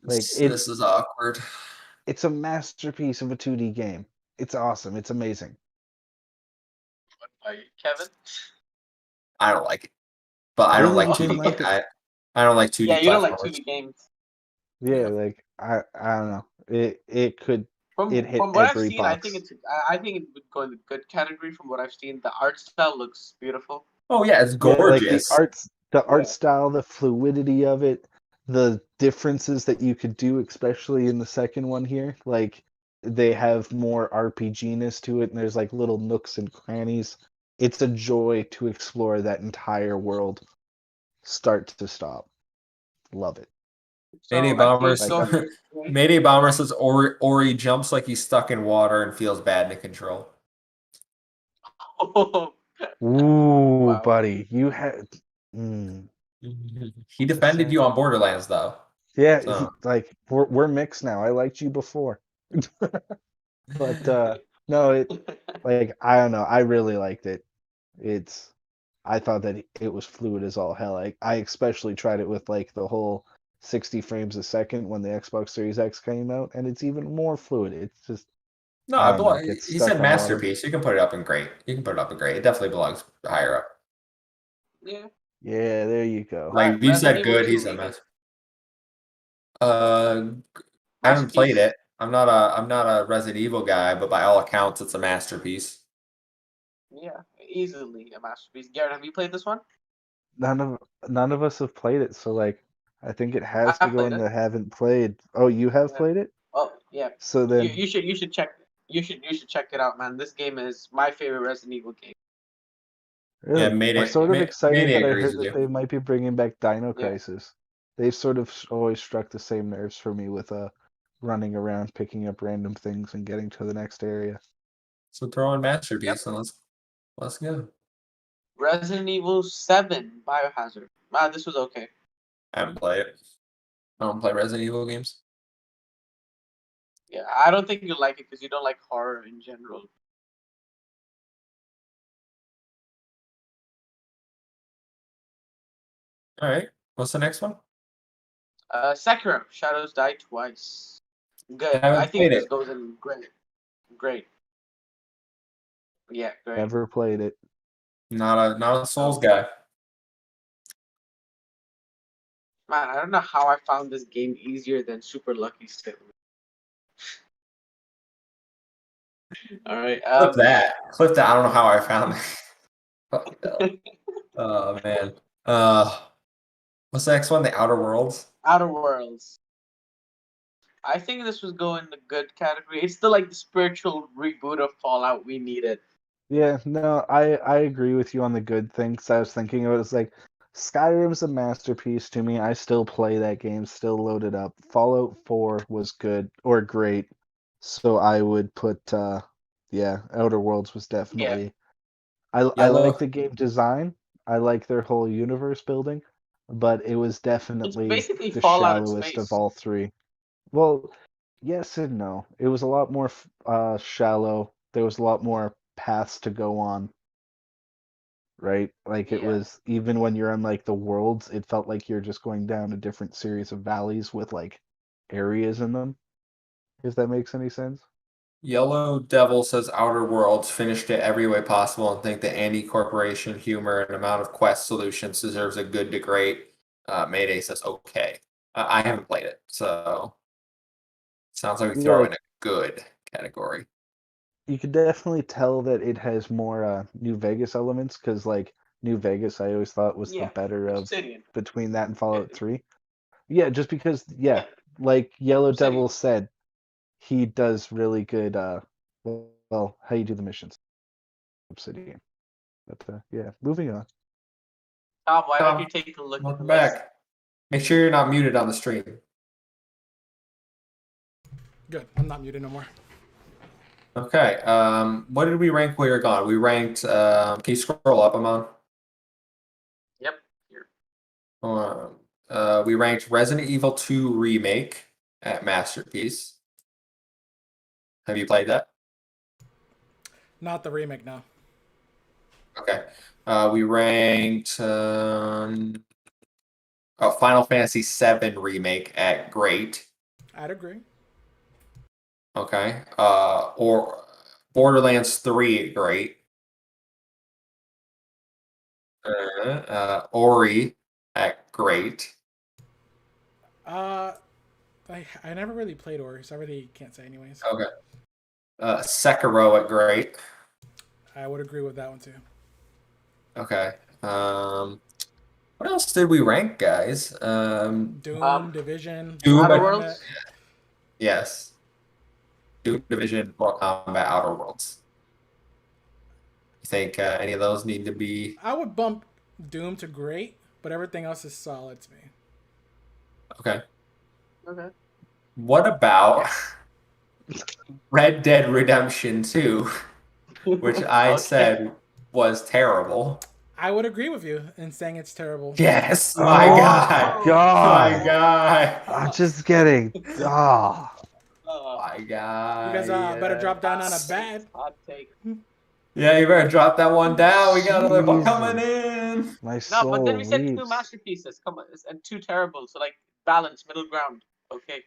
This is awkward. it's a masterpiece of a 2D game. It's awesome. It's amazing. Are you Kevin? I don't like it, but I don't Really? like You 2D. didn't like it? I don't like 2D Yeah, you don't like platformers. 2D games. Yeah, Yeah. like I don't know. It From hit from what I've every seen, I box. think I think it would go in the good category. From what I've seen, the art style looks beautiful. Oh yeah, it's Yeah, like gorgeous. the art Yeah. style, the fluidity of it, the differences that you could do, especially in the second one here. Like they have more RPG-ness to it, and there's like little nooks and crannies. It's a joy to explore that entire world, start to stop. Love it. Mayday So I Bomber. think Like I'm going. Mayday Bomber says Ori jumps like he's stuck in water and feels bad to control. Ooh, Wow. buddy, you had. Mm. He defended you on Borderlands though. Yeah, So like we're mixed now. I liked you before, but no, it like I don't know. I really liked it. It's I thought that it was fluid as all hell. I especially tried it with like the whole 60 frames a second when the Xbox Series X came out, and it's even more fluid. It's just no, I don't know. Gets he stuck said on water. masterpiece. You can put it up in great. You can put it up in great. It definitely belongs higher up. Yeah. Yeah, there you go. All right. Like you Resident said, Evil good. He 2 said remake. master. Uh, I haven't played Masterpiece. it. I'm not a Resident Evil guy, but by all accounts, it's a masterpiece. Yeah, easily a masterpiece. Garrett, have you played this one? None of none of us have played it, so like I think it has to I've go played in it. the haven't played. Oh, you have Yeah. played it? Oh yeah. So You then you should you should check you should check it out, man. This game is my favorite Resident Evil game. Yeah, really, I'm sort of excited Mayday that I agrees heard with that you. they might be bringing back Dino Yeah. Crisis. They've sort of always struck the same nerves for me with running around, picking up random things, and getting to the next area. So throw in Yep. masterpiece and let's go. Resident Evil 7 Biohazard. This was okay. I haven't played it. I don't play Resident Evil games. Yeah, I don't think you like it because you don't like horror in general. All right. What's the next one? Sakura, Shadows Die Twice. I Good. I haven't think played this it. goes in great. Great. Yeah, great. Never played it. Not a Souls So, guy. man, I don't know how I found this game easier than Super Lucky Still. All right. Clip that. Clip that. I don't know how I found it. Fuck hell. Oh man. What's the next one? The Outer Worlds. Outer Worlds. I think this was going in the good category. It's the spiritual reboot of Fallout we needed. Yeah, no, I agree with you on the good thing. 'Cause I was thinking of it as like Skyrim's a masterpiece to me. I still play that game, still load it up. Fallout 4 was good or great. So I would put yeah, Outer Worlds was Yeah. definitely I like Yellow. the game design. I like their whole universe building, but it was It's definitely basically the Fallout in shallowest of space. all three. Well, yes and no. It was a lot more shallow. There was a lot more paths to go on, right? Like it Yeah. was even when you're on like the worlds, it felt like you're just going down a different series of valleys with like areas in them. If that makes any sense. Yellow Devil says Outer Worlds finished it every way possible and think the Andy Corporation humor and amount of quest solutions deserves a good to great. Mayday says okay. I haven't played it, so sounds like we Yeah, throw in like a good category. you could definitely tell that it has more New Vegas elements because like New Vegas I always thought was the Yeah. better of Obsidian. between that and Fallout It- 3. Yeah, just because yeah, yeah. like Yellow Obsidian. Devil said, he does really good well, how you do the missions. Obsidian. But yeah, moving on. Tom, why don't you Tom, take a look at the welcome list? back. Make sure you're not muted on the stream. Good. I'm not muted no more. Okay. What did we rank? We were gone. We ranked. Can you scroll up, Amon? Yep. Here. We ranked Resident Evil 2 Remake. at Masterpiece. Have you played that? Not the remake, no. Okay. We ranked Final Fantasy VII Remake at great. I'd agree. Okay. Or Borderlands 3 at great. Ori at great. I never really played Ori, so I really can't say anyways. Okay. Sekiro at great. I would agree with that one too. Okay. What else did we rank, guys? Doom, Division, Doom, Outer but- Worlds. Yes. Doom, Division, Mortal Kombat, Outer Worlds. You think any of those need to be? I would bump Doom to great, but everything else is solid to me. Okay. Okay. What about Red Dead Redemption 2, which I Okay. said was terrible? I would agree with you in saying it's terrible. Yes, Oh my my God. God. My God. I'm just getting. Ah. My God. You guys better drop down on a yes. bad. Hot take. Yeah, you better drop that one down. We got another one Jesus. coming in. My No, soul but then we said two weeps. masterpieces. Come on, and two terrible. So like balance, middle ground. Okay.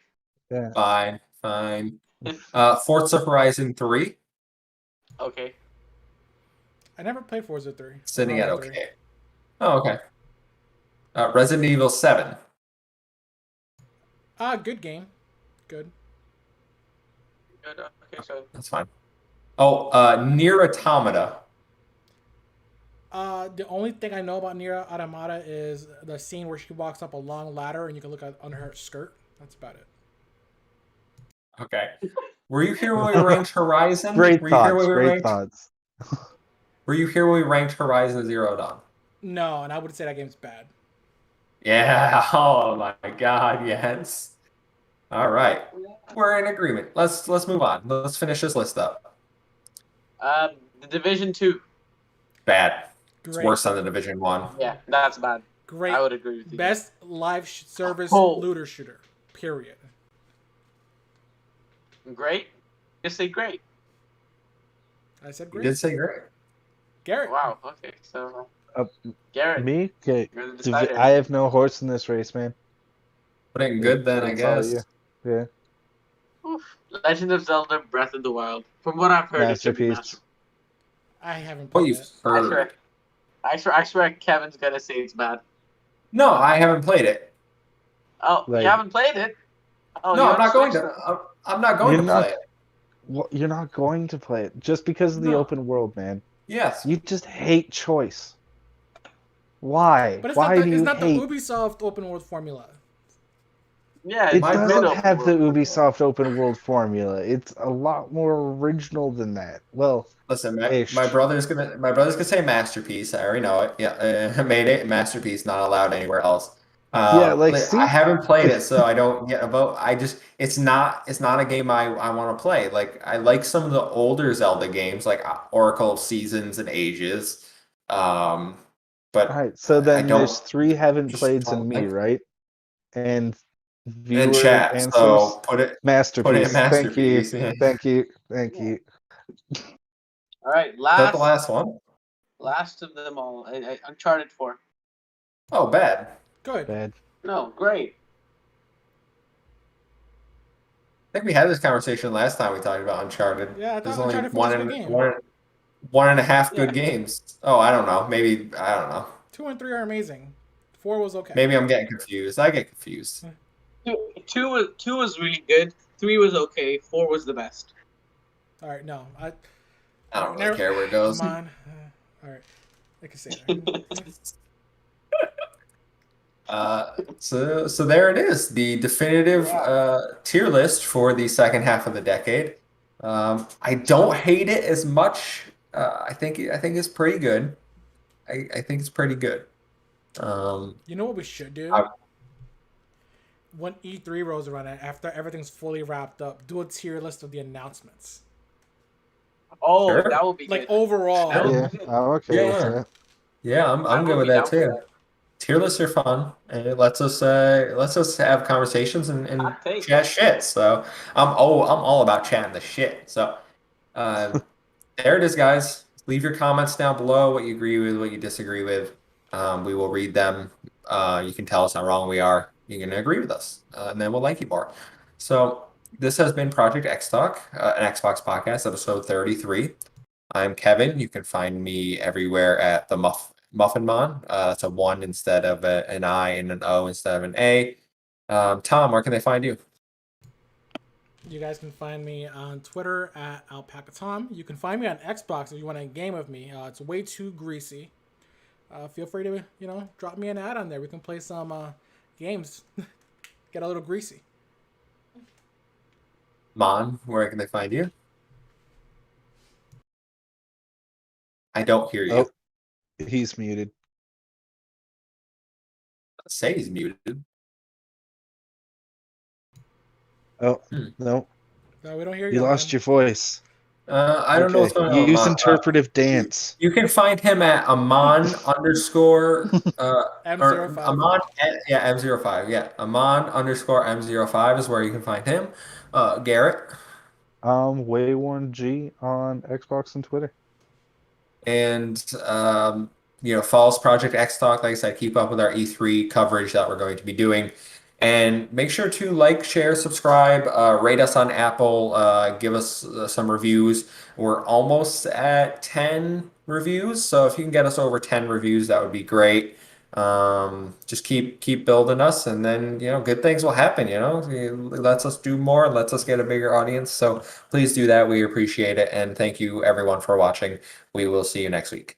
Yeah. Fine, fine. Forza Horizon 3, Okay. I never played Forza 3. sitting at Horizon 3. okay. Oh, okay. Resident Evil 7. Good game. Good. Good. Okay, so That's fine. Oh, Near Automata. The only thing I know about Nier Automata is the scene where she walks up a long ladder and you can look under her skirt. That's about it. Okay. Were you here when we ranked Horizon? Great Were you here thoughts. when we Great ranked? thoughts. Were you here when we ranked Horizon Zero Dawn? No, and I would say that game's bad. Yeah. Oh my God. Yes. All right. We're in agreement. Let's move on. Let's finish this list up. the Division 2. Bad. It's Great. worse than the Division 1. Yeah, that's bad. Great. I would agree with you. Best live service Oh. looter shooter. Period. Great. Just say great. I said You great. did say great. Garrett. Wow. Okay, so Uh, Garrett, Me? Okay. you're the decider. I have no horse in this race, man. Put it in good then, I It's all guess. you. Yeah. Oof. Legend of Zelda: Breath of the Wild. From what I've heard, it should be Masterpiece. I haven't What played you've it. heard. I swear Kevin's gonna say it's bad. No, I haven't played it. Oh, Like- you haven't played it? Oh, No, you're I'm on not going Switch? to. I'm not going You're to not- play it. Well, you're not going to play it just because of the No. open world, man. Yes. You just hate choice. Why? But it's Why not, do the, it's you not the hate? Ubisoft open world formula. Yeah, It My doesn't brother- have the Ubisoft open world formula. It's a lot more original than that. Well, Listen, Ish. my brother's gonna say masterpiece. I already know it. Yeah, made it masterpiece. Not allowed anywhere else. Yeah, like, see? I haven't played it, so I don't get a vote. It's not a game I want to play. Like I like some of the older Zelda games, like Oracle of Seasons and Ages. But all right. So I then don't there's 3 haven't just played don't and me, like- right? And in viewer chat. answers. So put it Masterpiece. masterpiece. Thank you. Yeah. Thank you. Thank you. All right, Is that the last last one? of them all. Uncharted 4. Oh, bad. Good. Bad. No, great. I think we had this conversation last time we talked about Uncharted. Yeah, I There's thought only Uncharted 4 was a good game. one and a half Yeah. good games. Oh, I don't know. Maybe I don't know. 2 and 3 are amazing. 4 was okay. Maybe I'm getting confused. I get confused. Two was really good. 3 was okay. 4 was the best. All right, no. I don't really care where it goes. Come on. All right. I can say that. So there it is, the definitive tier list for the second half of the decade. I don't hate it as much. I think it's pretty good. I think it's pretty good. You know what we should do? I- When E3 rolls around, after everything's fully wrapped up, do a tier list of the announcements. Oh, Sure. that would be Like good. overall. That would Yeah. be good. I'm okay with Yeah. that. Yeah, I'm I good would with be that down for too. tier lists are fun, and it lets us have conversations and Hot take. chat shit. So I'm all about chatting the shit. So uh, there it is, guys. Leave your comments down below. What you agree with, what you disagree with. We will read them. You can tell us how wrong we are. You can agree with us, and then we'll like you more. So this has been Project X Talk, an Xbox podcast, episode 33. I'm Kevin. You can find me everywhere at the Muffin Mon. It's a one instead of an I and an O instead of an A. Tom, where can they find you? You guys can find me on Twitter at Alpaca Tom. You can find me on Xbox if you want to game with me. It's way too greasy. Feel free to drop me an ad on there. We can play some games. Get a little greasy. Mon, where can they find you? I don't hear you. Oh, he's muted. Say he's muted. Oh, Hmm. no. No, we don't hear you. You lost your voice. I don't know what's going on. with Use Mon. interpretive dance. You can find him at Amon underscore or M05. Amon yeah, M05. Yeah. Amon underscore M05 is where you can find him. Garrett. Wayworn G on Xbox and Twitter. And follow us Project X Talk. Like I said, keep up with our E3 coverage that we're going to be doing. And make sure to like, share, subscribe, rate us on Apple, give us some reviews. We're almost at 10 reviews, so if you can get us over 10 reviews, that would be great. Just keep building us, and then good things will happen. It lets us do more, lets us get a bigger audience. So please do that. We appreciate it, and thank you everyone for watching. We will see you next week.